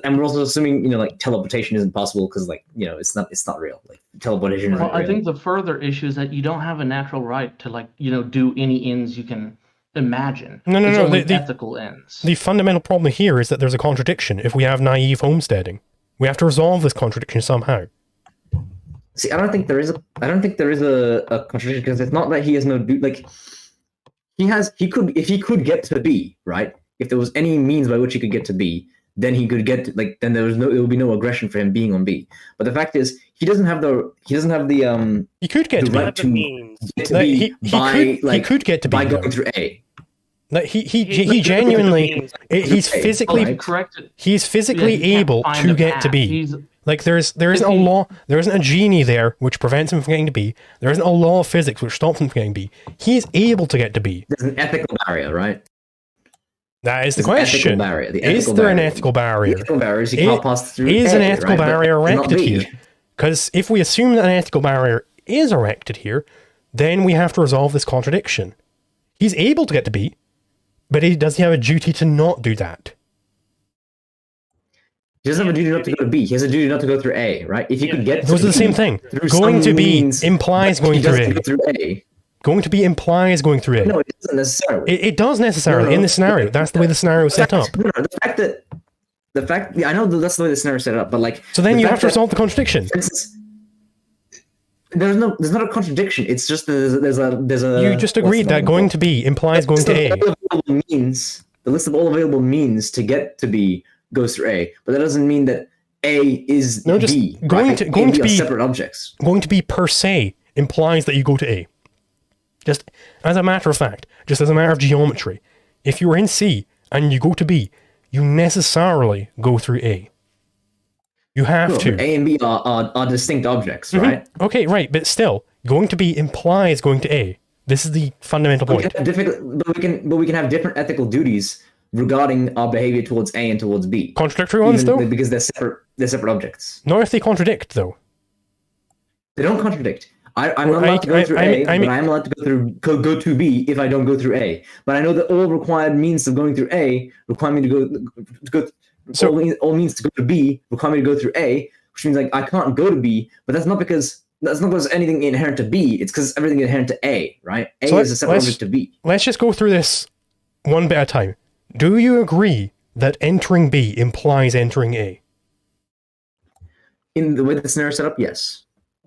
Speaker 4: And we're also assuming, like, teleportation isn't possible because, like, it's not real. Like, teleportation isn't
Speaker 3: Well,
Speaker 4: real.
Speaker 3: I think the further issue is that you don't have a natural right to, like, do any ends you can imagine.
Speaker 2: No.
Speaker 3: It's only
Speaker 2: the
Speaker 3: ethical ends.
Speaker 2: The fundamental problem here is that there's a contradiction if we have naive homesteading. We have to resolve this contradiction somehow.
Speaker 4: See, I don't think there is a contradiction, because it's not that he has no like he could, if he could get to B, right? If there was any means by which he could get to B, then he could get to, like, then there would be no aggression for him being on B. But the fact is, he doesn't have the
Speaker 2: He could get
Speaker 4: the
Speaker 2: to
Speaker 4: right
Speaker 1: The
Speaker 2: B.
Speaker 1: means.
Speaker 4: get to
Speaker 2: Like,
Speaker 4: B
Speaker 2: he could get to B
Speaker 4: by
Speaker 2: though.
Speaker 4: going through A.
Speaker 2: Like, he
Speaker 1: He
Speaker 2: genuinely he's
Speaker 4: Okay,
Speaker 2: physically
Speaker 4: alright.
Speaker 3: Corrected.
Speaker 2: he's physically
Speaker 3: Yeah, he can't
Speaker 2: able
Speaker 3: find
Speaker 2: to
Speaker 3: a
Speaker 2: get to
Speaker 3: path.
Speaker 2: B. Like, there isn't a
Speaker 3: he-
Speaker 2: law, there isn't a genie there which prevents him from getting to B. There isn't a law of physics which stops him from getting B. He is able to get to B.
Speaker 4: There's an ethical barrier, right?
Speaker 2: That is the
Speaker 4: There's an ethical
Speaker 2: question.
Speaker 4: barrier. The
Speaker 2: Is
Speaker 4: ethical
Speaker 2: there an
Speaker 4: barrier.
Speaker 2: ethical
Speaker 4: The
Speaker 2: barrier?
Speaker 4: ethical barrier is you can't pass through
Speaker 2: Is
Speaker 4: A,
Speaker 2: an ethical
Speaker 4: right? But
Speaker 2: barrier
Speaker 4: it's not
Speaker 2: erected
Speaker 4: B.
Speaker 2: here? Because if we assume that an ethical barrier is erected here, then we have to resolve this contradiction. He's able to get to B, but does he have a duty to not do that?
Speaker 4: He doesn't have a duty not to go to B. He has a duty not to go through A, right? If he could get
Speaker 2: Those
Speaker 4: to
Speaker 2: are the
Speaker 4: B
Speaker 2: same thing.
Speaker 4: through
Speaker 2: Going
Speaker 4: some
Speaker 2: to B
Speaker 4: means,
Speaker 2: implies
Speaker 4: but
Speaker 2: going
Speaker 4: he
Speaker 2: through
Speaker 4: doesn't
Speaker 2: A.
Speaker 4: go through A.
Speaker 2: Going to B implies going through A.
Speaker 4: No, it doesn't necessarily.
Speaker 2: It does necessarily
Speaker 4: No,
Speaker 2: in the scenario. That's the way the scenario is set up.
Speaker 4: No, I know that that's the way the scenario is set up, but, like,
Speaker 2: So then
Speaker 4: the
Speaker 2: you
Speaker 4: fact
Speaker 2: have to
Speaker 4: that-
Speaker 2: resolve the contradiction.
Speaker 4: for instance, there's not a contradiction. It's just there's a.
Speaker 2: You just agreed that going to B implies going to A.
Speaker 4: The list of all available means to get to B goes through A, but that doesn't mean that A is
Speaker 2: No, just
Speaker 4: B.
Speaker 2: going
Speaker 4: right?
Speaker 2: to-
Speaker 4: A
Speaker 2: going
Speaker 4: and
Speaker 2: to
Speaker 4: B are
Speaker 2: be-
Speaker 4: separate objects.
Speaker 2: Going to B per se implies that you go to A. Just as a matter of fact, just as a matter of geometry, if you're in C and you go to B, you necessarily go through A. You have
Speaker 4: Sure,
Speaker 2: to.
Speaker 4: but A and B are distinct objects, right?
Speaker 2: Okay, right, but still, going to B implies going to A. This is the fundamental
Speaker 4: We
Speaker 2: point.
Speaker 4: can have but we can have different ethical duties regarding our behavior towards A and towards B.
Speaker 2: Contradictory ones, though?
Speaker 4: Because they're separate objects.
Speaker 2: Not if they contradict, though.
Speaker 4: They don't contradict. I'm
Speaker 2: Well,
Speaker 4: not allowed to go through A,
Speaker 2: I mean-
Speaker 4: but I'm allowed to go to B if I don't go through A. But I know that all required means of going through A require me to go.
Speaker 2: So-
Speaker 4: all means to go to B require me to go through A, which means, like, I can't go to B. But that's not because anything inherent to B. It's because everything inherent to A, right? A
Speaker 2: So
Speaker 4: is a separate
Speaker 2: let's-
Speaker 4: object to B.
Speaker 2: Let's just go through this one bit at a time. Do you agree that entering B implies entering A?
Speaker 4: In the way the scenario is set up, yes.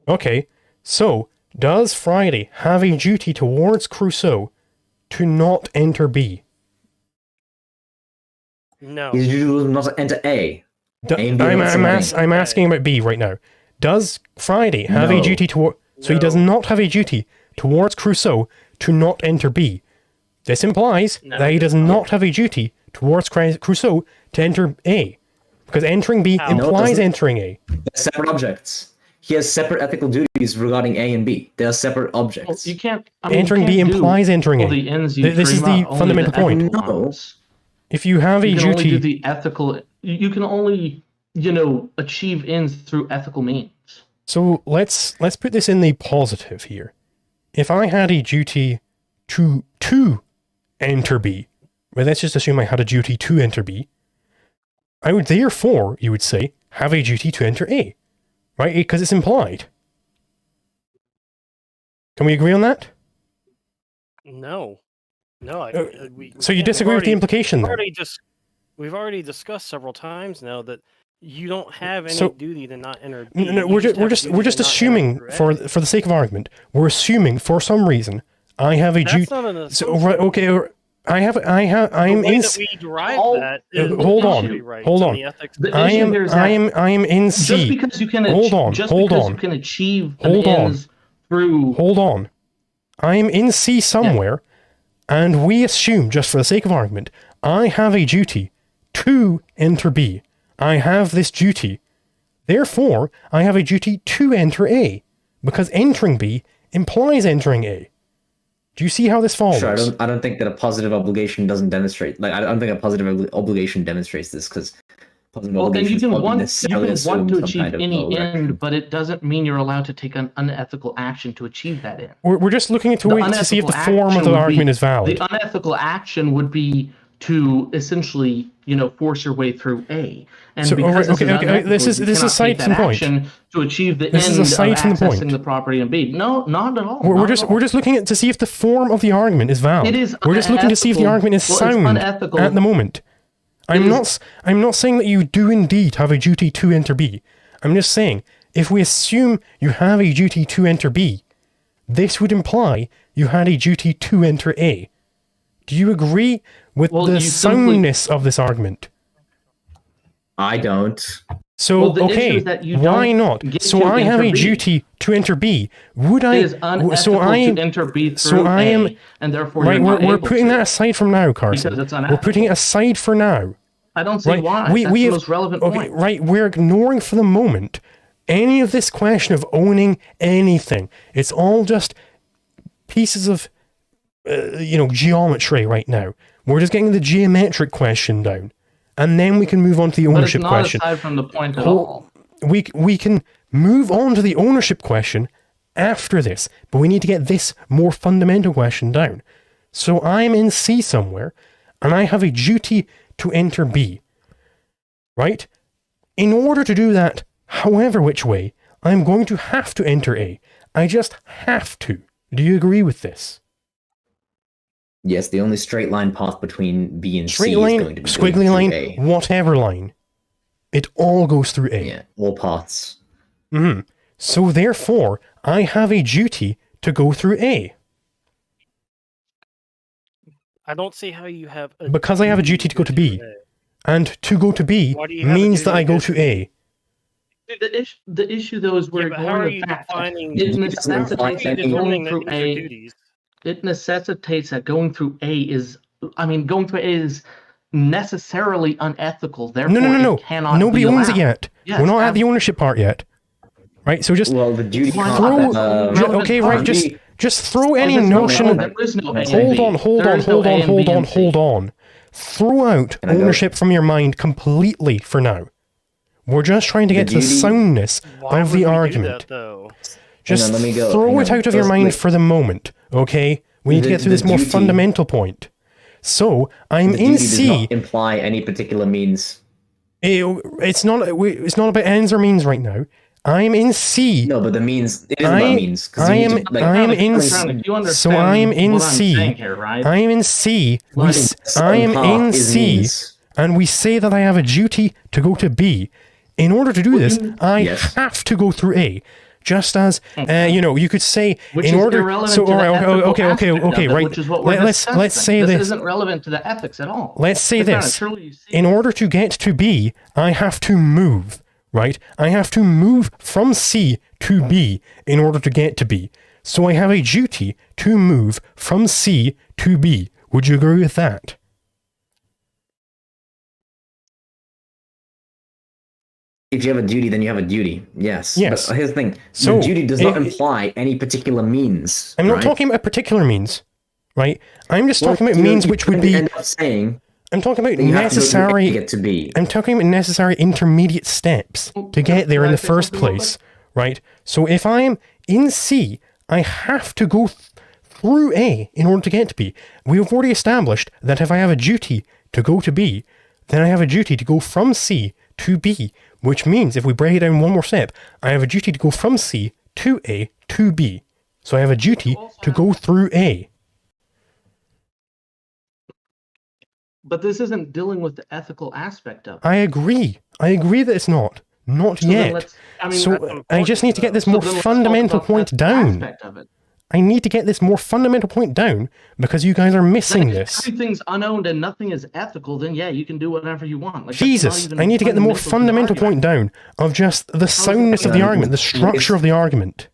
Speaker 2: Okay, so does Friday have a duty towards Crusoe to not enter B?
Speaker 1: No.
Speaker 4: His duty was not to enter A. A and B are not the same thing.
Speaker 2: I'm asking about B right now. Does Friday have a
Speaker 4: No.
Speaker 2: duty toward... So he does
Speaker 1: No.
Speaker 2: not have a duty towards Crusoe to not enter B. This implies
Speaker 1: No,
Speaker 2: that he
Speaker 1: he
Speaker 2: does
Speaker 1: does not.
Speaker 2: not have a duty towards Crusoe to enter A. Because entering B
Speaker 1: How? No, it
Speaker 2: implies
Speaker 4: doesn't.
Speaker 2: entering A.
Speaker 4: They're separate objects. He has separate ethical duties regarding A and B. They are separate
Speaker 3: Well,
Speaker 4: objects.
Speaker 3: you can't.
Speaker 2: Entering
Speaker 3: you
Speaker 2: B
Speaker 3: can't do
Speaker 2: implies entering
Speaker 3: all
Speaker 2: A.
Speaker 3: the ends you
Speaker 2: This is
Speaker 3: dream
Speaker 2: the
Speaker 3: up, only
Speaker 2: fundamental point.
Speaker 3: ethical
Speaker 4: No.
Speaker 3: ones.
Speaker 2: If you have a
Speaker 3: You can only do
Speaker 2: duty...
Speaker 3: the ethical. You can only, achieve ends through ethical means.
Speaker 2: So let's put this in the positive here. If I had a duty to enter B, well, let's just assume I had a duty to enter B, I would therefore, you would say, have a duty to enter A, right? Because it's implied. Can we agree on that?
Speaker 1: No. No.
Speaker 2: So you disagree with the implication then?
Speaker 1: We've already discussed several times now that You don't have any
Speaker 2: So-
Speaker 1: duty to not enter B.
Speaker 2: No,
Speaker 1: You
Speaker 2: we're
Speaker 1: have a
Speaker 2: just
Speaker 1: duty to not
Speaker 2: assuming
Speaker 1: enter through A.
Speaker 2: for the sake of argument, we're assuming for some reason I have a duty.
Speaker 1: That's not an
Speaker 2: So
Speaker 1: assumption.
Speaker 2: right, okay, I'm
Speaker 1: The way
Speaker 2: in.
Speaker 1: that we derive
Speaker 3: all-
Speaker 1: that is
Speaker 2: hold on,
Speaker 1: copyrights
Speaker 2: hold
Speaker 1: and
Speaker 2: on.
Speaker 1: the ethics.
Speaker 3: The
Speaker 2: I
Speaker 3: issue
Speaker 2: am
Speaker 3: here is that
Speaker 2: I am in
Speaker 3: just
Speaker 2: C.
Speaker 3: because you can
Speaker 2: Hold on,
Speaker 3: just
Speaker 2: hold
Speaker 3: because
Speaker 2: on.
Speaker 3: you can achieve
Speaker 2: Hold
Speaker 3: an
Speaker 2: on.
Speaker 3: ends through
Speaker 2: Hold on. I am in C somewhere, and we assume, just for the sake of argument, I have a duty to enter B. I have this duty. Therefore, I have a duty to enter A, because entering B implies entering A. Do you see how this follows?
Speaker 4: Sure, I don't think that a positive obligation doesn't demonstrate. Like, I don't think a positive obligation demonstrates this because positive
Speaker 3: well, then
Speaker 4: obligations
Speaker 3: you can
Speaker 4: probably
Speaker 3: want
Speaker 4: necessarily
Speaker 3: to
Speaker 4: assume some
Speaker 3: achieve
Speaker 4: kind of
Speaker 3: any
Speaker 4: direction.
Speaker 3: end, but it doesn't mean you're allowed to take an unethical action to achieve that end.
Speaker 2: We're just looking into
Speaker 3: The
Speaker 2: ways to see if the
Speaker 3: unethical
Speaker 2: form of
Speaker 3: action
Speaker 2: the
Speaker 3: would be-
Speaker 2: argument is valid.
Speaker 3: The unethical action would be to essentially, force your way through A. And
Speaker 2: So,
Speaker 3: because
Speaker 2: alright,
Speaker 3: this is
Speaker 2: okay,
Speaker 3: unethical,
Speaker 2: this is
Speaker 3: you
Speaker 2: aside
Speaker 3: cannot take
Speaker 2: from the
Speaker 3: that
Speaker 2: point.
Speaker 3: action to achieve the
Speaker 2: This is
Speaker 3: end of
Speaker 2: aside from the
Speaker 3: accessing
Speaker 2: point.
Speaker 3: the property in B. No, not at all.
Speaker 2: We're
Speaker 3: not
Speaker 2: just
Speaker 3: at all.
Speaker 2: we're just looking to see if the form of the argument is valid.
Speaker 3: It is
Speaker 2: We're just looking to see if the
Speaker 3: unethical.
Speaker 2: argument is
Speaker 3: Well, it's
Speaker 2: sound
Speaker 3: unethical.
Speaker 2: at the moment. I'm not saying that you do indeed have a duty to enter B. I'm just saying if we assume you have a duty to enter B, this would imply you had a duty to enter A. Do you agree with
Speaker 3: Well,
Speaker 2: the
Speaker 3: you simply-
Speaker 2: soundness of this argument?
Speaker 4: I don't.
Speaker 2: So,
Speaker 3: Well, the issue
Speaker 2: okay,
Speaker 3: is that you
Speaker 2: why
Speaker 3: don't
Speaker 2: not?
Speaker 3: get
Speaker 2: So
Speaker 3: to
Speaker 2: I have
Speaker 3: enter
Speaker 2: a
Speaker 3: B.
Speaker 2: duty to enter B. Would I?
Speaker 3: It is unethical
Speaker 2: So I
Speaker 3: to enter B through
Speaker 2: so I am-
Speaker 3: A, and therefore
Speaker 2: right.
Speaker 3: you're not
Speaker 2: We're
Speaker 3: able
Speaker 2: putting
Speaker 3: to.
Speaker 2: that aside from now, Carson.
Speaker 3: Because it's
Speaker 2: We're putting it
Speaker 3: unethical.
Speaker 2: aside for now.
Speaker 3: I don't see
Speaker 2: Right?
Speaker 3: why. That's
Speaker 2: we
Speaker 3: the
Speaker 2: have,
Speaker 3: most relevant
Speaker 2: okay,
Speaker 3: point.
Speaker 2: right? We're ignoring for the moment any of this question of owning anything. It's all just pieces of, geometry right now. We're just getting the geometric question down, and then we can move on to the
Speaker 3: But it's
Speaker 2: ownership
Speaker 3: not
Speaker 2: question.
Speaker 3: aside from the point at
Speaker 2: Hold-
Speaker 3: all.
Speaker 2: We can move on to the ownership question after this, but we need to get this more fundamental question down. So I'm in C somewhere, and I have a duty to enter B. Right? In order to do that, however which way, I'm going to have to enter A. I just have to. Do you agree with this?
Speaker 4: Yes, the only straight line path between B and
Speaker 2: Straight
Speaker 4: C
Speaker 2: line,
Speaker 4: is going to be
Speaker 2: squiggly
Speaker 4: going
Speaker 2: line,
Speaker 4: through A.
Speaker 2: whatever line. It all goes through A.
Speaker 4: Yeah, all paths.
Speaker 2: So therefore, I have a duty to go through A.
Speaker 1: I don't see how you have a
Speaker 2: Because I have a duty to go to B.
Speaker 1: A.
Speaker 2: And to go to B
Speaker 1: Why do you have a
Speaker 2: means
Speaker 1: duty
Speaker 2: that I
Speaker 1: to
Speaker 2: go
Speaker 1: go
Speaker 2: to A.
Speaker 3: The issue though is we're
Speaker 1: Yeah, but how are
Speaker 3: ignoring
Speaker 1: you
Speaker 3: the fact that
Speaker 1: defining?
Speaker 3: it
Speaker 4: doesn't
Speaker 3: necessitates
Speaker 4: imply
Speaker 3: that
Speaker 4: any-
Speaker 3: going
Speaker 1: determining that
Speaker 3: through
Speaker 1: these are
Speaker 3: A.
Speaker 1: duties?
Speaker 3: It necessitates that going through A is. Going through A is necessarily unethical. Therefore,
Speaker 2: No.
Speaker 3: it cannot.
Speaker 2: Nobody
Speaker 3: be
Speaker 2: owns it
Speaker 3: allowed.
Speaker 2: yet.
Speaker 3: Yes,
Speaker 2: We're not at the ownership part yet. Right? So just
Speaker 4: Well, the duty
Speaker 3: Why
Speaker 4: can't.
Speaker 3: not?
Speaker 2: throw.
Speaker 3: That's
Speaker 2: Okay, right. Just throw any
Speaker 3: There's no
Speaker 2: notion.
Speaker 3: A, there is no A and
Speaker 2: Hold
Speaker 3: B.
Speaker 2: on.
Speaker 3: There is no A and B and C.
Speaker 2: Hold on. Throw out
Speaker 4: Can I go?
Speaker 2: ownership from your mind completely for now. We're just trying to get to the
Speaker 4: duty-
Speaker 2: soundness
Speaker 1: Why
Speaker 2: of
Speaker 1: would
Speaker 2: the
Speaker 1: we do
Speaker 2: argument.
Speaker 1: that, though?
Speaker 2: Just
Speaker 4: let me go.
Speaker 2: throw
Speaker 4: Hang
Speaker 2: it
Speaker 4: on.
Speaker 2: out of your
Speaker 4: Just
Speaker 2: mind
Speaker 4: like-
Speaker 2: for the moment, okay? We need to
Speaker 4: The-
Speaker 2: get through
Speaker 4: the
Speaker 2: this more
Speaker 4: duty-
Speaker 2: fundamental point. So, I'm
Speaker 4: The
Speaker 2: in
Speaker 4: duty does
Speaker 2: C.
Speaker 4: not imply any particular means.
Speaker 2: It's not about ends or means right now. I'm in C.
Speaker 4: No, but the means. It is
Speaker 2: I-
Speaker 4: about means. 'cause
Speaker 2: I
Speaker 4: you
Speaker 2: am-
Speaker 4: need to, like,
Speaker 2: I am in-
Speaker 3: You
Speaker 2: So
Speaker 3: understand
Speaker 2: I am in
Speaker 3: what I'm
Speaker 2: C.
Speaker 3: saying here, right?
Speaker 2: I am in C.
Speaker 4: Well,
Speaker 2: I am
Speaker 4: some
Speaker 2: in
Speaker 4: path is
Speaker 2: C.
Speaker 4: means.
Speaker 2: And we say that I have a duty to go to B. In order to do this, I
Speaker 4: Yes.
Speaker 2: have to go through A. Just as, you could say,
Speaker 3: Which
Speaker 2: in
Speaker 3: is
Speaker 2: order.
Speaker 3: irrelevant
Speaker 2: So,
Speaker 3: to
Speaker 2: all
Speaker 3: the
Speaker 2: right,
Speaker 3: ethical
Speaker 2: okay,
Speaker 3: aspect of it,
Speaker 2: right.
Speaker 3: Which is what we're
Speaker 2: Let's
Speaker 3: discussing.
Speaker 2: say
Speaker 3: this
Speaker 2: this.
Speaker 3: isn't relevant to the ethics at all.
Speaker 2: Let's say
Speaker 3: It's not
Speaker 2: this.
Speaker 3: truly you see-
Speaker 2: In order to get to B, I have to move, right? I have to move from C to B in order to get to B. So I have a duty to move from C to B. Would you agree with that?
Speaker 4: If you have a duty, then you have a duty. Yes.
Speaker 2: Yes.
Speaker 4: But here's the thing.
Speaker 2: So,
Speaker 4: the duty does not
Speaker 2: if-
Speaker 4: imply any particular means.
Speaker 2: I'm not
Speaker 4: right?
Speaker 2: talking about particular means, right? I'm just
Speaker 4: Well,
Speaker 2: talking about
Speaker 4: you-
Speaker 2: means
Speaker 4: you
Speaker 2: which would
Speaker 4: could
Speaker 2: be.
Speaker 4: end up saying
Speaker 2: I'm talking about
Speaker 4: that you have to go through A to
Speaker 2: necessary.
Speaker 4: get to B.
Speaker 2: I'm talking about necessary intermediate steps to get there in the first place, right? So if I'm in C, I have to go through A in order to get to B. We have already established that if I have a duty to go to B, then I have a duty to go from C to B, which means if we break it down one more step, I have a duty to go from C to A to B. So I have a duty to go through A.
Speaker 3: But this isn't dealing with the ethical aspect of it.
Speaker 2: I agree. I agree that it's not. Not
Speaker 3: So then
Speaker 2: yet.
Speaker 3: let's- I mean,
Speaker 2: So I just need to get this
Speaker 3: so
Speaker 2: more
Speaker 3: then let's talk
Speaker 2: fundamental
Speaker 3: about that
Speaker 2: point down.
Speaker 3: aspect of it.
Speaker 2: I need to get this more fundamental point down because you guys are missing this.
Speaker 3: If everything's unowned and nothing is ethical, then yeah, you can do whatever you want. Like, that's not
Speaker 2: Jesus,
Speaker 3: even
Speaker 2: I need to get the more
Speaker 3: fundamental to the
Speaker 2: fundamental
Speaker 3: argument.
Speaker 2: point down of just the soundness of the argument, the structure of the argument.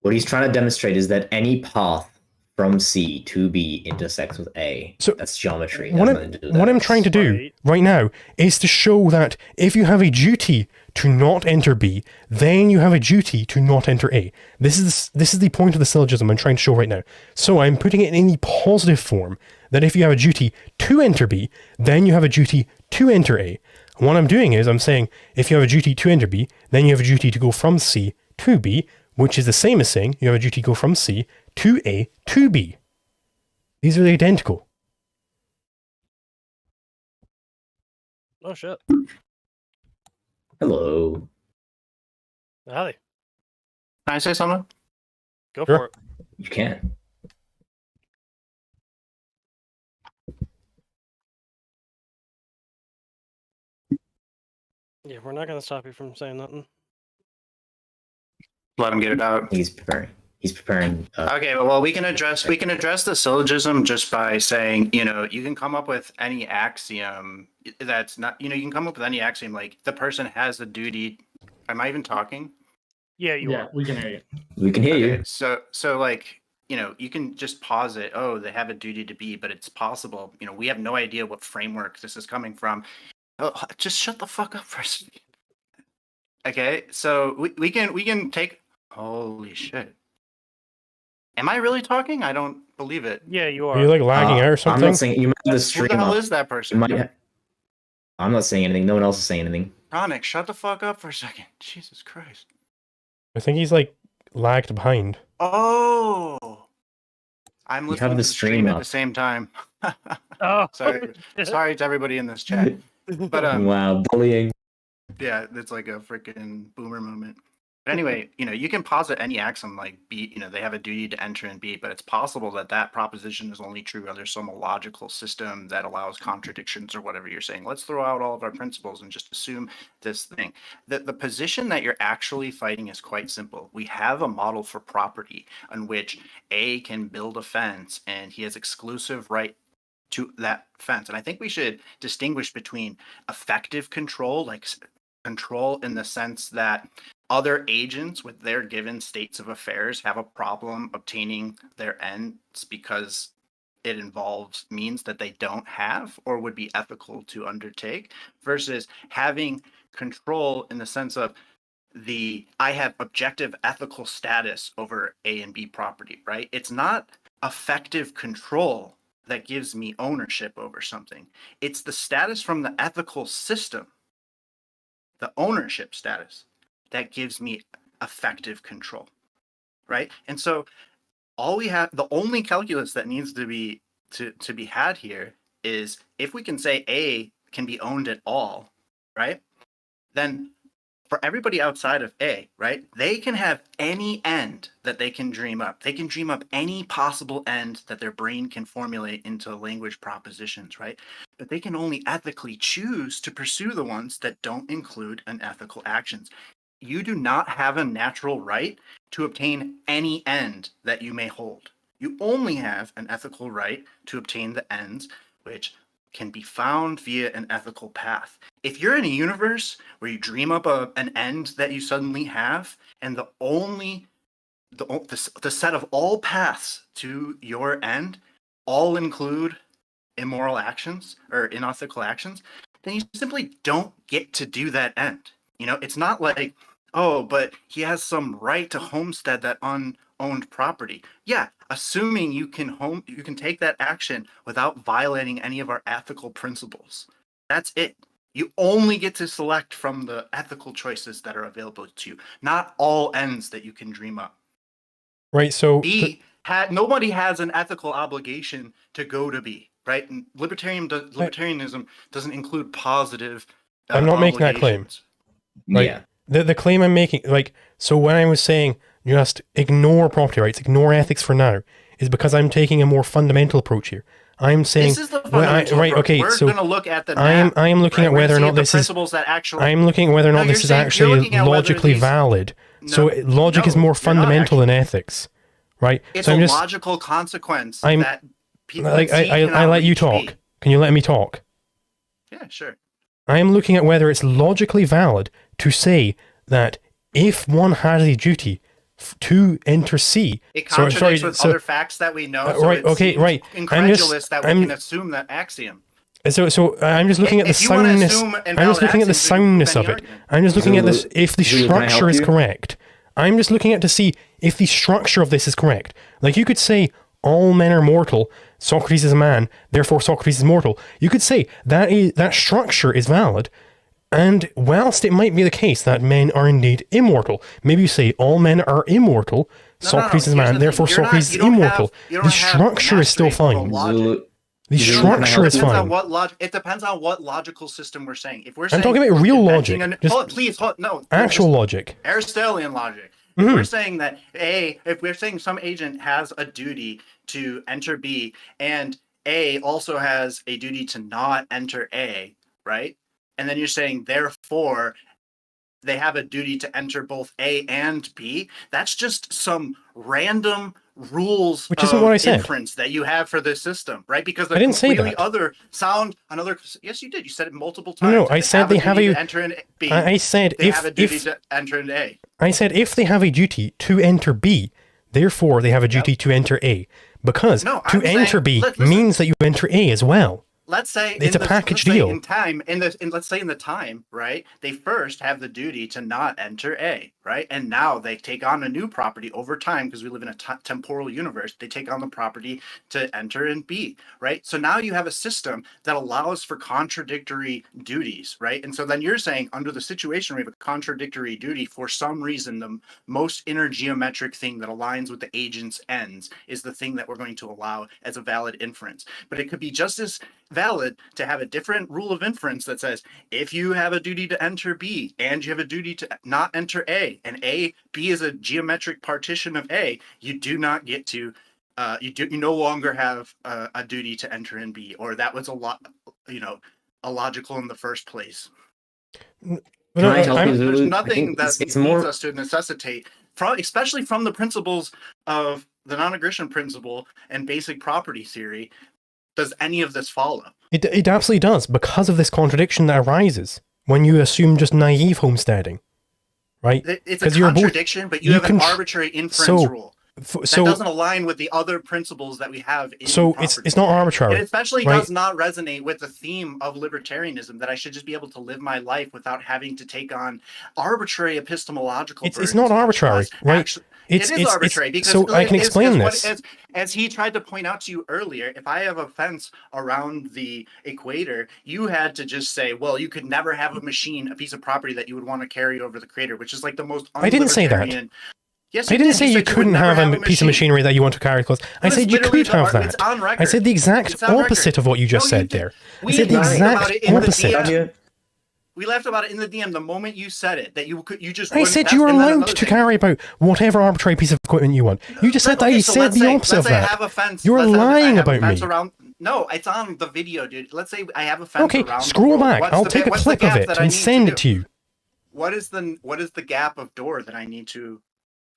Speaker 4: What he's trying to demonstrate is that any path from C to B intersects with A.
Speaker 2: So
Speaker 4: that's geometry.
Speaker 2: What I'm trying to do right now is to show that if you have a duty to not enter B, then you have a duty to not enter A. This is the point of the syllogism I'm trying to show right now. So I'm putting it in the positive form, that if you have a duty to enter B, then you have a duty to enter A. And what I'm doing is I'm saying if you have a duty to enter B, then you have a duty to go from C to B, which is the same as saying you have a duty to go from C to A to B. These are identical.
Speaker 1: Oh shit.
Speaker 4: Hello.
Speaker 1: Howdy.
Speaker 5: Can I say something?
Speaker 1: Go
Speaker 2: Sure.
Speaker 1: for it.
Speaker 4: You can.
Speaker 1: Yeah, we're not gonna stop you from saying nothing.
Speaker 5: Let him get it out.
Speaker 4: He's preparing. He's preparing.
Speaker 5: Okay, well, we can address the syllogism just by saying, you can come up with any axiom that's not, you can come up with any axiom like the person has a duty. Am I even talking?
Speaker 1: Yeah, you
Speaker 3: Yeah,
Speaker 1: are.
Speaker 3: we can hear you.
Speaker 4: We can hear you.
Speaker 5: So like, you can just posit, oh, they have a duty to be, but it's possible. We have no idea what framework this is coming from. Oh, just shut the fuck up for a second. Okay, so we can take. Holy shit. Am I really talking? I don't believe it.
Speaker 1: Yeah, you
Speaker 2: Are
Speaker 1: are.
Speaker 2: you like lagging out or
Speaker 4: I'm
Speaker 2: something?
Speaker 4: not saying you might have the
Speaker 5: Who
Speaker 4: stream
Speaker 5: the hell
Speaker 4: up.
Speaker 5: is that
Speaker 4: You
Speaker 5: person?
Speaker 4: might I'm not saying anything. No one else is saying anything.
Speaker 5: Chronic, shut the fuck up for a second. Jesus Christ.
Speaker 2: I think he's like lagged behind.
Speaker 5: Oh, I'm
Speaker 4: You
Speaker 5: listening
Speaker 4: have
Speaker 5: to
Speaker 4: the
Speaker 5: the stream
Speaker 4: stream
Speaker 5: at
Speaker 4: up.
Speaker 5: the same time.
Speaker 1: Oh,
Speaker 5: Sorry to everybody in this chat. But
Speaker 4: Wow, bullying.
Speaker 5: yeah, it's like a freaking boomer moment. But anyway, you can posit any axiom like B, they have a duty to enter in B, but it's possible that that proposition is only true under some logical system that allows contradictions or whatever you're saying. Let's throw out all of our principles and just assume this thing. The position that you're actually fighting is quite simple. We have a model for property on which A can build a fence and he has exclusive right to that fence. And I think we should distinguish between effective control, like control in the sense that other agents with their given states of affairs have a problem obtaining their ends because it involves means that they don't have or would be ethical to undertake, versus having control in the sense of I have objective ethical status over A and B property, right? It's not effective control that gives me ownership over something. It's the status from the ethical system, the ownership status, that gives me effective control, right? And so the only calculus that needs to be had here is if we can say A can be owned at all, right? Then for everybody outside of A, right, they can have any end that they can dream up. They can dream up any possible end that their brain can formulate into language propositions, right? But they can only ethically choose to pursue the ones that don't include unethical actions. You do not have a natural right to obtain any end that you may hold. You only have an ethical right to obtain the ends which can be found via an ethical path. If you're in a universe where you dream up an end that you suddenly have, and the set of all paths to your end all include immoral actions or unethical actions, then you simply don't get to do that end. It's not like, oh, but he has some right to homestead that unowned property. Yeah, assuming you can take that action without violating any of our ethical principles. That's it. You only get to select from the ethical choices that are available to you, not all ends that you can dream up.
Speaker 2: Right, so
Speaker 5: Nobody has an ethical obligation to go to B, right? And libertarianism doesn't include positive
Speaker 2: I'm not making that claim.
Speaker 5: obligations.
Speaker 2: Right.
Speaker 4: Yeah.
Speaker 2: The claim I'm making, so when I was saying just ignore property rights, ignore ethics for now, is because I'm taking a more fundamental approach here. I'm saying,
Speaker 5: This is the fundamental
Speaker 2: right,
Speaker 5: approach.
Speaker 2: okay,
Speaker 5: We're
Speaker 2: so
Speaker 5: going to look at the
Speaker 2: I am
Speaker 5: map,
Speaker 2: looking
Speaker 5: right?
Speaker 2: at
Speaker 5: We're
Speaker 2: whether or
Speaker 5: gonna
Speaker 2: not
Speaker 5: see
Speaker 2: this
Speaker 5: the
Speaker 2: is.
Speaker 5: principles that actually.
Speaker 2: I'm looking at whether or not
Speaker 5: No,
Speaker 2: this is
Speaker 5: you're
Speaker 2: actually
Speaker 5: looking at whether
Speaker 2: logically
Speaker 5: these-
Speaker 2: valid. So
Speaker 5: No,
Speaker 2: logic is
Speaker 5: no,
Speaker 2: more
Speaker 5: you're not
Speaker 2: fundamental
Speaker 5: actually.
Speaker 2: than ethics, right?
Speaker 5: It's
Speaker 2: so
Speaker 5: a
Speaker 2: I'm just,
Speaker 5: logical consequence
Speaker 2: I'm-
Speaker 5: that people
Speaker 2: like,
Speaker 5: can see
Speaker 2: I
Speaker 5: cannot
Speaker 2: let you
Speaker 5: reach
Speaker 2: talk.
Speaker 5: B.
Speaker 2: Can you let me talk?
Speaker 5: Yeah, sure.
Speaker 2: I am looking at whether it's logically valid to say that if one has a duty to enter C,
Speaker 5: It contradicts with other facts that we know. So
Speaker 2: right,
Speaker 5: it
Speaker 2: okay,
Speaker 5: seems
Speaker 2: right.
Speaker 5: incredulous that we can assume that axiom.
Speaker 2: So I'm just looking at the
Speaker 5: If you wanna
Speaker 2: soundness.
Speaker 5: assume
Speaker 2: I'm
Speaker 5: invalid
Speaker 2: just looking at the
Speaker 5: axioms, you can prove
Speaker 2: soundness
Speaker 5: any
Speaker 2: of it.
Speaker 5: argument.
Speaker 2: I'm just looking at this.
Speaker 4: Zulu-
Speaker 2: If the
Speaker 4: Zulu, can I
Speaker 2: structure
Speaker 4: help
Speaker 2: is
Speaker 4: you?
Speaker 2: correct, I'm just looking at to see if the structure of this is correct. Like you could say all men are mortal. Socrates is a man, therefore Socrates is mortal. You could say that structure is valid. And whilst it might be the case that men are indeed immortal, maybe you say all men are immortal. Socrates is a
Speaker 5: Here's
Speaker 2: man,
Speaker 5: the
Speaker 2: therefore
Speaker 5: thing. You're not-
Speaker 2: Socrates is
Speaker 5: you don't
Speaker 2: immortal.
Speaker 5: have- you don't
Speaker 2: The
Speaker 5: have
Speaker 2: structure is still
Speaker 5: mastery over
Speaker 2: fine.
Speaker 5: logic.
Speaker 4: Zulu,
Speaker 2: The
Speaker 4: Zulu, can I
Speaker 2: structure
Speaker 4: help
Speaker 2: is
Speaker 4: you?
Speaker 5: Depends
Speaker 2: fine.
Speaker 5: on what it depends on what logical system we're saying. If we're
Speaker 2: I'm
Speaker 5: saying
Speaker 2: talking about
Speaker 5: we're
Speaker 2: real
Speaker 5: inventing
Speaker 2: logic,
Speaker 5: an-
Speaker 2: just
Speaker 5: no,
Speaker 2: Actual
Speaker 5: just
Speaker 2: logic.
Speaker 5: Aristotelian logic.
Speaker 2: Mhm.
Speaker 5: If we're saying that if we're saying some agent has a duty to enter B and A also has a duty to not enter A, right? And then you're saying therefore they have a duty to enter both A and B. That's just some random rules
Speaker 2: Which isn't what I said.
Speaker 5: inference that you have for this system, right? Because
Speaker 2: I didn't say
Speaker 5: completely
Speaker 2: that.
Speaker 5: yes, you did. You said it multiple
Speaker 2: No,
Speaker 5: times.
Speaker 2: no, I said they have
Speaker 5: duty
Speaker 2: a-
Speaker 5: to enter in B.
Speaker 2: I said
Speaker 5: They
Speaker 2: if
Speaker 5: have a duty
Speaker 2: if
Speaker 5: to enter in A.
Speaker 2: I said if they have a duty to enter B, therefore they have a duty to enter A. Because
Speaker 5: No,
Speaker 2: to
Speaker 5: I'm
Speaker 2: enter
Speaker 5: saying-
Speaker 2: B
Speaker 5: listen.
Speaker 2: means that you enter A as well.
Speaker 5: Let's say
Speaker 2: It's a package deal.
Speaker 5: In time, let's say in the time, right? They first have the duty to not enter A, right? And now they take on a new property over time because we live in a temporal universe. They take on the property to enter in B, right? So now you have a system that allows for contradictory duties, right? And so then you're saying under the situation we have a contradictory duty for some reason, the most inner geometric thing that aligns with the agent's ends is the thing that we're going to allow as a valid inference. But it could be just as valid to have a different rule of inference that says if you have a duty to enter B and you have a duty to not enter A, and B is a geometric partition of A, you do not get to you no longer have a duty to enter in B, or that was illogical in the first place.
Speaker 2: But
Speaker 4: Can I help
Speaker 2: I'm-
Speaker 4: you, Zulu?
Speaker 5: There's
Speaker 4: I
Speaker 5: nothing
Speaker 4: think
Speaker 5: that
Speaker 4: it's
Speaker 5: leads
Speaker 4: more.
Speaker 5: us to necessitate, especially from the principles of the non-aggression principle and basic property theory, does any of this follow?
Speaker 2: It absolutely does, because of this contradiction that arises when you assume just naive homesteading, right?
Speaker 5: It's
Speaker 2: 'Cause
Speaker 5: a
Speaker 2: you're both-
Speaker 5: contradiction, but you
Speaker 2: you
Speaker 5: have an
Speaker 2: can
Speaker 5: arbitrary inference rule that
Speaker 2: So
Speaker 5: doesn't align with the other principles that we have in
Speaker 2: so
Speaker 5: property.
Speaker 2: it's not arbitrary.
Speaker 5: It especially
Speaker 2: right?
Speaker 5: does not resonate with the theme of libertarianism that I should just be able to live my life without having to take on arbitrary epistemological
Speaker 2: It's
Speaker 5: burdens,
Speaker 2: not
Speaker 5: much
Speaker 2: arbitrary,
Speaker 5: less
Speaker 2: right?
Speaker 5: actu-
Speaker 2: It's
Speaker 5: it is arbitrary because
Speaker 2: so I can explain this.
Speaker 5: As he tried to point out to you earlier, if I have a fence around the equator, you had to just say, well, you could never have a machine, a piece of property that you would want to carry over the equator, which is like the most
Speaker 2: I didn't say that.
Speaker 5: un-libertarian- Yes,
Speaker 2: I
Speaker 5: you
Speaker 2: didn't
Speaker 5: did.
Speaker 2: say
Speaker 5: You
Speaker 2: you
Speaker 5: said would
Speaker 2: couldn't
Speaker 5: never
Speaker 2: have a piece of
Speaker 5: machine.
Speaker 2: machinery that you want to carry close. I
Speaker 5: But
Speaker 2: said
Speaker 5: it's
Speaker 2: you
Speaker 5: literally
Speaker 2: could have that.
Speaker 5: It's on record.
Speaker 2: I said the exact
Speaker 5: It's on record.
Speaker 2: opposite of what you just
Speaker 5: No, you
Speaker 2: said
Speaker 5: did-
Speaker 2: there. I
Speaker 5: We
Speaker 2: said the
Speaker 5: laughed about
Speaker 2: exact
Speaker 5: it in the
Speaker 2: opposite.
Speaker 5: DM. We laughed about it in the DM the moment you said it. That you just.
Speaker 2: I
Speaker 5: wouldn't-
Speaker 2: said
Speaker 5: that's-
Speaker 2: you are
Speaker 5: and then
Speaker 2: allowed
Speaker 5: another
Speaker 2: to
Speaker 5: thing.
Speaker 2: carry about whatever arbitrary piece of equipment you want. You just said that.
Speaker 5: Okay,
Speaker 2: You
Speaker 5: so
Speaker 2: said
Speaker 5: let's
Speaker 2: the
Speaker 5: say-
Speaker 2: opposite
Speaker 5: let's
Speaker 2: of
Speaker 5: say I
Speaker 2: that.
Speaker 5: have a fence.
Speaker 2: You're
Speaker 5: let's say I
Speaker 2: lying
Speaker 5: have a
Speaker 2: about
Speaker 5: fence
Speaker 2: me.
Speaker 5: Around, no, it's on the video, dude. Let's say I have a fence
Speaker 2: Okay,
Speaker 5: around. the
Speaker 2: scroll
Speaker 5: world.
Speaker 2: back.
Speaker 5: What's
Speaker 2: I'll
Speaker 5: the
Speaker 2: take a
Speaker 5: what's the
Speaker 2: clip of
Speaker 5: gap
Speaker 2: it
Speaker 5: that I
Speaker 2: and
Speaker 5: need
Speaker 2: send it
Speaker 5: do?
Speaker 2: to you.
Speaker 5: What is the gap of door that I need to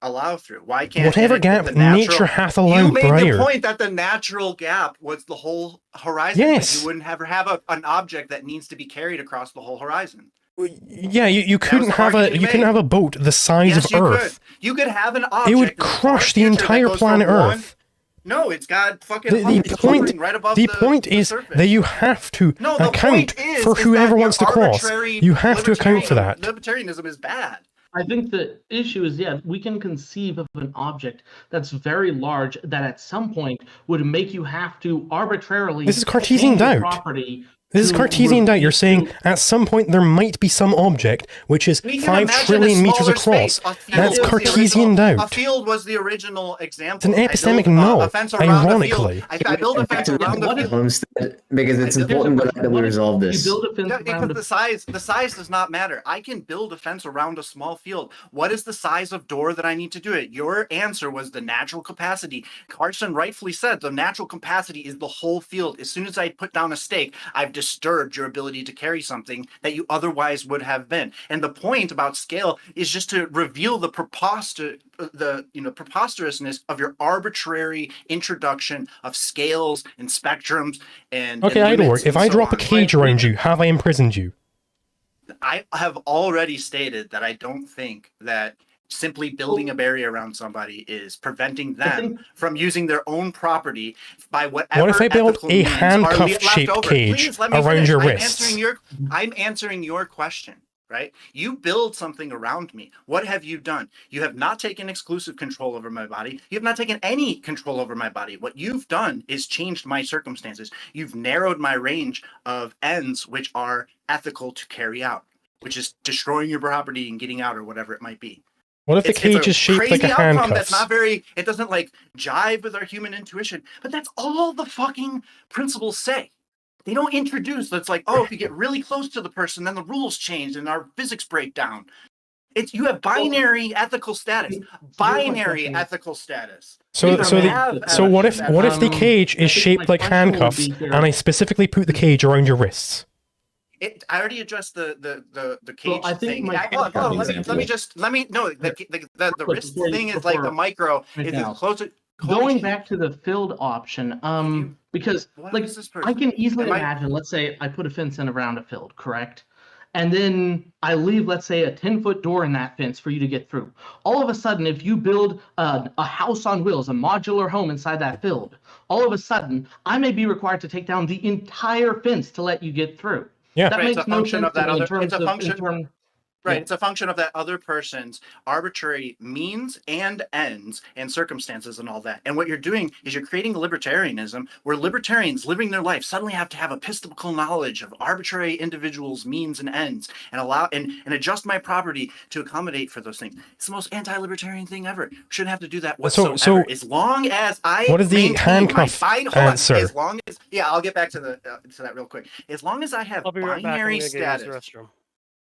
Speaker 5: allow through? Why can't
Speaker 2: Whatever
Speaker 5: and
Speaker 2: gap
Speaker 5: the natural-
Speaker 2: nature hath
Speaker 5: You
Speaker 2: allowed
Speaker 5: made
Speaker 2: prior.
Speaker 5: the point that the natural gap was the whole horizon.
Speaker 2: Yes.
Speaker 5: But you wouldn't have an object that needs to be carried across the whole horizon.
Speaker 2: Yeah, you couldn't
Speaker 5: the
Speaker 2: have
Speaker 5: argument you
Speaker 2: you couldn't
Speaker 5: made.
Speaker 2: have a boat the size
Speaker 5: Yes,
Speaker 2: of
Speaker 5: you
Speaker 2: Earth.
Speaker 5: could. You could have an object.
Speaker 2: It would
Speaker 5: in the far
Speaker 2: crush the
Speaker 5: future that
Speaker 2: entire
Speaker 5: goes from
Speaker 2: planet
Speaker 5: one-
Speaker 2: Earth.
Speaker 5: No, it's got fucking.
Speaker 2: The
Speaker 5: it's
Speaker 2: point
Speaker 5: hovering right above
Speaker 2: the point is
Speaker 5: surface.
Speaker 2: that you have to
Speaker 5: No, the
Speaker 2: account
Speaker 5: point is
Speaker 2: for
Speaker 5: that
Speaker 2: whoever
Speaker 5: your
Speaker 2: wants to cross.
Speaker 5: arbitrary
Speaker 2: You have to account for that.
Speaker 5: Libertarianism is bad.
Speaker 3: I think the issue is, yeah, we can conceive of an object that's very large that at some point would make you have to arbitrarily
Speaker 2: This is Cartesian
Speaker 3: change the
Speaker 2: doubt.
Speaker 3: property.
Speaker 2: This is Cartesian doubt. You're saying at some point there might be some object which is
Speaker 5: We can
Speaker 2: 5
Speaker 5: imagine a
Speaker 2: trillion meters
Speaker 5: smaller
Speaker 2: across.
Speaker 5: space. A field
Speaker 2: That's
Speaker 5: was the
Speaker 2: Cartesian
Speaker 5: original-
Speaker 2: doubt.
Speaker 5: A field was the original example.
Speaker 2: It's an epistemic
Speaker 5: I build,
Speaker 2: null,
Speaker 5: a fence around
Speaker 2: ironically.
Speaker 5: A field. I build a fence around the field.
Speaker 4: Homestead, because it's important that we resolve
Speaker 3: You
Speaker 4: this.
Speaker 3: build a fence
Speaker 5: Yeah,
Speaker 3: around
Speaker 5: because the size does not matter. I can build a fence around a small field. What is the size of door that I need to do it? Your answer was the natural capacity. Carson rightfully said the natural capacity is the whole field. As soon as I put down a stake, I've disturbed your ability to carry something that you otherwise would have been. And the point about scale is just to reveal the preposterousness of your arbitrary introduction of scales and spectrums and
Speaker 2: Okay,
Speaker 5: and
Speaker 2: Idlework,
Speaker 5: limits
Speaker 2: if
Speaker 5: and
Speaker 2: I
Speaker 5: so
Speaker 2: drop a
Speaker 5: on.
Speaker 2: cage around you, have I imprisoned you?
Speaker 5: I have already stated that I don't think that simply building a barrier around somebody is preventing them from using their own property by whatever.
Speaker 2: What if I build
Speaker 5: ethical
Speaker 2: a
Speaker 5: means are
Speaker 2: handcuff-shaped
Speaker 5: left over.
Speaker 2: cage
Speaker 5: Please let me
Speaker 2: around
Speaker 5: finish.
Speaker 2: your
Speaker 5: I'm
Speaker 2: wrists?
Speaker 5: I'm answering your question. Right? You build something around me. What have you done? You have not taken exclusive control over my body. You have not taken any control over my body. What you've done is changed my circumstances. You've narrowed my range of ends which are ethical to carry out, which is destroying your property and getting out or whatever it might be.
Speaker 2: What if the cage is shaped like a handcuff?
Speaker 5: That's not very, it doesn't like jive with our human intuition, but that's all the fucking principles say. They don't introduce that's like, oh, if you get really close to the person, then the rules change and our physics break down. It's you have binary ethical status. Binary ethical status.
Speaker 2: So what if the cage is shaped like handcuffs and I specifically put the cage around your wrists?
Speaker 5: I already addressed the cage thing.
Speaker 3: Let
Speaker 5: the wrist thing is like the micro. Is as close to
Speaker 3: going back to the filled option, because like I can easily imagine, let's say I put a fence in around a field, correct? And then I leave, let's say, a 10-foot door in that fence for you to get through. All of a sudden, if you build a house on wheels, a modular home inside that field, all of a sudden, I may be required to take down the entire fence to let you get through.
Speaker 2: Yeah,
Speaker 3: that makes no sense to me in terms of
Speaker 5: Right, it's a function of that other person's arbitrary means and ends and circumstances and all that. And what you're doing is you're creating libertarianism where libertarians living their life suddenly have to have epistemological knowledge of arbitrary individuals' means and ends and allow and adjust my property to accommodate for those things. It's the most anti-libertarian thing ever. Shouldn't have to do that whatsoever.
Speaker 2: So
Speaker 5: as long as I
Speaker 2: what is the handcuff answer?
Speaker 5: As long as I'll get back to that real quick. As long as I have binary status.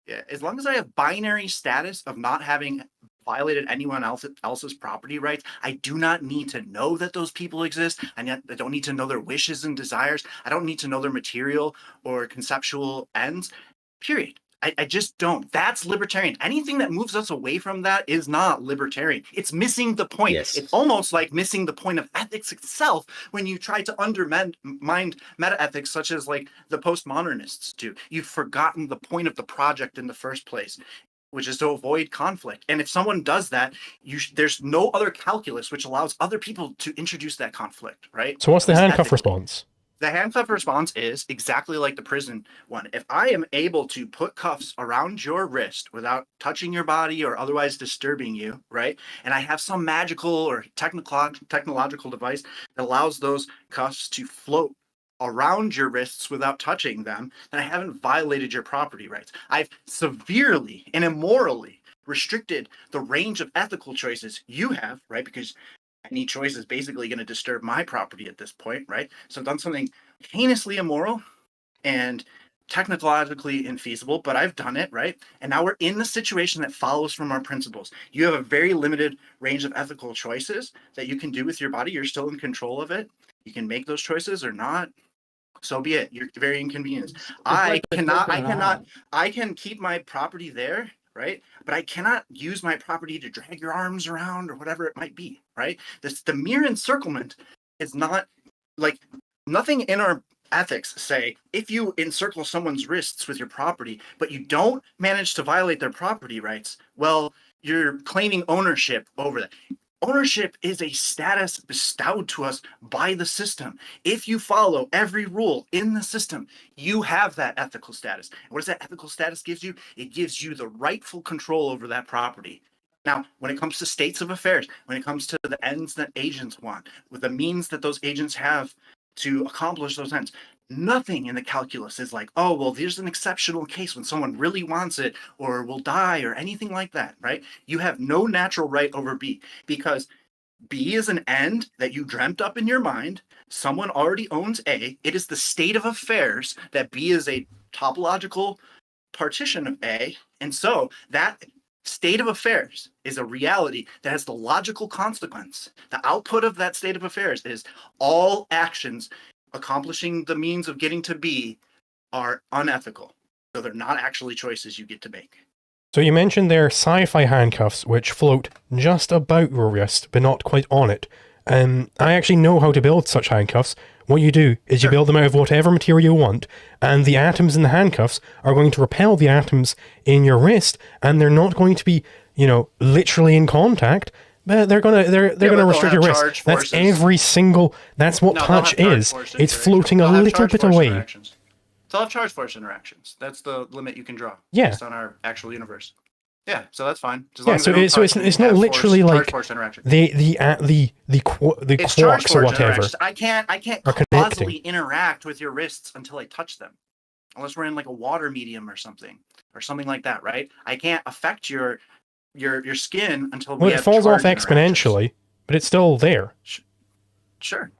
Speaker 5: Yeah, as long as I have binary status of not having violated anyone else's property rights, I do not need to know that those people exist. I don't need to know their wishes and desires. I don't need to know their material or conceptual ends, period. I just don't. That's libertarian. Anything that moves us away from that is not libertarian. It's missing the point.
Speaker 4: Yes.
Speaker 5: It's almost like missing the point of ethics itself when you try to undermine meta-ethics such as like the postmodernists do. You've forgotten the point of the project in the first place, which is to avoid conflict. And if someone does that, there's no other calculus which allows other people to introduce that conflict, right?
Speaker 2: So what's the handcuff response?
Speaker 5: The handcuff response is exactly like the prison one. If I am able to put cuffs around your wrist without touching your body or otherwise disturbing you, right? And I have some magical or technological device that allows those cuffs to float around your wrists without touching them, then I haven't violated your property rights. I've severely and immorally restricted the range of ethical choices you have, right? Because any choice is basically going to disturb my property at this point, right? So I've done something heinously immoral and technologically infeasible, but I've done it, right? And now we're in the situation that follows from our principles. You have a very limited range of ethical choices that you can do with your body. You're still in control of it. You can make those choices or not. So be it. You're very inconvenienced. I can keep my property there, right? But I cannot use my property to drag your arms around or whatever it might be, right? The mere encirclement is not like nothing in our ethics say if you encircle someone's wrists with your property, but you don't manage to violate their property rights, well, you're claiming ownership over that. Ownership is a status bestowed to us by the system. If you follow every rule in the system, you have that ethical status. And what does that ethical status give you? It gives you the rightful control over that property. Now, when it comes to states of affairs, when it comes to the ends that agents want, with the means that those agents have to accomplish those ends, Nothing in the calculus is like, oh, well, there's an exceptional case when someone really wants it or will die or anything like that, right? You have no natural right over B because B is an end that you dreamt up in your mind. Someone already owns A. It is the state of affairs that B is a topological partition of A. And so that state of affairs is a reality that has the logical consequence. The output of that state of affairs is all actions accomplishing the means of getting to B are unethical. So they're not actually choices you get to make.
Speaker 2: So you mentioned there sci-fi handcuffs which float just about your wrist, but not quite on it. I actually know how to build such handcuffs. What you do is you build them out of whatever material you want, and the atoms in the handcuffs are going to repel the atoms in your wrist, and they're not going to be, literally in contact, but they're gonna restrict your wrist. That's every single. That's what touch is. It's floating a little bit away.
Speaker 5: They'll have charge force interactions. That's the limit you can draw.
Speaker 2: Yeah.
Speaker 5: Based on our actual universe. Yeah, so that's fine.
Speaker 2: So it's not literally like the quarks or whatever.
Speaker 5: I can't
Speaker 2: are
Speaker 5: causally interact with your wrists until I touch them, unless we're in like a water medium or something like that, right? I can't affect your skin until
Speaker 2: it falls off exponentially, but it's still there.
Speaker 5: Sure.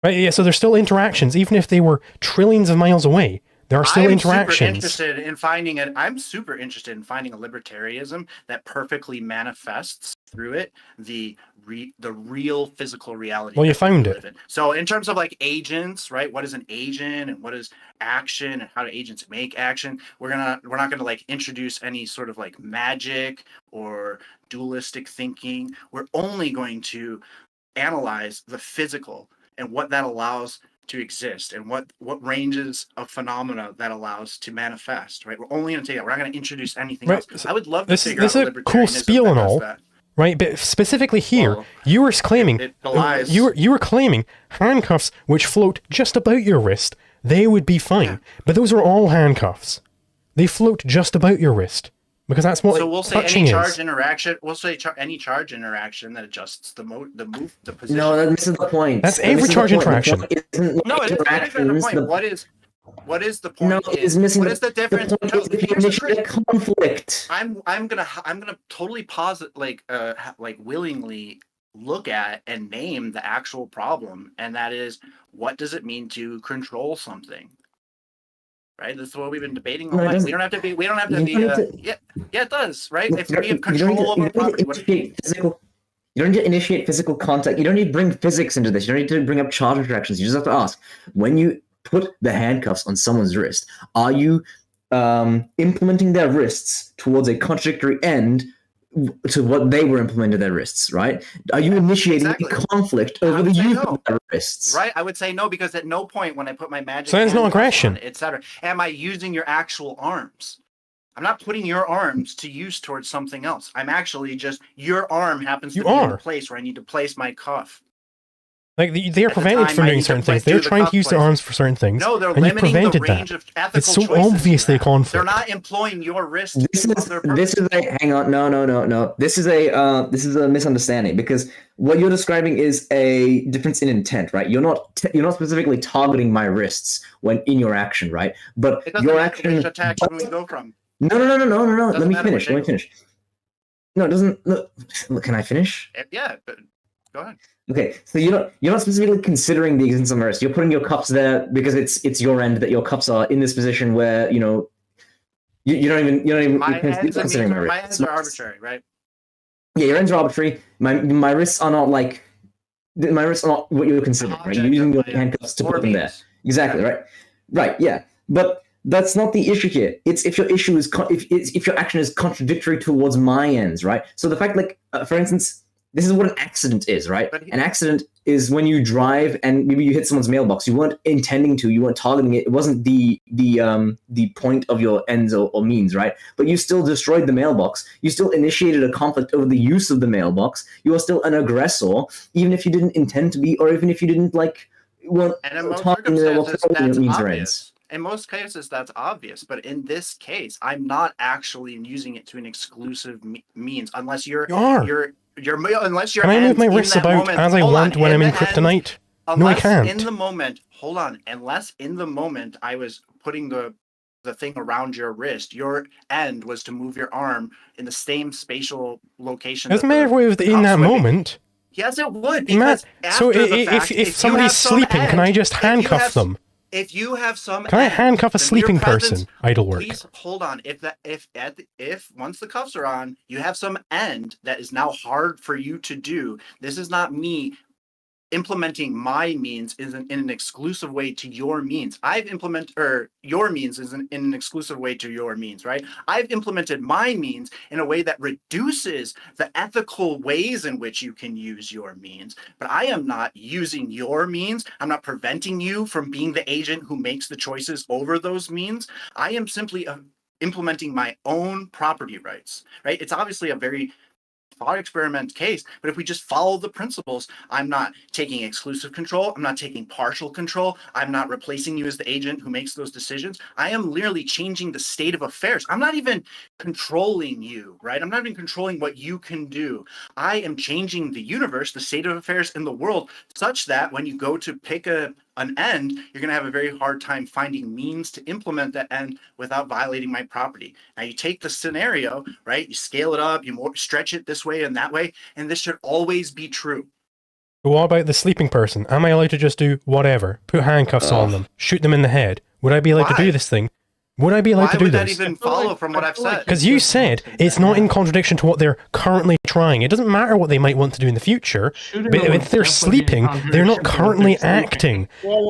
Speaker 2: Right? Yeah. So there's still interactions, even if they were trillions of miles away. There are still interactions.
Speaker 5: I'm super interested in finding a libertarianism that perfectly manifests through it the real physical reality.
Speaker 2: Well, you found it.
Speaker 5: So in terms of like agents, right? What is an agent and what is action and how do agents make action? We're not gonna like introduce any sort of like magic or dualistic thinking. We're only going to analyze the physical and what that allows to exist and what ranges of phenomena that allows to manifest, right? We're only going to take that. We're not going to introduce anything else. I would love to figure out
Speaker 2: this is a cool spiel and all, right? But specifically here, you were claiming you were claiming handcuffs which float just about your wrist. They would be fine,
Speaker 5: Yeah.
Speaker 2: but those are all handcuffs. They float just about your wrist. Because that's what
Speaker 5: so we'll say
Speaker 2: touching
Speaker 5: any charge
Speaker 2: is.
Speaker 5: interaction. We'll say any charge interaction that adjusts the position.
Speaker 4: No, that misses the point.
Speaker 2: That's every charge interaction.
Speaker 5: No, it's not even the point. What is the point?
Speaker 4: No, it's missing.
Speaker 5: What is the difference?
Speaker 4: The point is if you initiate a conflict.
Speaker 5: I'm gonna totally posit like willingly look at and name the actual problem, and that is what does it mean to control something? Right, that's what we've been debating all night. We don't have to be. Yeah, it does. Right, if we have control over property,
Speaker 4: you don't need to initiate physical contact. You don't need to bring physics into this. You don't need to bring up charge interactions. You just have to ask: when you put the handcuffs on someone's wrist, are you implementing their wrists towards a contradictory end to what they were implementing their wrists, right? Are you initiating a conflict over the use of their wrists?
Speaker 5: Right, I would say no, because at no point when I put my magic
Speaker 2: so there's no aggression,
Speaker 5: etc., am I using your actual arms. I'm not putting your arms to use towards something else. I'm actually just your arm happens to be in a place where I need to place my cuff.
Speaker 2: Like they are prevented from doing certain things. They're trying to use their arms for certain things.
Speaker 5: No, they're
Speaker 2: and you
Speaker 5: limiting
Speaker 2: prevented
Speaker 5: the range
Speaker 2: that.
Speaker 5: of ethical
Speaker 2: It's so
Speaker 5: choices.
Speaker 2: obviously a conflict.
Speaker 5: They're not employing your wrist.
Speaker 4: This is a hang on. No. This is a misunderstanding because what you're describing is a difference in intent, right? You're not specifically targeting my wrists when in your action, right? But your action.
Speaker 5: Attacks when we go from.
Speaker 4: No. Let me finish. No, it doesn't. Look, can I finish?
Speaker 5: Yeah, but go ahead.
Speaker 4: Okay, so you're not specifically considering the existence of wrist. You're putting your cups there because it's your end that your cups are in this position where you don't even
Speaker 5: My
Speaker 4: considering my wrist.
Speaker 5: My ends are arbitrary, right?
Speaker 4: Yeah, your ends are arbitrary. My wrists are not like my wrists are not what you're considering. Right? You're using your handcuffs to put them there. Exactly. Right. Yeah, but that's not the issue here. It's if your issue is if your action is contradictory towards my ends, right? So the fact, like for instance. This is what an accident is, right? An accident is when you drive and maybe you hit someone's mailbox. You weren't intending to. You weren't targeting it. It wasn't the point of your ends or means, right? But you still destroyed the mailbox. You still initiated a conflict over the use of the mailbox. You are still an aggressor, even if you didn't intend to be, or even if you didn't
Speaker 5: And in most circumstances, that's obvious. In most cases, that's obvious. But in this case, I'm not actually using it to an exclusive means, unless unless you're.
Speaker 2: Can I move my wrists about as I want when I'm in kryptonite? I can't.
Speaker 5: In the moment, hold on. Unless in the moment I was putting the thing around your wrist, your end was to move your arm in the same spatial location.
Speaker 2: Doesn't matter if it was in that moment.
Speaker 5: Yes, it would. Because
Speaker 2: so if somebody's sleeping, can I just handcuff them?
Speaker 5: If you have some,
Speaker 2: can I handcuff a sleeping person? Idle work.
Speaker 5: Please hold on. If once the cuffs are on, you have some end that is now hard for you to do. This is not me implementing my means in an exclusive way to your means. I've implemented, or your means is in an exclusive way to your means, right? I've implemented my means in a way that reduces the ethical ways in which you can use your means. But I am not using your means. I'm not preventing you from being the agent who makes the choices over those means. I am simply implementing my own property rights, right? It's obviously a very thought experiment case, but if we just follow the principles, I'm not taking exclusive control, I'm not taking partial control, I'm not replacing you as the agent who makes those decisions. I am literally changing the state of affairs. I'm not even controlling you, right? I'm not even controlling what you can do. I am changing the universe, the state of affairs in the world, such that when you go to pick an end, you're going to have a very hard time finding means to implement that end without violating my property. Now you take the scenario, right? You scale it up, you stretch it this way and that way, and this should always be true.
Speaker 2: But what about the sleeping person? Am I allowed to just do whatever? Put handcuffs on them, shoot them in the head? Would I be allowed to do this thing? Would I be allowed to do this?
Speaker 5: Why would that even follow from what I've said?
Speaker 2: Because you said it's not in contradiction to what they're currently trying. It doesn't matter what they might want to do in the future, but if they're sleeping, they're not currently acting.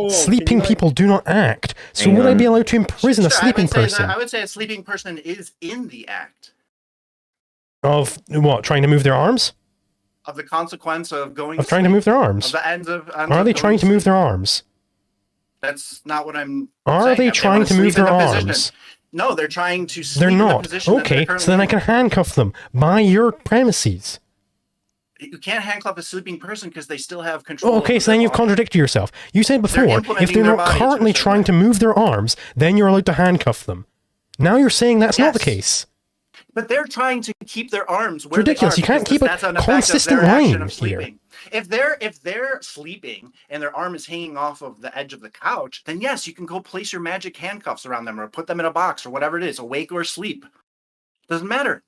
Speaker 2: Sleeping people do not act. So would I be allowed to imprison a sleeping person?
Speaker 5: I would say a sleeping person is in the act.
Speaker 2: Of what? Trying to move their arms?
Speaker 5: Of the consequence of going...
Speaker 2: Of trying to move their arms?
Speaker 5: Of the ends of
Speaker 2: Are they trying to move their arms?
Speaker 5: That's not what I'm
Speaker 2: Are
Speaker 5: saying.
Speaker 2: they trying to move their arms?
Speaker 5: No, they're trying to sleep
Speaker 2: They're
Speaker 5: in the
Speaker 2: not.
Speaker 5: position
Speaker 2: Okay,
Speaker 5: that
Speaker 2: so then I can handcuff them by your premises.
Speaker 5: You can't handcuff a sleeping person because they still have control.
Speaker 2: Okay, so then you've contradicted yourself. You said before, if they're not currently trying to move their arms, then you're allowed to handcuff them. Now you're saying that's not the case.
Speaker 5: But they're trying to keep their arms where
Speaker 2: ridiculous.
Speaker 5: They are.
Speaker 2: You can't keep a consistent line here.
Speaker 5: If they're sleeping and their arm is hanging off of the edge of the couch, then yes, you can go place your magic handcuffs around them or put them in a box or whatever it is, awake or asleep. Doesn't matter.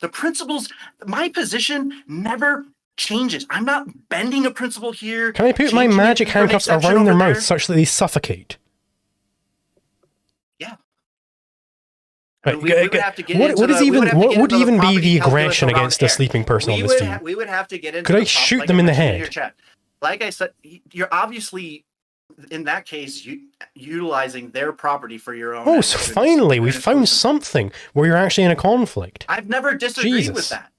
Speaker 5: The principles, my position never changes. I'm not bending a principle here.
Speaker 2: Can I put my magic handcuffs around their mouth such that they suffocate?
Speaker 5: Yeah.
Speaker 2: Right. What would even be the aggression against a sleeping person on this team?
Speaker 5: We would have to get into.
Speaker 2: Could I shoot them in the head?
Speaker 5: Like I said, you're obviously in that case utilizing their property for your own.
Speaker 2: Oh, so finally we found something where you're actually in a conflict.
Speaker 5: I've never disagreed with that.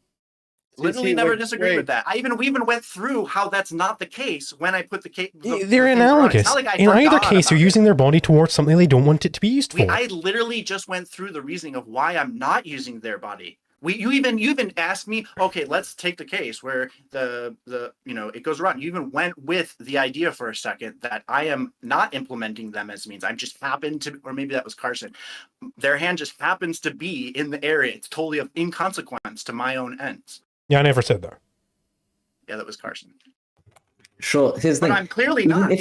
Speaker 5: Literally never disagreed with that. We even went through how that's not the case when I put the case.
Speaker 2: They're analogous. In either case, you're using their body towards something they don't want it to be used for.
Speaker 5: I literally just went through the reasoning of why I'm not using their body. You even asked me, okay, let's take the case where it goes around. You even went with the idea for a second that I am not implementing them as means. I just happened to, or maybe that was Carson. Their hand just happens to be in the area. It's totally of inconsequence to my own ends.
Speaker 2: Yeah, I never said that.
Speaker 5: Yeah, that was Carson.
Speaker 4: Sure, here's the thing.
Speaker 5: But I'm clearly not. I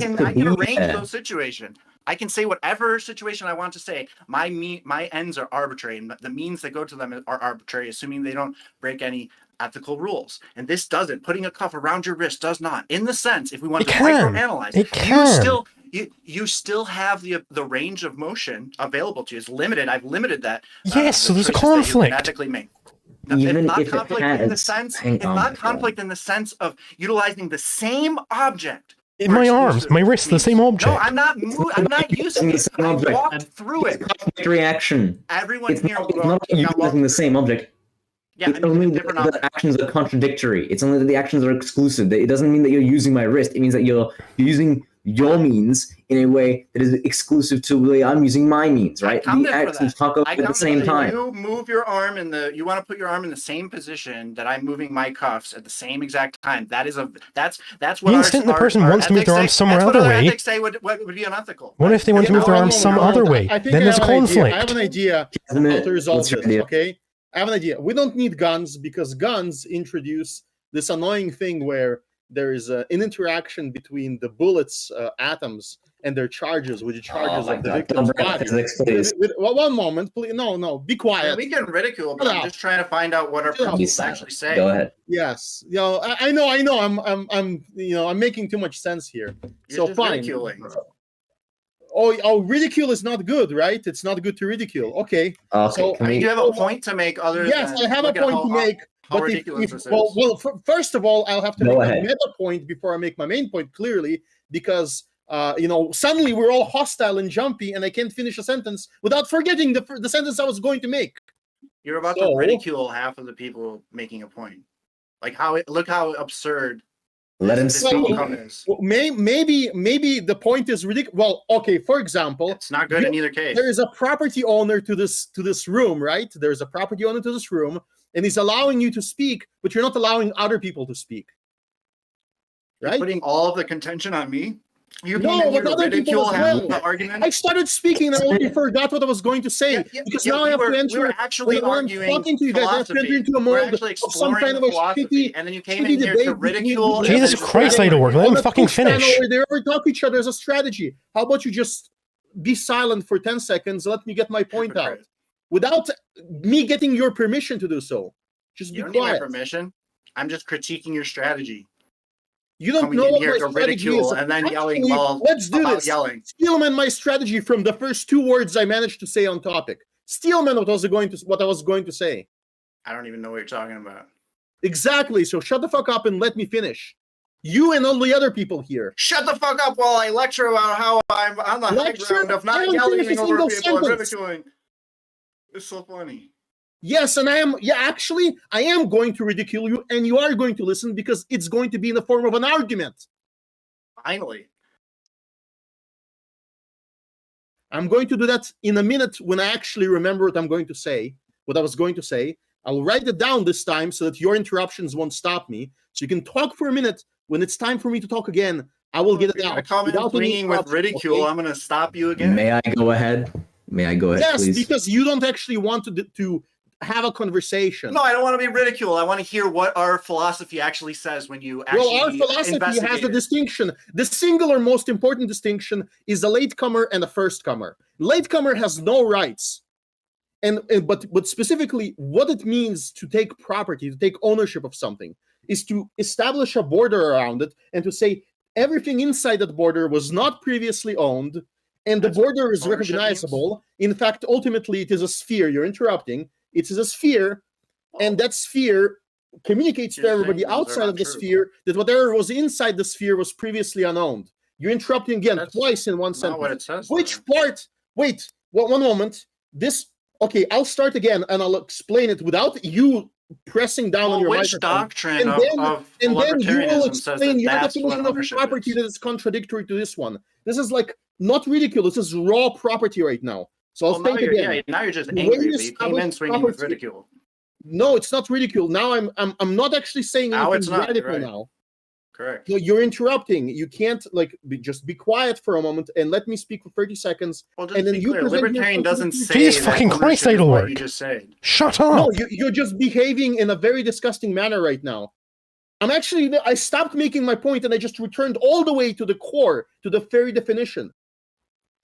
Speaker 5: can arrange
Speaker 4: there.
Speaker 5: those situations. I can say whatever situation I want to say. My ends are arbitrary, and the means that go to them are arbitrary, assuming they don't break any ethical rules. And this doesn't. Putting a cuff around your wrist does not. In the sense, if we want to microanalyze, you still have the range of motion available to you. It's limited. I've limited that.
Speaker 2: Yes, so there's a conflict.
Speaker 4: Even
Speaker 5: it's not
Speaker 4: if
Speaker 5: conflict in the sense. It's not conflict in the sense of utilizing the same object.
Speaker 2: In my arms, my wrist, the same object.
Speaker 5: No, I'm not using it. I walked through it.
Speaker 4: Conflict reaction.
Speaker 5: Everyone here.
Speaker 4: It's not using the same object.
Speaker 5: Yeah,
Speaker 4: it's only that the actions are contradictory. It's only that the actions are exclusive. It doesn't mean that you're using my wrist. It means that you're using your means in a way that is exclusive to the way I'm using my means, right? The actions can't go at the same time.
Speaker 5: You move your arm you want to put your arm in the same position that I'm moving my cuffs at the same exact time. That's what
Speaker 2: the instant the person wants to move their arm some other way.
Speaker 5: Ethics say would be unethical.
Speaker 2: What if they want to move their arm some other way? Then there's a conflict.
Speaker 6: I have an idea how to resolve this, okay? I have an idea. We don't need guns because guns introduce this annoying thing where there is an interaction between the bullets atoms and their charges with the charges of the victim's body. One moment, please. No, be quiet.
Speaker 5: Yeah, we can ridicule, but I'm just trying to find out what our principles actually say.
Speaker 4: Go ahead.
Speaker 6: Yes, I know. I'm making too much sense here.
Speaker 5: You're
Speaker 6: so fine.
Speaker 5: Ridiculing.
Speaker 6: Oh, ridicule is not good, right? It's not good to ridicule. Okay.
Speaker 5: So you have a point to make other
Speaker 6: yes,
Speaker 5: than...
Speaker 6: I have a point to make.
Speaker 5: How
Speaker 6: but
Speaker 5: ridiculous this is.
Speaker 6: Well, first of all, I'll have to make a meta point before I make my main point clearly, because suddenly we're all hostile and jumpy, and I can't finish a sentence without forgetting the sentence I was going to make.
Speaker 5: You're about to ridicule half of the people making a point. Like look how absurd.
Speaker 4: Let him speak.
Speaker 6: Maybe the point is ridiculous. Well, okay. For example,
Speaker 5: it's not good in either case.
Speaker 6: There is a property owner to this room, right? There's a property owner to this room, and he's allowing you to speak, but you're not allowing other people to speak. Right?
Speaker 5: You're putting all of the contention on me. You
Speaker 6: with other people as well.
Speaker 5: The argument.
Speaker 6: I started speaking and I already forgot what I was going to say because now I have to enter.
Speaker 5: We were actually arguing
Speaker 6: talking to you guys, I have to enter into a mode of some kind of a shitty,
Speaker 5: and then you came in here to ridicule.
Speaker 2: Jesus Christ, Idlework, let him fucking finish.
Speaker 6: They ever talk to each other as a strategy. How about you just be silent for 10 seconds? Let me get my point out without me getting your permission to do so. Just be quiet.
Speaker 5: You don't need my permission. I'm just critiquing your strategy.
Speaker 6: You don't know what my strategy is.
Speaker 5: And then yelling,
Speaker 6: let's do this.
Speaker 5: Yelling.
Speaker 6: Steelman my strategy from the first 2 words I managed to say on topic. Steelman what I was going to say.
Speaker 5: I don't even know what you're talking about.
Speaker 6: Exactly. So shut the fuck up and let me finish. You and all the other people here.
Speaker 5: Shut the fuck up while I lecture about how I'm on the high ground of not yelling over people and ridiculing. It's so funny.
Speaker 6: Yes, and I am going to ridicule you, and you are going to listen because it's going to be in the form of an argument.
Speaker 5: Finally.
Speaker 6: I'm going to do that in a minute when I actually remember what I was going to say. I'll write it down this time so that your interruptions won't stop me. So you can talk for a minute. When it's time for me to talk again, I will get it out.
Speaker 5: Comment swinging with ridicule, okay? I'm going to stop you again.
Speaker 4: May I go ahead?
Speaker 6: Yes,
Speaker 4: please?
Speaker 6: Because you don't actually want to have a conversation.
Speaker 5: No, I don't want to be ridiculed. I want to hear what our philosophy actually says when you actually
Speaker 6: our philosophy has a distinction. The singular most important distinction is a latecomer and a firstcomer. Latecomer has no rights. But specifically, what it means to take property, to take ownership of something, is to establish a border around it and to say everything inside that border was not previously owned, and the border is recognizable. In fact, ultimately, it is a sphere. You're interrupting. It is a sphere, and that sphere communicates to everybody outside of the sphere that whatever was inside the sphere was previously unowned. You're interrupting again twice in one sentence.
Speaker 5: What it says.
Speaker 6: Which part? Wait, one moment. Okay, I'll start again, and I'll explain it without you pressing down on your
Speaker 5: which
Speaker 6: microphone.
Speaker 5: Doctrine
Speaker 6: and then you will explain your definition of property
Speaker 5: is.
Speaker 6: that is contradictory to this one. This is like not ridicule. This is raw property right now. So I'll think again.
Speaker 5: Yeah, now you're just angry. But you came in swinging with ridicule.
Speaker 6: No, it's not ridicule. Now I'm not actually saying anything radical now.
Speaker 5: Correct.
Speaker 6: No, you're interrupting. You can't just be quiet for a moment and let me speak for 30 seconds.
Speaker 5: Well, just
Speaker 6: and then
Speaker 5: be clear. Libertarian doesn't say
Speaker 2: Jesus fucking Christ, Idlework.
Speaker 5: You just said.
Speaker 2: Shut up.
Speaker 6: No, you're just behaving in a very disgusting manner right now. I stopped making my point and I just returned all the way to the core, to the very definition.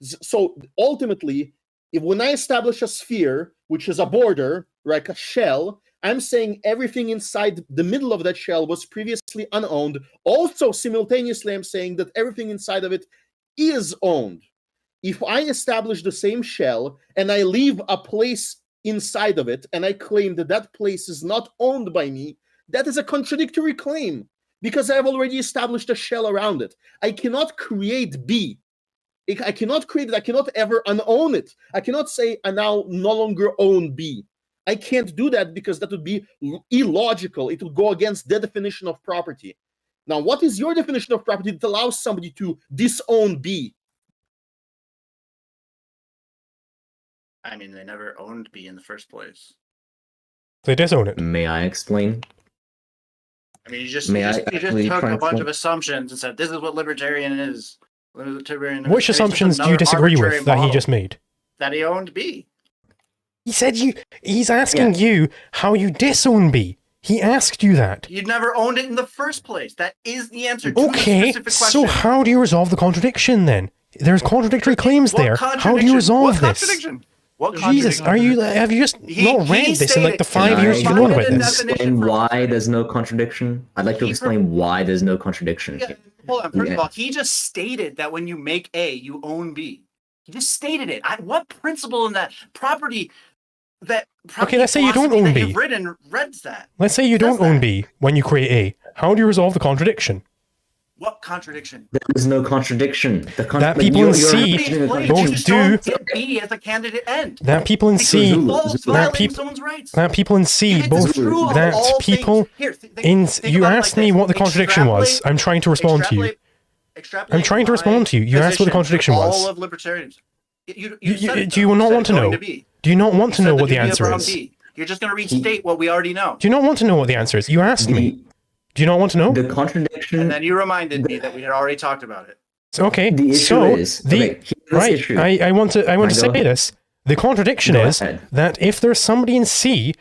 Speaker 6: So ultimately, when I establish a sphere, which is a border, like a shell, I'm saying everything inside the middle of that shell was previously unowned. Also, simultaneously, I'm saying that everything inside of it is owned. If I establish the same shell and I leave a place inside of it and I claim that that place is not owned by me, that is a contradictory claim because I have already established a shell around it. I cannot create B. I cannot create it. I cannot ever unown it. I cannot say I now no longer own B. I can't do that because that would be illogical. It would go against the definition of property. Now, what is your definition of property that allows somebody to disown B?
Speaker 5: I mean, they never owned B in the first place.
Speaker 2: They disown it.
Speaker 4: May I explain?
Speaker 5: I mean, you just took a bunch of assumptions and said, this is what libertarian is.
Speaker 2: Which assumptions do you disagree with that he just made?
Speaker 5: That he owned B.
Speaker 2: He said he's asking you how you disown B. He asked you that.
Speaker 5: You never owned it in the first place. That is the answer to
Speaker 2: Okay,
Speaker 5: the specific
Speaker 2: so
Speaker 5: question.
Speaker 2: how do you resolve the contradiction then? There's contradictory claims there. How do you resolve
Speaker 5: what
Speaker 2: this?
Speaker 5: Contradiction? What
Speaker 2: Jesus, have you just not read this in like the 5 years you've known about this?
Speaker 4: Explain why there's no contradiction? I'd like to explain why there's no contradiction.
Speaker 5: Yeah, hold on. First of all, he just stated that when you make A, you own B. He just stated it. What principle in that property
Speaker 2: Okay, let's say you don't own B.
Speaker 5: Reads that.
Speaker 2: Let's say you don't own B when you create A. How do you resolve the contradiction?
Speaker 5: What contradiction?
Speaker 4: There is no contradiction.
Speaker 2: That people in C both do.
Speaker 5: B as a candidate end.
Speaker 2: That people in C. That people in C both. That people in. You asked me what the contradiction was. I'm trying to respond to you. I'm trying to respond to you. You asked what the contradiction was.
Speaker 5: All of libertarians.
Speaker 2: Do you not want to know? Do you not want to know what the answer is?
Speaker 5: You're just going to restate what we already know.
Speaker 2: Do you not want to know what the answer is? You asked me. Do you not want to know?
Speaker 4: The contradiction.
Speaker 5: And then you reminded me that we had already talked about it.
Speaker 2: Okay.
Speaker 4: The issue is
Speaker 2: right.
Speaker 4: issue.
Speaker 2: I want to say this. The contradiction is that if there's somebody in C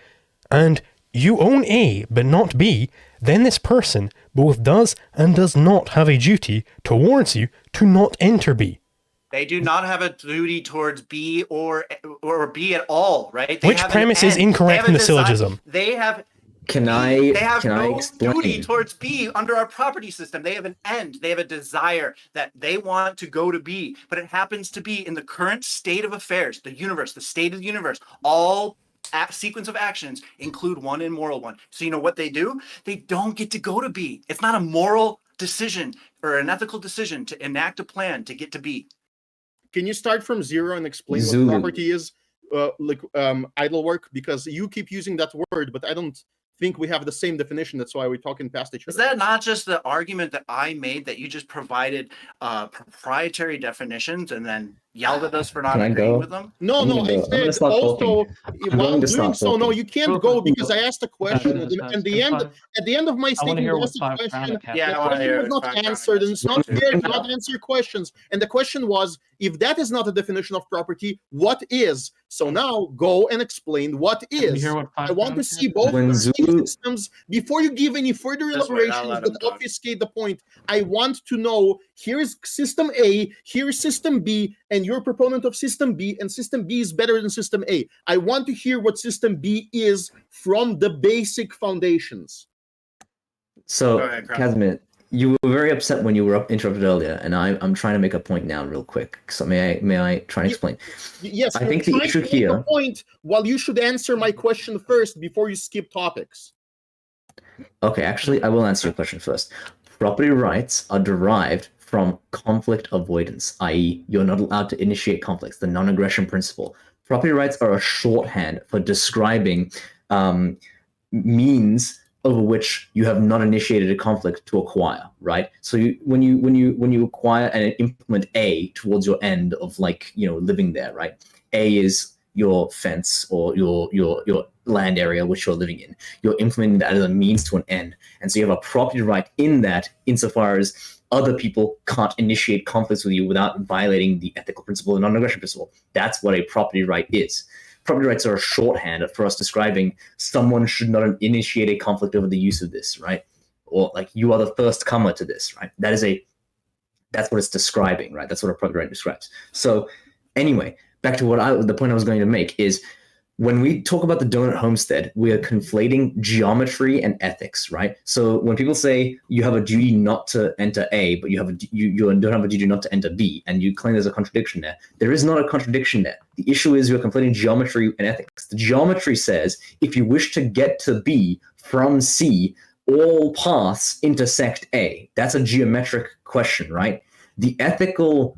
Speaker 2: and you own A but not B, then this person both does and does not have a duty towards you to not enter B.
Speaker 5: They do not have a duty towards B or B at all, right?
Speaker 2: Which premise is incorrect in the syllogism?
Speaker 5: They have.
Speaker 4: They have
Speaker 5: no
Speaker 4: explain?
Speaker 5: duty towards B under our property system. They have an end. They have a desire that they want to go to B, but it happens to be in the current state of affairs, the universe, the state of the universe. All sequence of actions include one immoral one. So you know what they do? They don't get to go to B. It's not a moral decision or an ethical decision to enact a plan to get to B.
Speaker 6: Can you start from zero and explain
Speaker 4: Zulu.
Speaker 6: what property is? Idle work, because you keep using that word, but I don't think we have the same definition. That's why we're talking past each other.
Speaker 5: Is that not just the argument that I made, that you just provided proprietary definitions and then yelled at us for not agreeing with them?
Speaker 6: No, I said also while doing so. No, you can't go because I asked a question, and at the end of my statement, I asked a question.
Speaker 5: Yeah,
Speaker 6: the
Speaker 5: I want to
Speaker 6: question
Speaker 5: hear
Speaker 6: was not answered, and it's not fair to not answer questions. And the question was, if that is not a definition of property, what is? So now go and explain what is. I want to see both systems before you give any further elaborations that obfuscate the point. I want to know, here's system A, here's system B, and you're a proponent of system B, and system B is better than system A. I want to hear what system B is from the basic foundations.
Speaker 4: So, Kazimir, you were very upset when you were interrupted earlier, and I'm trying to make a point now real quick. So may I try and explain?
Speaker 6: Yes,
Speaker 4: I think the issue here...
Speaker 6: a point while you should answer my question first before you skip topics.
Speaker 4: Okay, actually, I will answer your question first. Property rights are derived from conflict avoidance, i.e., you're not allowed to initiate conflicts, the non-aggression principle. Property rights are a shorthand for describing means over which you have not initiated a conflict to acquire, right? So when you acquire and implement A towards your end of living there, right? A is your fence or your land area which you're living in. You're implementing that as a means to an end, and so you have a property right in that, insofar as other people can't initiate conflicts with you without violating the ethical principle and non-aggression principle. That's what a property right is. Property rights are a shorthand for us describing someone should not initiate a conflict over the use of this, right? Or you are the first comer to this, right? That's what it's describing, right? That's what a property right describes. So anyway, back to the point I was going to make is, when we talk about the donut homestead, we are conflating geometry and ethics, right? So when people say you have a duty not to enter A, but you don't have a duty not to enter B, and you claim there's a contradiction there is not a contradiction there. The issue is you're conflating geometry and ethics. The geometry says if you wish to get to B from C, all paths intersect A. That's a geometric question, right? The ethical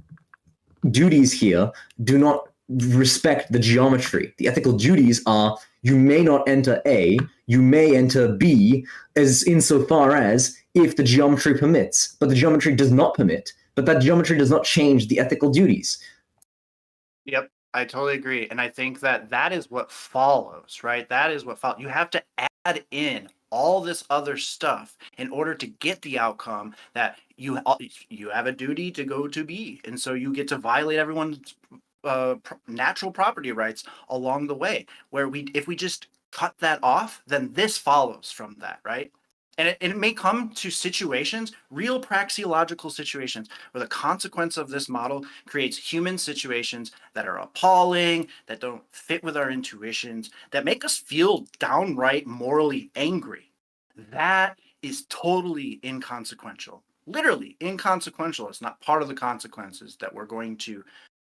Speaker 4: duties here do not respect the geometry. The ethical duties are, you may not enter A, you may enter B, as insofar as if the geometry permits, but the geometry does not permit, but that geometry does not change the ethical duties.
Speaker 5: Yep, I totally agree. And I think that is what follows, right? That is what follows. You have to add in all this other stuff in order to get the outcome that you have a duty to go to B, and so you get to violate everyone's natural property rights along the way. Where if we just cut that off, then this follows from that, right? And it may come to situations, real praxeological situations, where the consequence of this model creates human situations that are appalling, that don't fit with our intuitions, that make us feel downright morally angry. That is totally inconsequential. Literally inconsequential. It's not part of the consequences that we're going to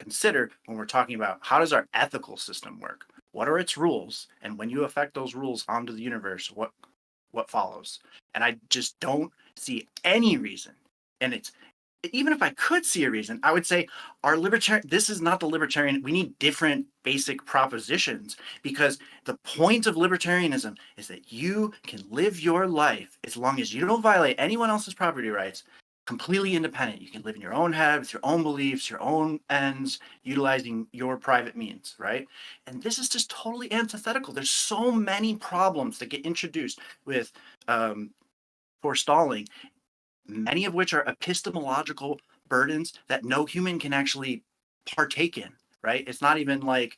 Speaker 5: consider when we're talking about how does our ethical system work? What are its rules? And when you affect those rules onto the universe, what follows? And I just don't see any reason. And it's, even if I could see a reason, I would say this is not the libertarian. We need different basic propositions, because the point of libertarianism is that you can live your life as long as you don't violate anyone else's property rights, completely independent. You can live in your own head with your own beliefs, your own ends, utilizing your private means, right? And this is just totally antithetical. There's so many problems that get introduced with forestalling, many of which are epistemological burdens that no human can actually partake in, right? It's not even like,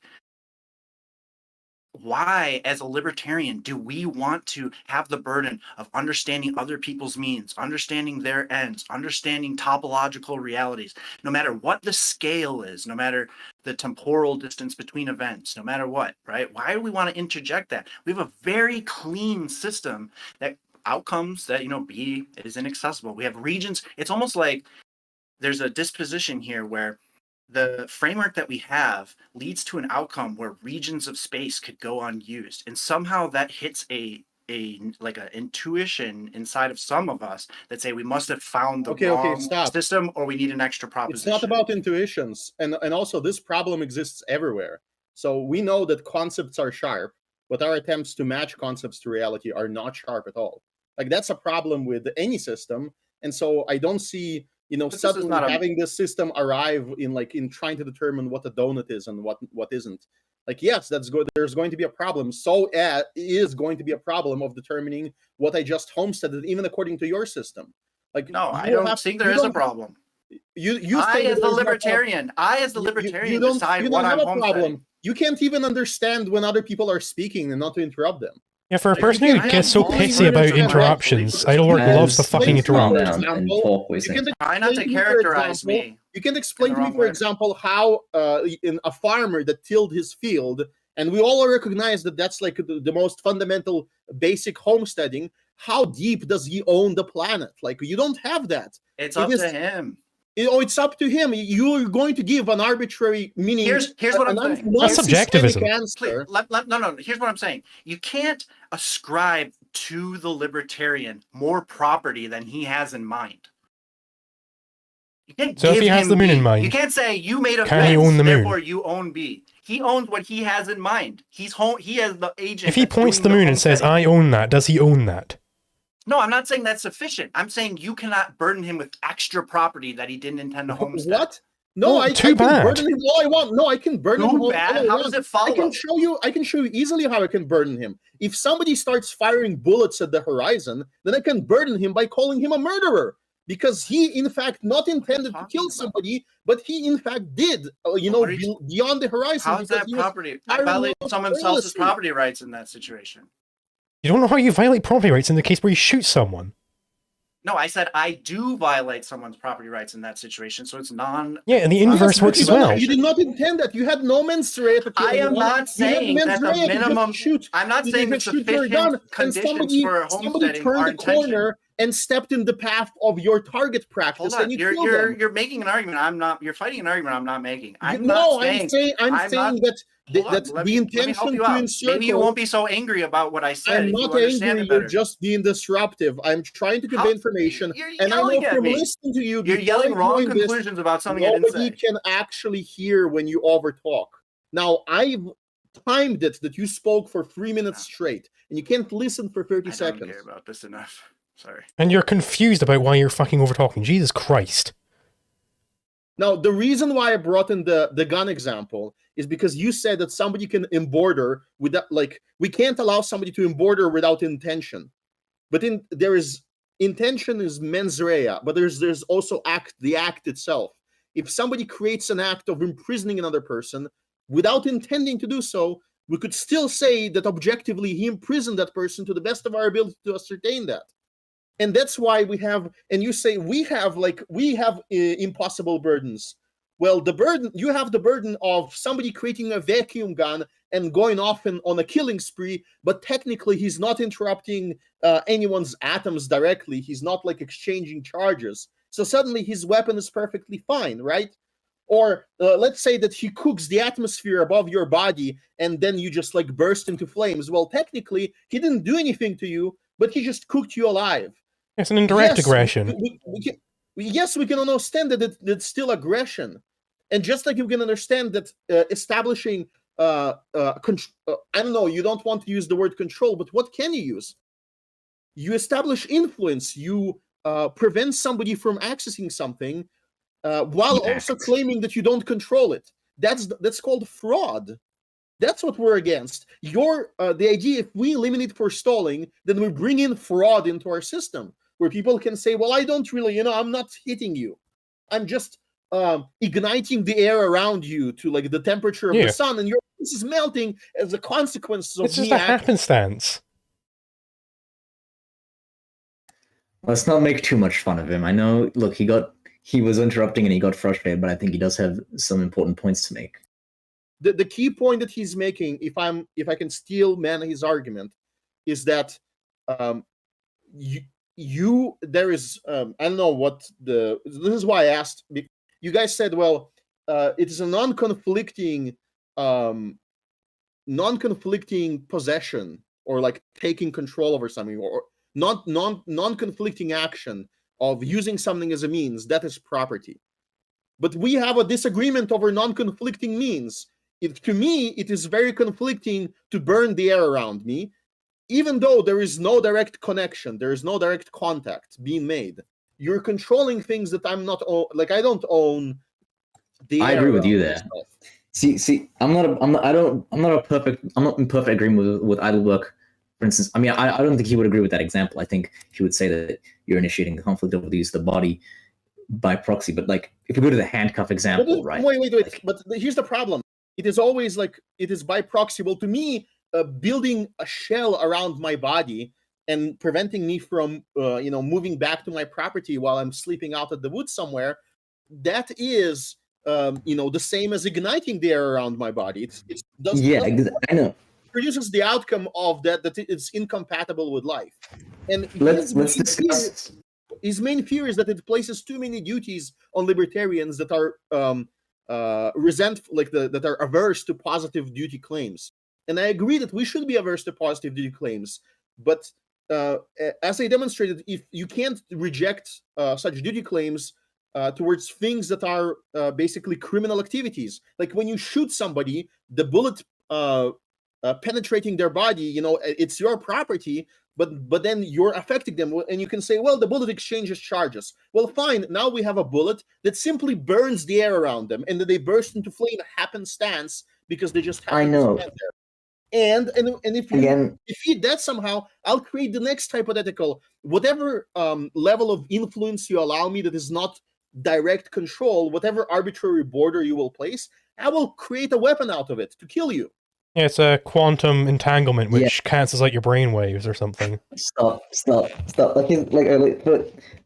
Speaker 5: why, as a libertarian, do we want to have the burden of understanding other people's means, understanding their ends, understanding topological realities, no matter what the scale is, no matter the temporal distance between events, no matter what, right? Why do we want to interject that? We have a very clean system that outcomes that, B is inaccessible. We have regions. It's almost like there's a disposition here where the framework that we have leads to an outcome where regions of space could go unused, and somehow that hits a intuition inside of some of us that say we must have found the wrong system, or we need an extra proposition.
Speaker 6: It's not about intuitions, and also this problem exists everywhere. So we know that concepts are sharp, but our attempts to match concepts to reality are not sharp at all. Like, that's a problem with any system, and so I don't see suddenly having this system arrive in trying to determine what a donut is and what isn't. Like, yes, that's good. There's going to be a problem. So is going to be a problem of determining what I just homesteaded, even according to your system. Like,
Speaker 5: no, I don't think there is a problem. I as the libertarian decide what I'm homesteading.
Speaker 6: You can't even understand when other people are speaking and not to interrupt them.
Speaker 2: Yeah, for a person who gets so pitsy about interruptions, Idlework loves to fucking interrupt.
Speaker 5: Try not to characterize me.
Speaker 6: You can explain to me, for example, how in a farmer that tilled his field, and we all recognize that that's like the most fundamental basic homesteading. How deep does he own the planet? Like, you don't have that.
Speaker 5: It's up to him.
Speaker 6: It's up to him. You're going to give an arbitrary meaning.
Speaker 5: Here's what I'm saying.
Speaker 2: That's subjectivism.
Speaker 5: No. Here's what I'm saying. You can't ascribe to the libertarian more property than he has in mind. You can't
Speaker 2: so if he has the moon in mind,
Speaker 5: you can't say you made a fence, therefore you own B. He owns what he has in mind. He has the agent.
Speaker 2: If he points to the moon and says, "I own that," does he own that?
Speaker 5: No, I'm not saying that's sufficient. I'm saying you cannot burden him with extra property that he didn't intend to homestead.
Speaker 6: What? No, I can burden him all I want. No, I can burden him all I want.
Speaker 5: How does it follow?
Speaker 6: I can show you easily how I can burden him. If somebody starts firing bullets at the horizon, then I can burden him by calling him a murderer. Because he, in fact, not intended to kill somebody, but he, in fact, did, beyond the horizon.
Speaker 5: How is that property? I violate someone else's property rights in that situation.
Speaker 2: You don't know how you violate property rights in the case where you shoot someone.
Speaker 5: No, I said I do violate someone's property rights in that situation, so it's
Speaker 2: Yeah, and the inverse works as well.
Speaker 6: You did not intend that. You had no mens rea to kill
Speaker 5: I am not saying that the minimum... I'm not saying the sufficient conditions for homesteading are intention.
Speaker 6: And stepped in the path of your target practice.
Speaker 5: Hold on. You're making an argument. You're fighting an argument I'm not making. I'm saying
Speaker 6: that the intention to encircle.
Speaker 5: Maybe you won't be so angry about what I said.
Speaker 6: I'm not angry. You're just being disruptive. I'm trying to convey information, and I know from listening to you,
Speaker 5: you're yelling wrong conclusions about something I didn't say.
Speaker 6: Nobody can actually hear when you overtalk. Now, I've timed it that you spoke for 3 minutes straight, and you can't listen for 30 seconds.
Speaker 5: I don't care about this enough. Sorry.
Speaker 2: And you're confused about why you're fucking overtalking. Jesus Christ.
Speaker 6: Now, the reason why I brought in the gun example is because you said that somebody can emborder without, we can't allow somebody to emborder without intention. But intention is mens rea, but there's also the act itself. If somebody creates an act of imprisoning another person without intending to do so, we could still say that objectively he imprisoned that person to the best of our ability to ascertain that. And that's why we have, and you say we have impossible burdens. Well, you have the burden of somebody creating a vacuum gun and going off on a killing spree, but technically he's not interrupting anyone's atoms directly. He's not like exchanging charges. So suddenly his weapon is perfectly fine, right? Or let's say that he cooks the atmosphere above your body and then you just like burst into flames. Well, technically he didn't do anything to you, but he just cooked you alive.
Speaker 2: It's an indirect aggression.
Speaker 6: Yes, we can understand that it's still aggression. And just like you can understand that establishing, I don't know, you don't want to use the word control, but what can you use? You establish influence. You prevent somebody from accessing something while also claiming that you don't control it. That's called fraud. That's what we're against. The idea, if we eliminate forestalling, then we bring in fraud into our system, where people can say, well, I don't really, I'm not hitting you. I'm just igniting the air around you to like the temperature of the sun, and your face is melting as a consequence of
Speaker 2: it's just a happenstance.
Speaker 4: Let's not make too much fun of him. I know, look, he was interrupting and he got frustrated, but I think he does have some important points to make.
Speaker 6: The key point that he's making, if I can steal his argument, is that there is I don't know what this is why I asked. You guys said, well, it is a non-conflicting possession, or like taking control over something, or non-conflicting action of using something as a means. That is property. But we have a disagreement over non-conflicting means. To me, it is very conflicting to burn the air around me, even though there is no direct connection, there is no direct contact being made. You're controlling things that I'm not like. I don't own the.
Speaker 4: I agree with you there. See, I'm not in perfect agreement with Idlebuck. For instance, I mean, I don't think he would agree with that example. I think he would say that you're initiating a conflict over the use of the body by proxy. But like, if we go to the handcuff example, right?
Speaker 6: Wait. Like, but here's the problem. It is always like, it is by proxy. Well, to me, building a shell around my body and preventing me from, moving back to my property while I'm sleeping out at the woods somewhere, that is, the same as igniting the air around my body.
Speaker 4: I know.
Speaker 6: Produces the outcome of that it's incompatible with life. And
Speaker 4: let's discuss.
Speaker 6: His main fear is that it places too many duties on libertarians that are that are averse to positive duty claims. And I agree that we should be averse to positive duty claims, but as I demonstrated, if you can't reject such duty claims towards things that are basically criminal activities, like when you shoot somebody, the bullet penetrating their body, it's your property, but then you're affecting them, and you can say, well, the bullet exchanges charges. Well, fine, now we have a bullet that simply burns the air around them, and then they burst into flame happenstance because they just happen to stand there. And if you defeat that somehow, I'll create the next hypothetical. Whatever level of influence you allow me that is not direct control, whatever arbitrary border you will place, I will create a weapon out of it to kill you.
Speaker 2: Yeah, it's a quantum entanglement which cancels out your brain waves or something.
Speaker 4: Stop. But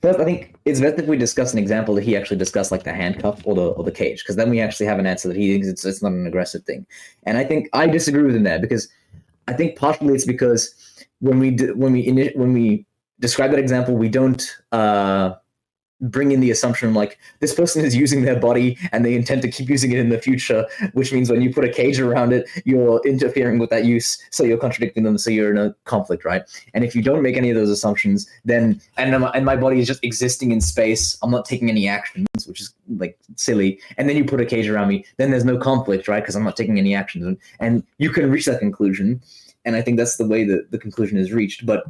Speaker 4: first, I think it's best if we discuss an example that he actually discussed, like the handcuff or the cage, because then we actually have an answer that he thinks it's not an aggressive thing. And I think I disagree with him there, because I think partially it's because when we describe that example, we don't bring in the assumption like this person is using their body and they intend to keep using it in the future, which means when you put a cage around it, you're interfering with that use, so you're contradicting them, so you're in a conflict, right? And if you don't make any of those assumptions, then and my body is just existing in space, I'm not taking any actions, which is like silly, and then you put a cage around me, then there's no conflict, right? Because I'm not taking any actions, and you can reach that conclusion, and I think that's the way that the conclusion is reached. But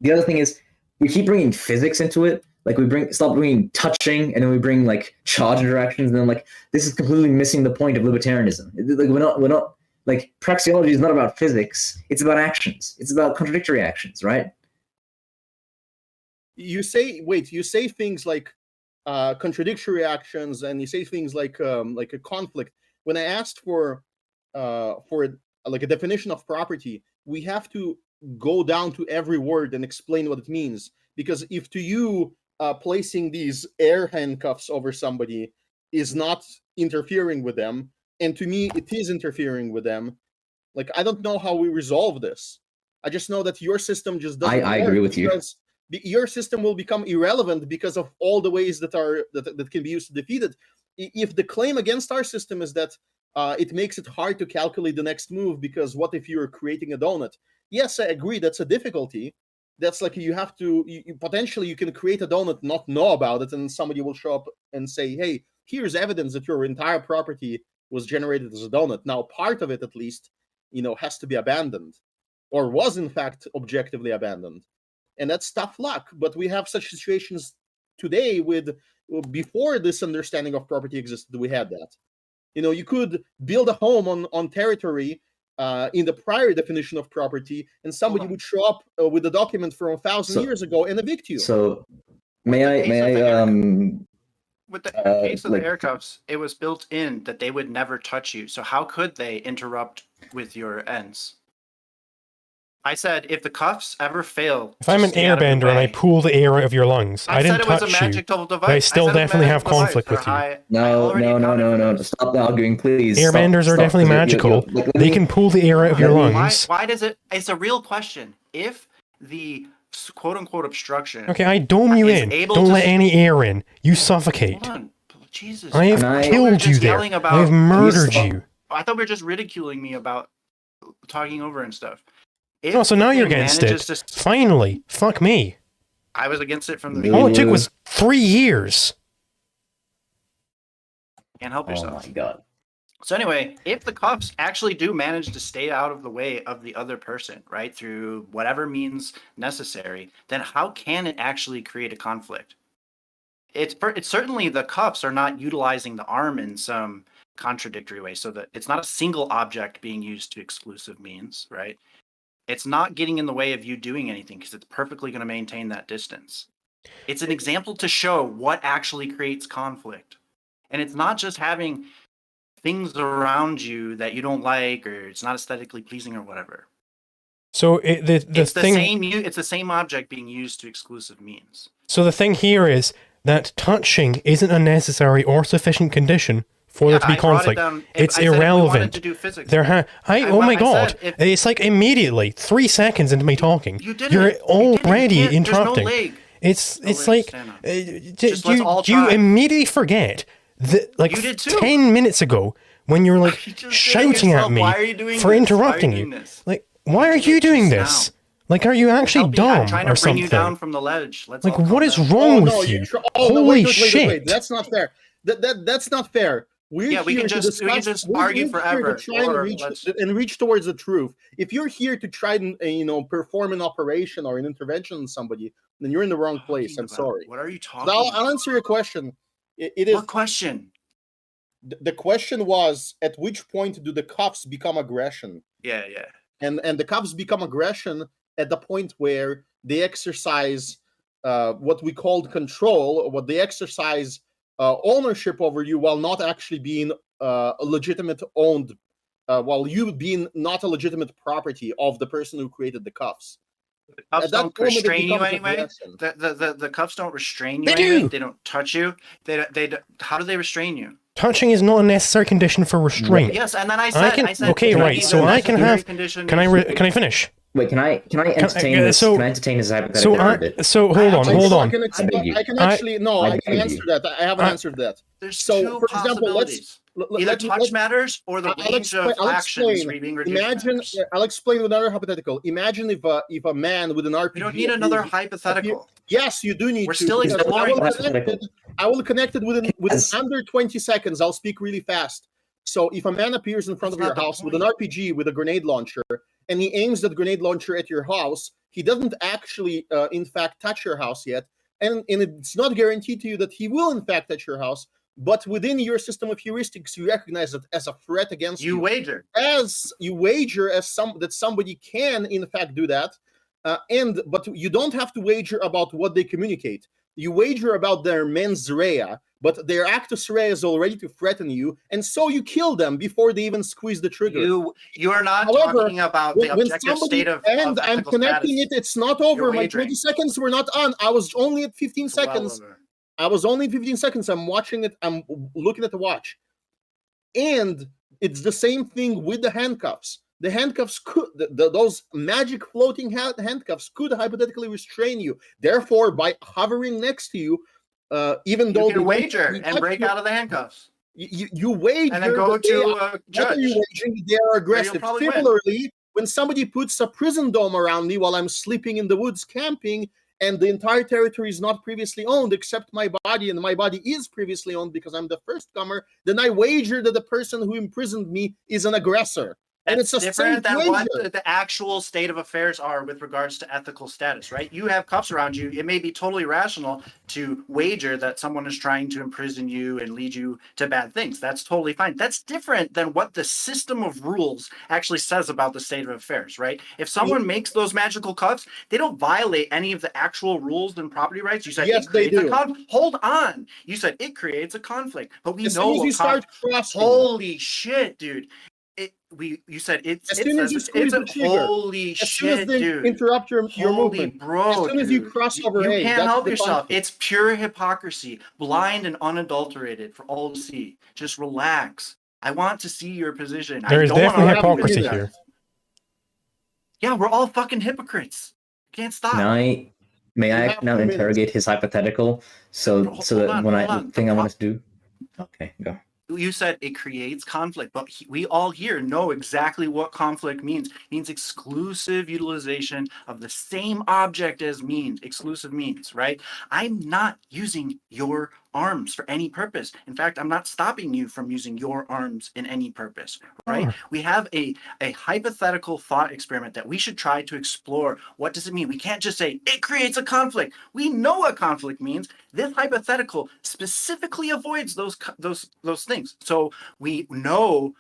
Speaker 4: the other thing is we keep bringing physics into it. Like stop bringing touching, and then we bring like charge interactions, and then like this is completely missing the point of libertarianism. Like we're not like praxeology is not about physics; it's about actions. It's about contradictory actions, right?
Speaker 6: You say things like contradictory actions, and you say things like a conflict. When I asked for like a definition of property, we have to go down to every word and explain what it means. Because if to you placing these air handcuffs over somebody is not interfering with them, and to me it is interfering with them, like I don't know how we resolve this. I just know that your system just doesn't.
Speaker 4: I agree with you.
Speaker 6: Your system will become irrelevant because of all the ways that can be used to defeat it. If the claim against our system is that it makes it hard to calculate the next move, because what if you're creating a donut? Yes, I agree. That's a difficulty. That's like you have to potentially you can create a donut, not know about it, and somebody will show up and say, "Hey, here's evidence that your entire property was generated as a donut." Now, part of it, at least, has to be abandoned, or was in fact objectively abandoned, and that's tough luck. But we have such situations today. Before this understanding of property existed, we had that. You could build a home on territory in the prior definition of property, and somebody would show up with a document from 1,000 years ago and evict you.
Speaker 4: So, may I
Speaker 5: with the case of the air cuffs, it was built in that they would never touch you. So how could they interrupt with your ends? I said, if the cuffs ever fail,
Speaker 2: if I'm an airbender and I pull the air out of your lungs, I didn't touch you, but I still definitely have conflict with you.
Speaker 4: No. Stop arguing, please.
Speaker 2: Airbenders are definitely magical. They can pull the air out of your lungs.
Speaker 5: Why does it? It's a real question. If the quote-unquote obstruction...
Speaker 2: Okay, I dome you in. Don't let any air in. You suffocate.
Speaker 5: Hold on. Jesus.
Speaker 2: I have killed you there. I have murdered you.
Speaker 5: I thought we were just ridiculing me about talking over and stuff.
Speaker 2: So now you're against it. Finally. Fuck me.
Speaker 5: I was against it from the beginning.
Speaker 2: All it took was 3 years.
Speaker 5: Can't help yourself.
Speaker 4: Oh my god.
Speaker 5: So anyway, if the cuffs actually do manage to stay out of the way of the other person, right, through whatever means necessary, then how can it actually create a conflict? It's certainly the cuffs are not utilizing the arm in some contradictory way, so that it's not a single object being used to exclusive means, right? It's not getting in the way of you doing anything because it's perfectly going to maintain that distance. It's an example to show what actually creates conflict. And it's not just having things around you that you don't like, or it's not aesthetically pleasing or whatever.
Speaker 2: So it's
Speaker 5: the same object being used to exclusive means.
Speaker 2: So the thing here is that touching isn't a necessary or sufficient condition for there to be conflict. It's irrelevant. Oh my god! It's like immediately 3 seconds into me talking, you're already interrupting. It's like you immediately forget that, like 10 minutes ago when you were like shouting at me for interrupting you. Like, why are you doing this? Like, are you actually dumb or something? I'm trying to bring you down
Speaker 5: from the ledge.
Speaker 2: Like, what is wrong with you? Holy shit!
Speaker 6: Wait. That's not fair. That's not fair.
Speaker 5: We can just argue forever
Speaker 6: to try and reach towards the truth. If you're here to try and perform an operation or an intervention on somebody, then you're in the wrong place. I'm sorry.
Speaker 5: What are you talking about?
Speaker 6: I'll answer your question. It is
Speaker 5: what question?
Speaker 6: The question was, at which point do the cuffs become aggression?
Speaker 5: Yeah.
Speaker 6: And the cuffs become aggression at the point where they exercise what we called control, or what they exercise ownership over you, while not actually being a legitimate owned, while you being not a legitimate property of the person who created the cuffs.
Speaker 5: The cuffs don't restrain you anyway. The cuffs don't restrain you anyway. They don't touch you. How do they restrain you?
Speaker 2: Touching is not a necessary condition for restraint.
Speaker 5: Yes, and then I said
Speaker 2: okay, right. So I can have. Can I finish?
Speaker 4: Wait, can I entertain this? Can I entertain this hypothetical?
Speaker 2: Hold on.
Speaker 6: I can answer that. I haven't answered that.
Speaker 5: There's two possibilities. Either touch matters or the range of actions being reduced.
Speaker 6: I'll explain another hypothetical. Imagine if a man with an RPG.
Speaker 5: You don't need another hypothetical.
Speaker 6: Yes, you do need.
Speaker 5: We're still exploring.
Speaker 6: I will connect it within under 20 seconds. I'll speak really fast. So if a man appears in front of your house with an RPG with a grenade launcher, and he aims that grenade launcher at your house, he doesn't actually, in fact, touch your house yet. And it's not guaranteed to you that he will, in fact, touch your house. But within your system of heuristics, you recognize it as a threat against you. You wager that somebody can, in fact, do that. But you don't have to wager about what they communicate. You wager about their mens rea, but their actus reus is already to threaten you, and so you kill them before they even squeeze the trigger.
Speaker 5: You are not
Speaker 6: However,
Speaker 5: talking about the objective state of
Speaker 6: and I'm
Speaker 5: ethical
Speaker 6: connecting
Speaker 5: status.
Speaker 6: it's not over.
Speaker 5: You're
Speaker 6: My
Speaker 5: wagering.
Speaker 6: 20 seconds were not on. I was only at 15
Speaker 5: It's well
Speaker 6: seconds.
Speaker 5: over.
Speaker 6: I was only 15 seconds. I'm watching it. I'm looking at the watch. And it's the same thing with the handcuffs. The handcuffs could, those magic floating handcuffs could hypothetically restrain you. Therefore, by hovering next to you, even though
Speaker 5: You can wager and break out of the handcuffs.
Speaker 6: you wager,
Speaker 5: And then go to a judge.
Speaker 6: They are aggressive.
Speaker 5: probably win.
Speaker 6: Similarly, when somebody puts a prison dome around me while I'm sleeping in the woods camping, and the entire territory is not previously owned except my body, and my body is previously owned because I'm the first comer, then I wager that the person who imprisoned me is an aggressor. And it's a
Speaker 5: different than
Speaker 6: safe
Speaker 5: what
Speaker 6: wager.
Speaker 5: the actual state of affairs are with regards to ethical status, right? You have cuffs around you. It may be totally rational to wager that someone is trying to imprison you and lead you to bad things. That's totally fine. That's different than what the system of rules actually says about the state of affairs, right? If someone makes those magical cuffs, they don't violate any of the actual rules and property rights. You said
Speaker 6: Yes,
Speaker 5: it creates
Speaker 6: they
Speaker 5: a
Speaker 6: do.
Speaker 5: Hold on. You said it creates a conflict, but we
Speaker 6: As
Speaker 5: know
Speaker 6: soon as
Speaker 5: what
Speaker 6: you start crossing,
Speaker 5: Holy shit, dude. You said it's
Speaker 6: as soon as you squeeze the trigger,
Speaker 5: holy
Speaker 6: as soon as
Speaker 5: shit,
Speaker 6: they
Speaker 5: dude.
Speaker 6: interrupt your
Speaker 5: Holy
Speaker 6: movement,
Speaker 5: bro,
Speaker 6: as soon as you
Speaker 5: dude.
Speaker 6: cross
Speaker 5: You
Speaker 6: over, hey,
Speaker 5: can't
Speaker 6: that's
Speaker 5: help
Speaker 6: the
Speaker 5: yourself.
Speaker 6: conflict.
Speaker 5: It's pure hypocrisy, blind and unadulterated for all to see. Just relax. I want to see your position.
Speaker 2: There
Speaker 5: I
Speaker 2: is
Speaker 5: don't wanna
Speaker 2: definitely
Speaker 5: argue with
Speaker 2: hypocrisy
Speaker 5: you.
Speaker 2: here.
Speaker 5: Yeah, we're all fucking hypocrites. Can't stop.
Speaker 4: May I
Speaker 6: have
Speaker 4: now
Speaker 6: 2 minutes.
Speaker 4: interrogate his hypothetical? So
Speaker 5: Hold
Speaker 4: that
Speaker 5: on,
Speaker 4: when
Speaker 5: hold
Speaker 4: I
Speaker 5: on.
Speaker 4: thing I want to do. Okay, go.
Speaker 5: You said it creates conflict, but we all here know exactly what conflict means. It means exclusive utilization of the same object as means, exclusive means, right? I'm not using your arms for any purpose. In fact, I'm not stopping you from using your arms in any purpose, right?
Speaker 2: Sure.
Speaker 5: We have a hypothetical thought experiment that we should try to explore. What does it mean? We can't just say it creates a conflict. We know what conflict means. This hypothetical specifically avoids those things. So we know,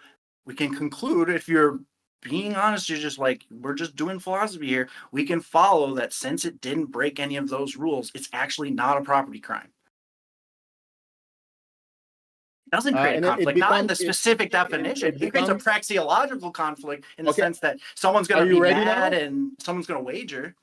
Speaker 5: we can conclude, if you're being honest, you're just like, we're just doing philosophy here, we can follow that since it didn't break any of those rules, it's actually not a property crime. It doesn't create
Speaker 6: and
Speaker 5: a
Speaker 6: it
Speaker 5: conflict, not in the
Speaker 6: becomes-
Speaker 5: specific definition. It creates a
Speaker 6: becomes-
Speaker 5: praxeological conflict in the
Speaker 6: Okay.
Speaker 5: sense that someone's going
Speaker 6: Are
Speaker 5: to
Speaker 6: you
Speaker 5: be
Speaker 6: ready
Speaker 5: mad
Speaker 6: now?
Speaker 5: and someone's going to wager.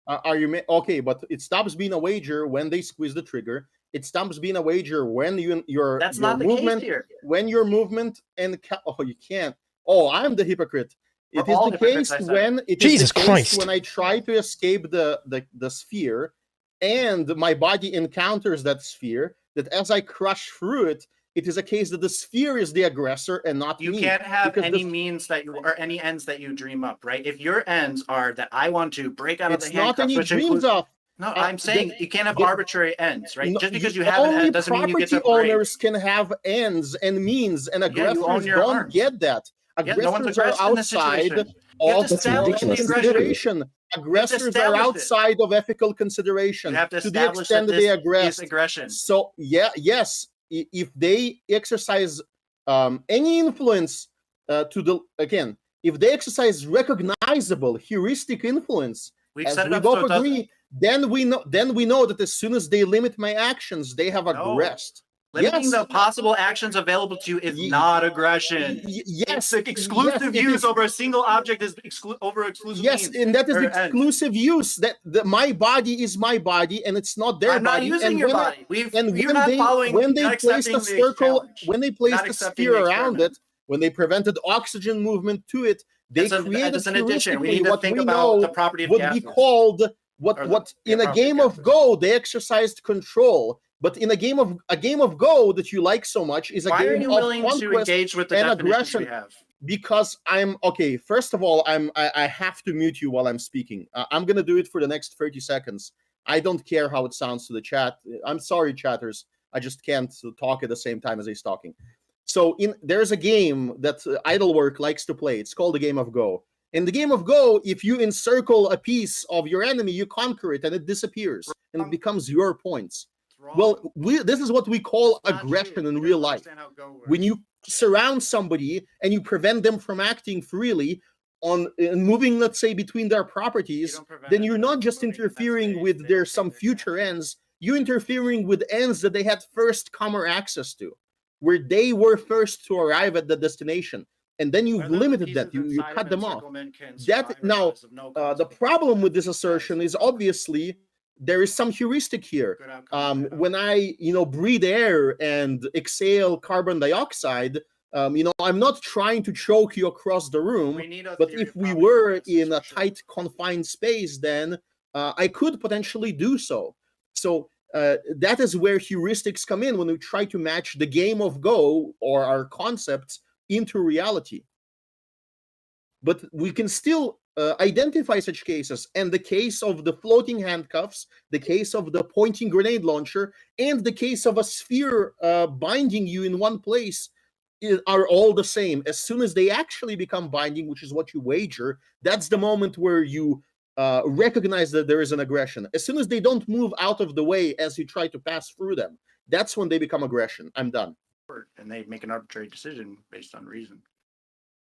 Speaker 6: Okay? But it stops being a wager when they squeeze the trigger. It stops being a wager when your
Speaker 5: That's
Speaker 6: your
Speaker 5: not the
Speaker 6: movement,
Speaker 5: case here.
Speaker 6: when your movement and you can't. Oh, I'm the hypocrite.
Speaker 5: We're
Speaker 6: It is
Speaker 5: all
Speaker 6: the
Speaker 5: hypocrites,
Speaker 6: case
Speaker 5: I said.
Speaker 6: when it is
Speaker 2: Jesus
Speaker 6: the case
Speaker 2: Christ.
Speaker 6: when I try to escape the sphere, and my body encounters that sphere. That as I crush through it, it is a case that the sphere is the aggressor and not
Speaker 5: You
Speaker 6: me.
Speaker 5: can't have
Speaker 6: because
Speaker 5: any
Speaker 6: the-
Speaker 5: means that you or any ends that you dream up, right? If your ends are that I want to break out of
Speaker 6: It's
Speaker 5: the
Speaker 6: not
Speaker 5: handcuffs,
Speaker 6: any
Speaker 5: which
Speaker 6: dreams
Speaker 5: includes
Speaker 6: of.
Speaker 5: no, I'm saying you can't have
Speaker 6: the-
Speaker 5: arbitrary ends, right?
Speaker 6: No,
Speaker 5: Just because you have an
Speaker 6: only
Speaker 5: end doesn't mean you get to
Speaker 6: property
Speaker 5: break.
Speaker 6: owners can have ends and means, and
Speaker 5: you
Speaker 6: aggressors
Speaker 5: own your
Speaker 6: don't
Speaker 5: arms.
Speaker 6: get that.
Speaker 5: Yeah, no one's
Speaker 6: Aggressors are
Speaker 5: aggressed in this
Speaker 6: outside
Speaker 5: situation. You have
Speaker 6: of
Speaker 5: to
Speaker 6: moral
Speaker 5: establish the aggression.
Speaker 6: consideration. Aggressors are
Speaker 5: establish it.
Speaker 6: outside of ethical consideration.
Speaker 5: You have to
Speaker 6: To the
Speaker 5: establish
Speaker 6: extent
Speaker 5: that
Speaker 6: that they
Speaker 5: this
Speaker 6: aggress.
Speaker 5: is aggression.
Speaker 6: So yes, if they exercise any influence if they exercise recognizable heuristic influence,
Speaker 5: We've
Speaker 6: as
Speaker 5: set it
Speaker 6: we
Speaker 5: up so
Speaker 6: both
Speaker 5: it doesn't.
Speaker 6: agree, then we know that as soon as they limit my actions, they have aggressed.
Speaker 5: Limiting
Speaker 6: Yes.
Speaker 5: the possible actions available to you is
Speaker 6: Ye-
Speaker 5: not aggression.
Speaker 6: Yes,
Speaker 5: It's exclusive
Speaker 6: yes, it
Speaker 5: use
Speaker 6: is.
Speaker 5: over a single object is over exclusive
Speaker 6: Yes,
Speaker 5: means.
Speaker 6: and that is
Speaker 5: or ends.
Speaker 6: exclusive use. That my body is my body, and it's not their
Speaker 5: I'm not
Speaker 6: body.
Speaker 5: using
Speaker 6: and
Speaker 5: your
Speaker 6: when
Speaker 5: body. You're
Speaker 6: when
Speaker 5: not
Speaker 6: they
Speaker 5: following.
Speaker 6: when they
Speaker 5: not
Speaker 6: placed
Speaker 5: accepting
Speaker 6: a
Speaker 5: the
Speaker 6: circle,
Speaker 5: challenge.
Speaker 6: when they placed
Speaker 5: Not
Speaker 6: a
Speaker 5: accepting
Speaker 6: sphere
Speaker 5: the
Speaker 6: around
Speaker 5: experiment.
Speaker 6: it, when they prevented oxygen movement to it, they created
Speaker 5: That's an addition. We need to
Speaker 6: what
Speaker 5: think
Speaker 6: we
Speaker 5: about
Speaker 6: know
Speaker 5: the property of
Speaker 6: would
Speaker 5: gases.
Speaker 6: be called
Speaker 5: Or
Speaker 6: what
Speaker 5: the
Speaker 6: in a
Speaker 5: property of
Speaker 6: game of
Speaker 5: gases.
Speaker 6: Go they exercised control. But in a game of Go that you like so much is a
Speaker 5: Why are
Speaker 6: game
Speaker 5: you
Speaker 6: of
Speaker 5: willing to
Speaker 6: conquest
Speaker 5: engage with the
Speaker 6: and
Speaker 5: definitions we
Speaker 6: aggression.
Speaker 5: have?
Speaker 6: Because I'm okay. First of all, I have to mute you while I'm speaking. I'm gonna do it for the next 30 seconds. I don't care how it sounds to the chat. I'm sorry, chatters. I just can't talk at the same time as he's talking. So there's a game that Idlework likes to play. It's called the game of Go. In the game of Go, if you encircle a piece of your enemy, you conquer it and it disappears and it becomes your points. Well, this is what we call
Speaker 5: It's not
Speaker 6: aggression
Speaker 5: true.
Speaker 6: in
Speaker 5: You
Speaker 6: real
Speaker 5: don't
Speaker 6: life.
Speaker 5: understand how Go works.
Speaker 6: When you surround somebody and you prevent them from acting freely on moving, let's say, between their properties,
Speaker 5: don't prevent
Speaker 6: then
Speaker 5: them
Speaker 6: you're
Speaker 5: from
Speaker 6: not just
Speaker 5: moving. That's
Speaker 6: interfering
Speaker 5: they
Speaker 6: with
Speaker 5: don't
Speaker 6: their
Speaker 5: take
Speaker 6: some
Speaker 5: their
Speaker 6: future
Speaker 5: chance.
Speaker 6: ends. you're interfering with ends that they had first comer access to, where they were first to arrive at the destination, and then you've limited that. You cut them off. That now, the problem with this assertion is obviously there is some heuristic here. When I, breathe air and exhale carbon dioxide, I'm not trying to choke you across the room, but if we were in a tight, confined space, then I could potentially do so. So that is where heuristics come in, when we try to match the game of Go or our concepts into reality. But we can still identify such cases, and the case of the floating handcuffs, the case of the pointing grenade launcher, and the case of a sphere binding you in one place are all the same. As soon as they actually become binding, which is what you wager, that's the moment where you recognize that there is an aggression. As soon as they don't move out of the way as you try to pass through them, that's when they become aggression. I'm done.
Speaker 5: And they make an arbitrary decision based on reason.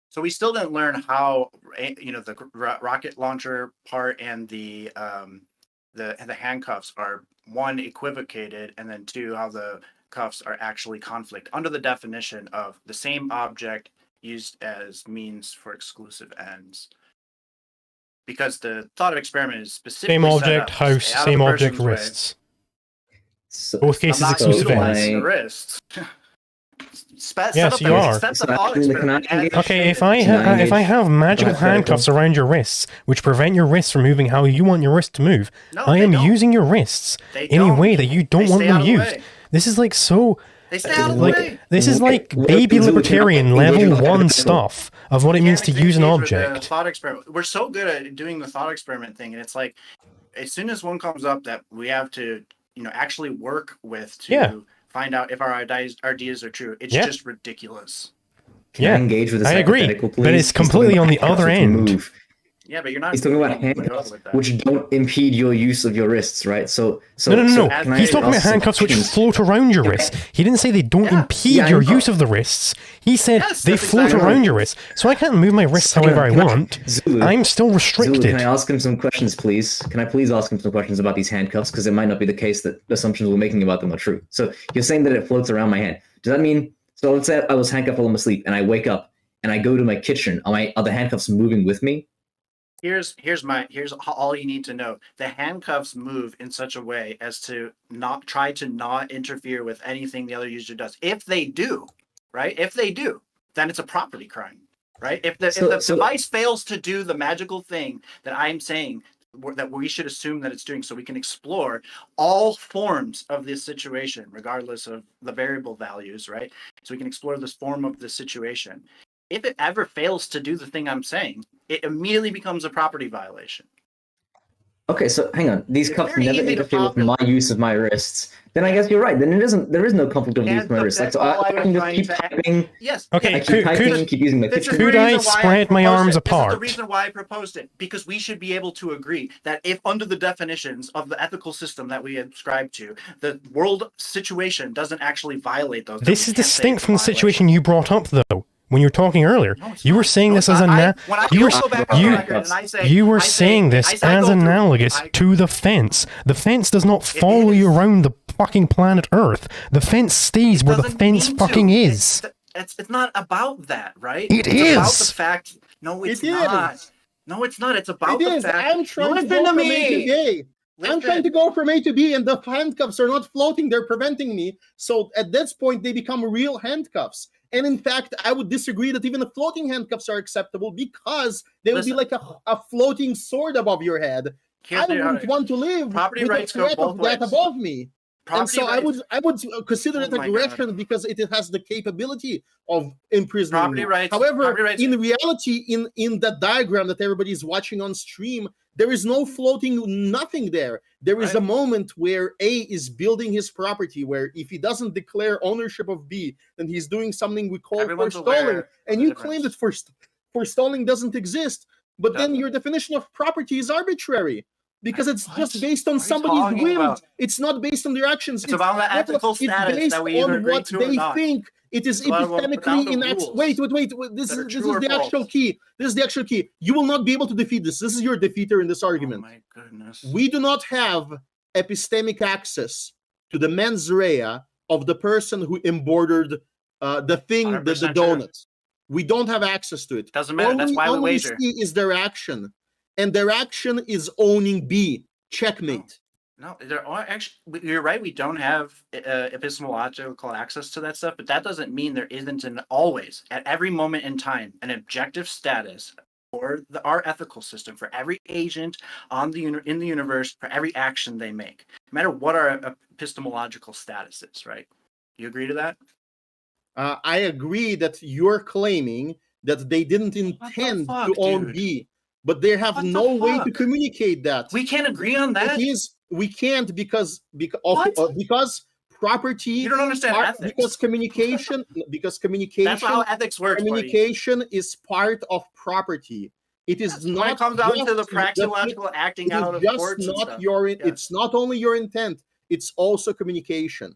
Speaker 5: So we still didn't learn how, the rocket launcher part and the handcuffs are, one, equivocated, and then two, how the cuffs are actually conflict under the definition of the same object used as means for exclusive ends. Because the thought of experiment is specifically
Speaker 2: same object,
Speaker 5: set up,
Speaker 2: house, same object, wrists.
Speaker 4: So,
Speaker 2: Both cases exclusive ends.
Speaker 5: Wrists.
Speaker 2: Yes, you are. Okay, if I have magical handcuffs around your wrists, which prevent your wrists from moving how you want your wrists to move, I am using your wrists in a way that you don't want them used. This is like so. This is like baby libertarian level 1 stuff of what it means to use an object.
Speaker 5: Thought experiment. We're so good at doing the thought experiment thing, and it's like, as soon as one comes up that we have to, actually work with to find out if our ideas are true, it's just ridiculous.
Speaker 4: Can I engage with this?
Speaker 2: I agree, but it's completely on the other end.
Speaker 5: Yeah, but you're not.
Speaker 4: He's talking about handcuffs, which don't impede your use of your wrists, right? No.
Speaker 2: He's talking about handcuffs which float around your wrists. He didn't say they don't impede your use of the wrists. He said they float around your wrists. So I can't move my wrists however I want.
Speaker 4: Zulu,
Speaker 2: I'm still restricted.
Speaker 4: Zulu, can I ask him some questions, please? Can I please ask him some questions about these handcuffs? Because it might not be the case that the assumptions we're making about them are true. So you're saying that it floats around my hand. Does that mean, so let's say I was handcuffed while I'm asleep, and I wake up, and I go to my kitchen. Are the handcuffs moving with me?
Speaker 5: Here's all you need to know. The handcuffs move in such a way as to not interfere with anything the other user does. If they do, right? If they do, then it's a property crime, right? If the device fails to do the magical thing that I'm saying that we should assume that it's doing, so we can explore all forms of this situation, regardless of the variable values, right? So we can explore this form of the situation. If it ever fails to do the thing I'm saying, it immediately becomes a property violation.
Speaker 4: Okay, so hang on. These cuffs never interfere with my use of my wrists. Then I guess you're right. Then there is no conflict of use of my wrists. Like, so I can just keep typing.
Speaker 5: Yes.
Speaker 2: Okay.
Speaker 4: I keep typing, keep using my picture.
Speaker 2: Could I spread my arms apart?
Speaker 5: This is the reason why I proposed it, because we should be able to agree that if under the definitions of the ethical system that we ascribe to, the world situation doesn't actually violate those.
Speaker 2: This is distinct from the situation you brought up, though. When you were talking earlier, you were saying this as you were saying this as analogous to the fence. The fence does not follow you around the fucking planet Earth. The fence stays where the fence fucking is.
Speaker 5: It's not about that, right?
Speaker 2: It is
Speaker 5: about the fact. No, it's not. No, it's not. It's about the fact.
Speaker 6: I'm trying to go from A to B. I'm trying to go from A to B, and the handcuffs are not floating. They're preventing me. So at this point, they become real handcuffs. And in fact, I would disagree that even the floating handcuffs are acceptable, because they would be like a floating sword above your head. I wouldn't want to live with the threat of that above me. And so I would consider it aggression because it has the capability of imprisoning me. However, in reality, in that diagram that everybody is watching on stream, there is no floating nothing there. There is a moment where A is building his property, where if he doesn't declare ownership of B, then he's doing something we call forestalling. And you claim that forestalling doesn't exist, but then your definition of property is arbitrary. Because it's just based on somebody's whim. It's not based on their actions.
Speaker 5: It's about the ethical status that we either agree to or not.
Speaker 6: Think it is epistemically inaccessible. Wait. This is the actual key. This is the actual key. You will not be able to defeat this. This is your defeater in this argument.
Speaker 5: Oh my goodness.
Speaker 6: We do not have epistemic access to the mens rea of the person who embroidered the thing, the
Speaker 5: 100%
Speaker 6: donut.
Speaker 5: true.
Speaker 6: We don't have access to it.
Speaker 5: Doesn't matter. That's why we
Speaker 6: all we
Speaker 5: wager.
Speaker 6: see is their action, and their action is owning B. Checkmate.
Speaker 5: No, there are actually. You're right. We don't have epistemological access to that stuff, but that doesn't mean there isn't always, at every moment in time, an objective status for our ethical system for every agent in the universe, for every action they make, no matter what our epistemological status is. Right? You agree to that?
Speaker 6: I agree that you're claiming that they didn't intend to own B, but they have no way to communicate that.
Speaker 5: We can't agree on that.
Speaker 6: We can't because property.
Speaker 5: You don't understand ethics.
Speaker 6: Because communication.
Speaker 5: That's how ethics works.
Speaker 6: Communication is part of property. It is not.
Speaker 5: When it comes down to the praxeological acting out of courts and stuff.
Speaker 6: It's not only your intent; it's also communication.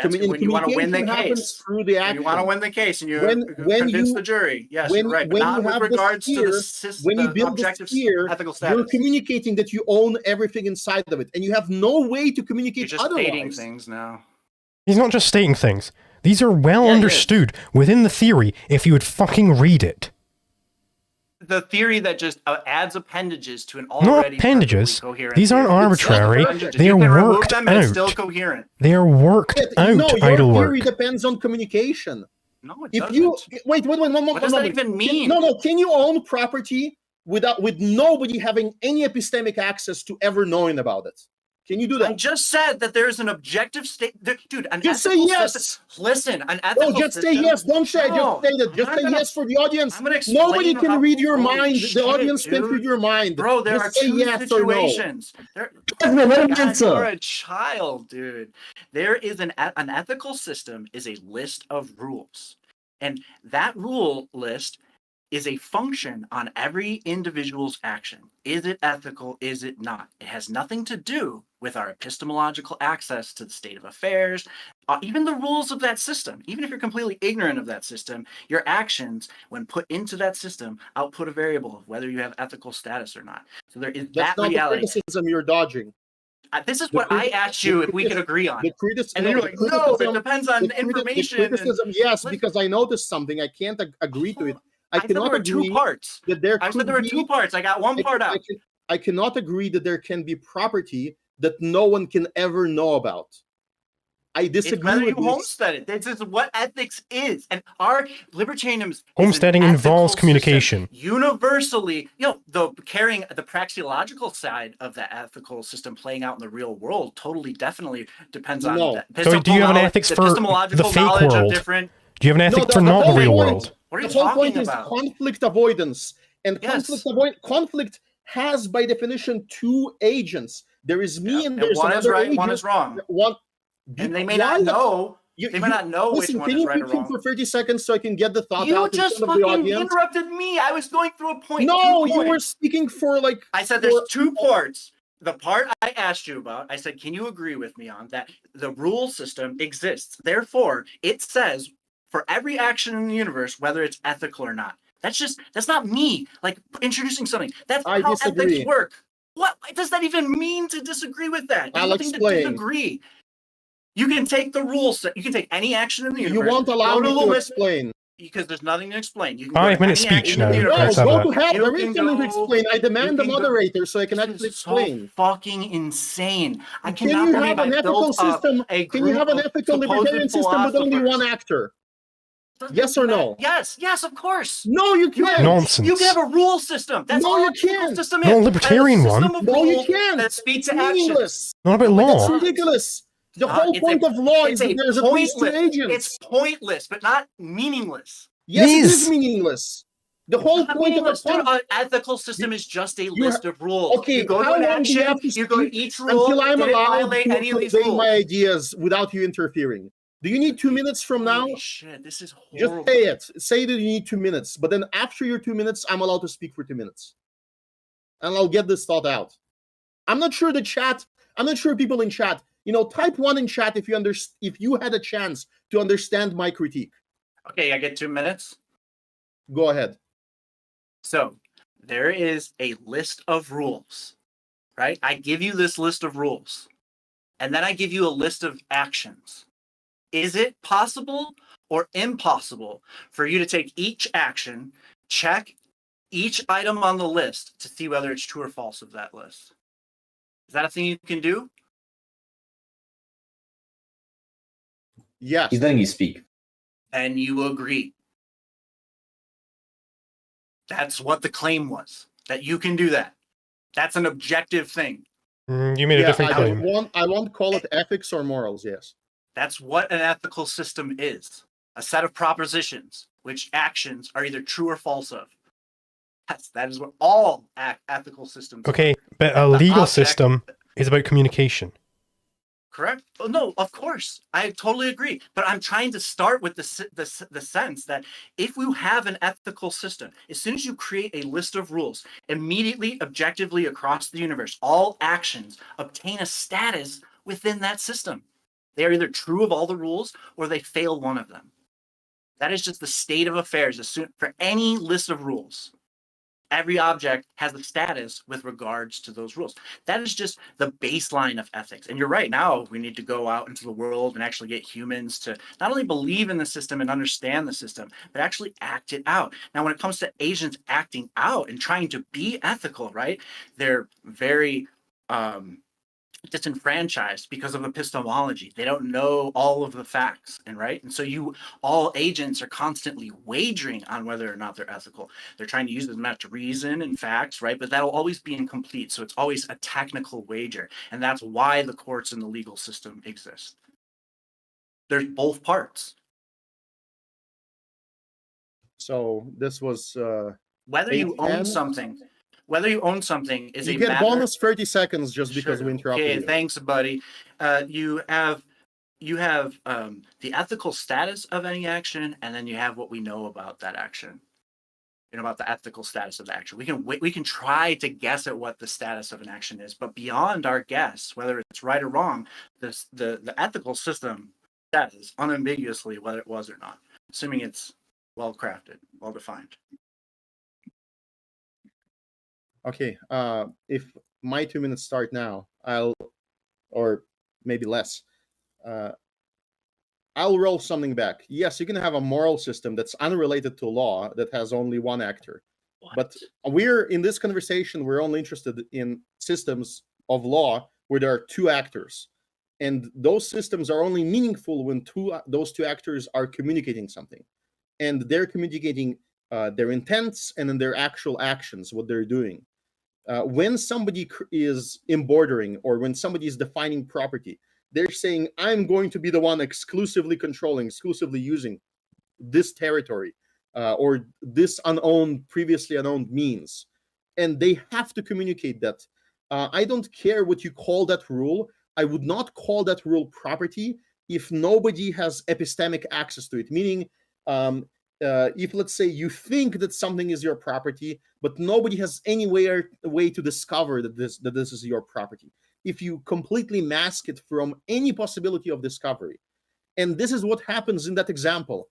Speaker 5: When you want to win the case,
Speaker 6: through the action.
Speaker 5: You want to win the case, and you convince the jury. Yes, you're right. But not with regards to the system,
Speaker 6: when you build
Speaker 5: objective ethical status.
Speaker 6: You're communicating that you own everything inside of it, and you have no way to communicate
Speaker 5: You're just
Speaker 6: otherwise.
Speaker 5: stating things now.
Speaker 2: He's not just stating things. These are well understood within the theory if you would fucking read it.
Speaker 5: The theory that just adds appendages to an already
Speaker 2: not appendages.
Speaker 5: Coherent
Speaker 2: These aren't
Speaker 5: theory.
Speaker 2: arbitrary. They
Speaker 5: You
Speaker 2: are
Speaker 5: can remove
Speaker 2: worked
Speaker 5: them and it's still
Speaker 2: out.
Speaker 5: coherent.
Speaker 2: They are worked out.
Speaker 6: No, your
Speaker 2: idle
Speaker 6: theory
Speaker 2: work.
Speaker 6: depends on communication.
Speaker 5: No, it
Speaker 6: If
Speaker 5: doesn't.
Speaker 6: you wait, one
Speaker 5: What
Speaker 6: moment.
Speaker 5: does that even mean?
Speaker 6: No. Can you own property with nobody having any epistemic access to ever knowing about it? Can you do that?
Speaker 5: I just said that there is an objective state, dude.
Speaker 6: Just say yes.
Speaker 5: Listen, an ethical
Speaker 6: No, just
Speaker 5: system.
Speaker 6: say yes. Don't say.
Speaker 5: No,
Speaker 6: Just say that. Just say yes for the audience.
Speaker 5: I'm gonna explain
Speaker 6: Nobody can
Speaker 5: how-
Speaker 6: read your
Speaker 5: Holy
Speaker 6: mind.
Speaker 5: shit,
Speaker 6: The audience
Speaker 5: dude.
Speaker 6: can read your mind.
Speaker 5: Bro, there
Speaker 6: Just
Speaker 5: are
Speaker 6: say
Speaker 5: two
Speaker 6: yes or no.
Speaker 5: situations.
Speaker 4: Let him answer.
Speaker 5: You're a child, dude. There is an ethical system is a list of rules, and that rule list is a function on every individual's action. Is it ethical? Is it not? It has nothing to do with our epistemological access to the state of affairs, even the rules of that system. Even if you're completely ignorant of that system, your actions, when put into that system, output a variable of whether you have ethical status or not. So there is
Speaker 6: That's
Speaker 5: that
Speaker 6: not
Speaker 5: reality.
Speaker 6: the criticism you're dodging.
Speaker 5: This is what I asked you if we could agree on. And then you're like, no, it depends on information.
Speaker 6: The criticism, yes, because I noticed something. I can't agree to it. I
Speaker 5: said there
Speaker 6: cannot
Speaker 5: were
Speaker 6: agree
Speaker 5: two parts.
Speaker 6: that there
Speaker 5: I said
Speaker 6: could
Speaker 5: there were
Speaker 6: be-
Speaker 5: two parts. I got one part out.
Speaker 6: I cannot agree that there can be property that no one can ever know about. I
Speaker 5: It's
Speaker 6: disagree
Speaker 5: whether
Speaker 6: with
Speaker 5: you
Speaker 6: this.
Speaker 5: homestead it. This is what ethics is. And our libertarianism is an
Speaker 2: Homesteading
Speaker 5: ethical
Speaker 2: involves
Speaker 5: system.
Speaker 2: communication.
Speaker 5: Universally, carrying the praxeological side of the ethical system playing out in the real world definitely depends on
Speaker 6: No.
Speaker 5: that.
Speaker 2: So do you have an ethics for the
Speaker 5: epistemological
Speaker 2: fake
Speaker 5: knowledge of
Speaker 2: world?
Speaker 5: different.
Speaker 2: Do you have an ethic
Speaker 6: No,
Speaker 2: for
Speaker 6: the
Speaker 2: not the
Speaker 6: whole
Speaker 2: real
Speaker 6: point-
Speaker 2: world?
Speaker 5: What are you
Speaker 6: The whole
Speaker 5: talking
Speaker 6: point
Speaker 5: about?
Speaker 6: is conflict avoidance. And
Speaker 5: Yes.
Speaker 6: conflict has, by definition, two agents. There is me and
Speaker 5: And
Speaker 6: there's
Speaker 5: one is
Speaker 6: another
Speaker 5: right,
Speaker 6: agent.
Speaker 5: one is wrong. And they may
Speaker 6: Why
Speaker 5: not
Speaker 6: the-
Speaker 5: know.
Speaker 6: You-
Speaker 5: They may
Speaker 6: you-
Speaker 5: not know
Speaker 6: Listen,
Speaker 5: which one
Speaker 6: can
Speaker 5: is
Speaker 6: you
Speaker 5: right or
Speaker 6: keep him
Speaker 5: wrong.
Speaker 6: for 30 seconds so I can get the thought
Speaker 5: You
Speaker 6: out in
Speaker 5: just
Speaker 6: front of the
Speaker 5: fucking
Speaker 6: audience?
Speaker 5: interrupted me. I was going through a point.
Speaker 6: No,
Speaker 5: two
Speaker 6: you were
Speaker 5: points.
Speaker 6: speaking for like.
Speaker 5: I said there's two parts. The part I asked you about, I said, can you agree with me on that? The rule system exists. Therefore, it says for every action in the universe, whether it's ethical or not. That's not me, like introducing something. That's
Speaker 6: I
Speaker 5: how
Speaker 6: disagree.
Speaker 5: ethics work. What does that even mean to disagree with that? There's
Speaker 6: I'll
Speaker 5: nothing
Speaker 6: explain.
Speaker 5: to disagree. You can take the rules. You can take any action in the
Speaker 6: You
Speaker 5: universe.
Speaker 6: won't allow
Speaker 5: go
Speaker 6: me
Speaker 5: the
Speaker 6: to
Speaker 5: list,
Speaker 6: explain.
Speaker 5: because there's nothing to explain. You can
Speaker 2: 5
Speaker 5: go to
Speaker 2: minute
Speaker 5: any
Speaker 2: speech
Speaker 5: action
Speaker 2: now.
Speaker 5: in the
Speaker 6: No,
Speaker 2: Let's
Speaker 5: universe.
Speaker 2: have
Speaker 6: go
Speaker 2: that.
Speaker 6: to hell.
Speaker 5: You
Speaker 6: There is
Speaker 5: can
Speaker 6: something to
Speaker 5: go-
Speaker 6: explain. I demand the
Speaker 5: you can go-
Speaker 6: moderator so I can
Speaker 5: This
Speaker 6: actually
Speaker 5: is so
Speaker 6: explain.
Speaker 5: fucking insane. I
Speaker 6: Can
Speaker 5: cannot
Speaker 6: you
Speaker 5: believe
Speaker 6: have
Speaker 5: I
Speaker 6: an ethical
Speaker 5: built up
Speaker 6: system?
Speaker 5: a
Speaker 6: Can you have an
Speaker 5: group of
Speaker 6: ethical libertarian
Speaker 5: supposed
Speaker 6: system with only
Speaker 5: philosophers.
Speaker 6: one actor? Yes or no?
Speaker 5: Yes, of course.
Speaker 6: No, you can't.
Speaker 2: Nonsense.
Speaker 5: You can have a rule system. That's
Speaker 6: No,
Speaker 5: all
Speaker 6: you
Speaker 5: a ethical
Speaker 6: can't.
Speaker 5: system
Speaker 2: No,
Speaker 5: is.
Speaker 2: libertarian
Speaker 5: A
Speaker 2: one.
Speaker 5: system of
Speaker 6: No, you
Speaker 5: rules
Speaker 6: can't.
Speaker 5: that speak to
Speaker 6: It's
Speaker 5: action.
Speaker 6: meaningless.
Speaker 2: Not about
Speaker 6: That's
Speaker 2: law.
Speaker 6: ridiculous. The
Speaker 5: Uh,
Speaker 6: whole
Speaker 5: it's
Speaker 6: point
Speaker 5: a-
Speaker 6: of law is
Speaker 5: It's
Speaker 6: that there's at least two
Speaker 5: pointless.
Speaker 6: agents.
Speaker 5: It's pointless, but not meaningless.
Speaker 6: Yes, it
Speaker 2: Yes.
Speaker 6: is meaningless. The whole
Speaker 5: Not
Speaker 6: point of
Speaker 5: meaningless.
Speaker 6: the
Speaker 5: Dude, an ethical system is just a list of rules.
Speaker 6: okay,
Speaker 5: you go to
Speaker 6: how
Speaker 5: an
Speaker 6: long do you
Speaker 5: action,
Speaker 6: have to
Speaker 5: you go to
Speaker 6: speak
Speaker 5: each rule,
Speaker 6: until I'm
Speaker 5: did it
Speaker 6: allowed
Speaker 5: violate
Speaker 6: to
Speaker 5: any of these
Speaker 6: convey
Speaker 5: rules?
Speaker 6: my ideas without you interfering? Do you need 2 minutes from now?
Speaker 5: Holy shit, this is
Speaker 6: Just
Speaker 5: horrible.
Speaker 6: say it. Say that you need 2 minutes. But then after your 2 minutes, I'm allowed to speak for 2 minutes. And I'll get this thought out. I'm not sure people in chat, type 1 in chat if you had a chance to understand my critique.
Speaker 5: Okay, I get 2 minutes.
Speaker 6: Go ahead.
Speaker 5: So there is a list of rules, right? I give you this list of rules. and then I give you a list of actions. Is it possible or impossible for you to take each action, check each item on the list to see whether it's true or false of that list? Is that a thing you can do?
Speaker 6: Yes.
Speaker 4: He's letting you speak.
Speaker 5: And you agree. That's what the claim was, that you can do that. That's an objective thing.
Speaker 2: You made a different claim.
Speaker 6: I won't call it ethics or morals, yes.
Speaker 5: That's what an ethical system is. A set of propositions, which actions are either true or false of. That is what all ethical systems
Speaker 2: Okay,
Speaker 5: are.
Speaker 2: but a legal system is about communication.
Speaker 5: Correct? Oh, no, of course. I totally agree. But I'm trying to start with the sense that if you have an ethical system, as soon as you create a list of rules, immediately, objectively across the universe, all actions obtain a status within that system. They are either true of all the rules or they fail one of them. That is just the state of affairs. For any list of rules, every object has a status with regards to those rules. That is just the baseline of ethics. And you're right, now we need to go out into the world and actually get humans to not only believe in the system and understand the system, but actually act it out. Now, when it comes to Asians acting out and trying to be ethical, right, they're very disenfranchised because of epistemology. They don't know all of the facts, and so all agents are constantly wagering on whether or not they're ethical. They're trying to use as much reason and facts, right? But that'll always be incomplete. So it's always a technical wager, and that's why the courts and the legal system exist. There's both parts.
Speaker 6: So this was
Speaker 5: whether you own something. Whether you own something is
Speaker 6: you
Speaker 5: a
Speaker 6: get
Speaker 5: matter.
Speaker 6: bonus 30 seconds just because
Speaker 5: Sure.
Speaker 6: we interrupted
Speaker 5: Okay,
Speaker 6: you.
Speaker 5: thanks, buddy. You have the ethical status of any action, and then you have what we know about that action. About the ethical status of the action. We can try to guess at what the status of an action is, but beyond our guess, whether it's right or wrong, the ethical system says unambiguously whether it was or not, assuming it's well crafted, well defined.
Speaker 6: Okay, if my 2 minutes start now, or maybe less, I'll roll something back. Yes, you can have a moral system that's unrelated to law that has only one actor. But in this conversation, we're only interested in systems of law where there are two actors. And those systems are only meaningful when those two actors are communicating something. And they're communicating their intents and then their actual actions, what they're doing. When somebody is embordering or when somebody is defining property, they're saying, I'm going to be the one exclusively controlling, exclusively using this territory or this previously unowned means. And they have to communicate that. I don't care what you call that rule. I would not call that rule property if nobody has epistemic access to it, meaning if, let's say, you think that something is your property, but nobody has any way to discover that this is your property. If you completely mask it from any possibility of discovery. And this is what happens in that example.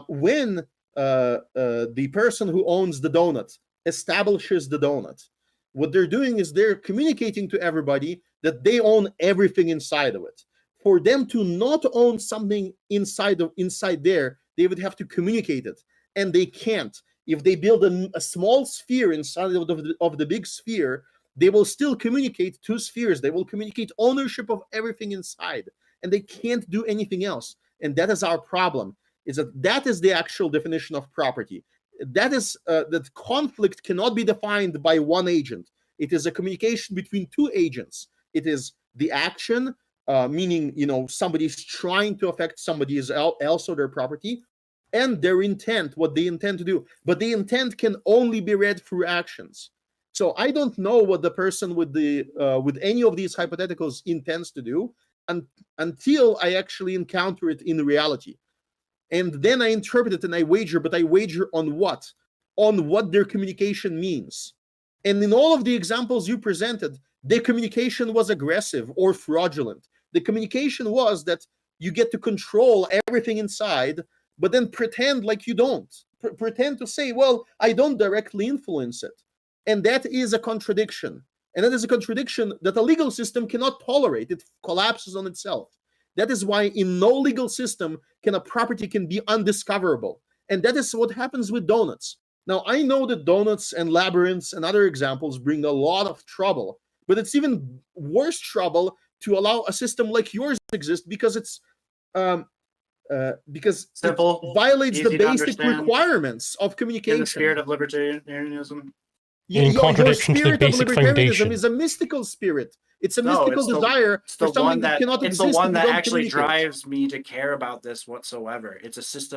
Speaker 6: When the person who owns the donut establishes the donut, what they're doing is they're communicating to everybody that they own everything inside of it. For them to not own something inside there, they would have to communicate it, and they can't. If they build a small sphere inside of the big sphere, they will still communicate two spheres. They will communicate ownership of everything inside, and they can't do anything else. And that is our problem, is that is the actual definition of property. That is that conflict cannot be defined by one agent. It is a communication between two agents. It is the action, meaning, somebody's trying to affect somebody else or their property, and their intent, what they intend to do. But the intent can only be read through actions. So I don't know what the person with any of these hypotheticals intends to do until I actually encounter it in reality. And then I interpret it and I wager, but I wager on what? On what their communication means. And in all of the examples you presented, the communication was aggressive or fraudulent. The communication was that you get to control everything inside, but then pretend like you don't. Pretend to say, well, I don't directly influence it. And that is a contradiction. And that is a contradiction that a legal system cannot tolerate. It collapses on itself. That is why in no legal system can a property can be undiscoverable. And that is what happens with donuts. Now, I know that donuts and labyrinths and other examples bring a lot of trouble, but it's even worse trouble to allow a system like yours to exist because it's because
Speaker 5: Simple,
Speaker 6: it violates the
Speaker 5: easy to
Speaker 6: basic
Speaker 5: understand,
Speaker 6: requirements of communication.
Speaker 5: in the spirit of libertarianism.
Speaker 2: In contradiction to the
Speaker 6: spirit of
Speaker 2: basic
Speaker 6: libertarianism
Speaker 2: foundation.
Speaker 6: is a mystical spirit. It's a
Speaker 5: No,
Speaker 6: mystical
Speaker 5: it's the-
Speaker 6: desire
Speaker 5: It's
Speaker 6: for
Speaker 5: the
Speaker 6: something
Speaker 5: one
Speaker 6: that
Speaker 5: that
Speaker 6: cannot
Speaker 5: it's
Speaker 6: exist.
Speaker 5: the one
Speaker 6: if you
Speaker 5: that
Speaker 6: don't
Speaker 5: actually
Speaker 6: communicate.
Speaker 5: drives me to care about this whatsoever. It's a system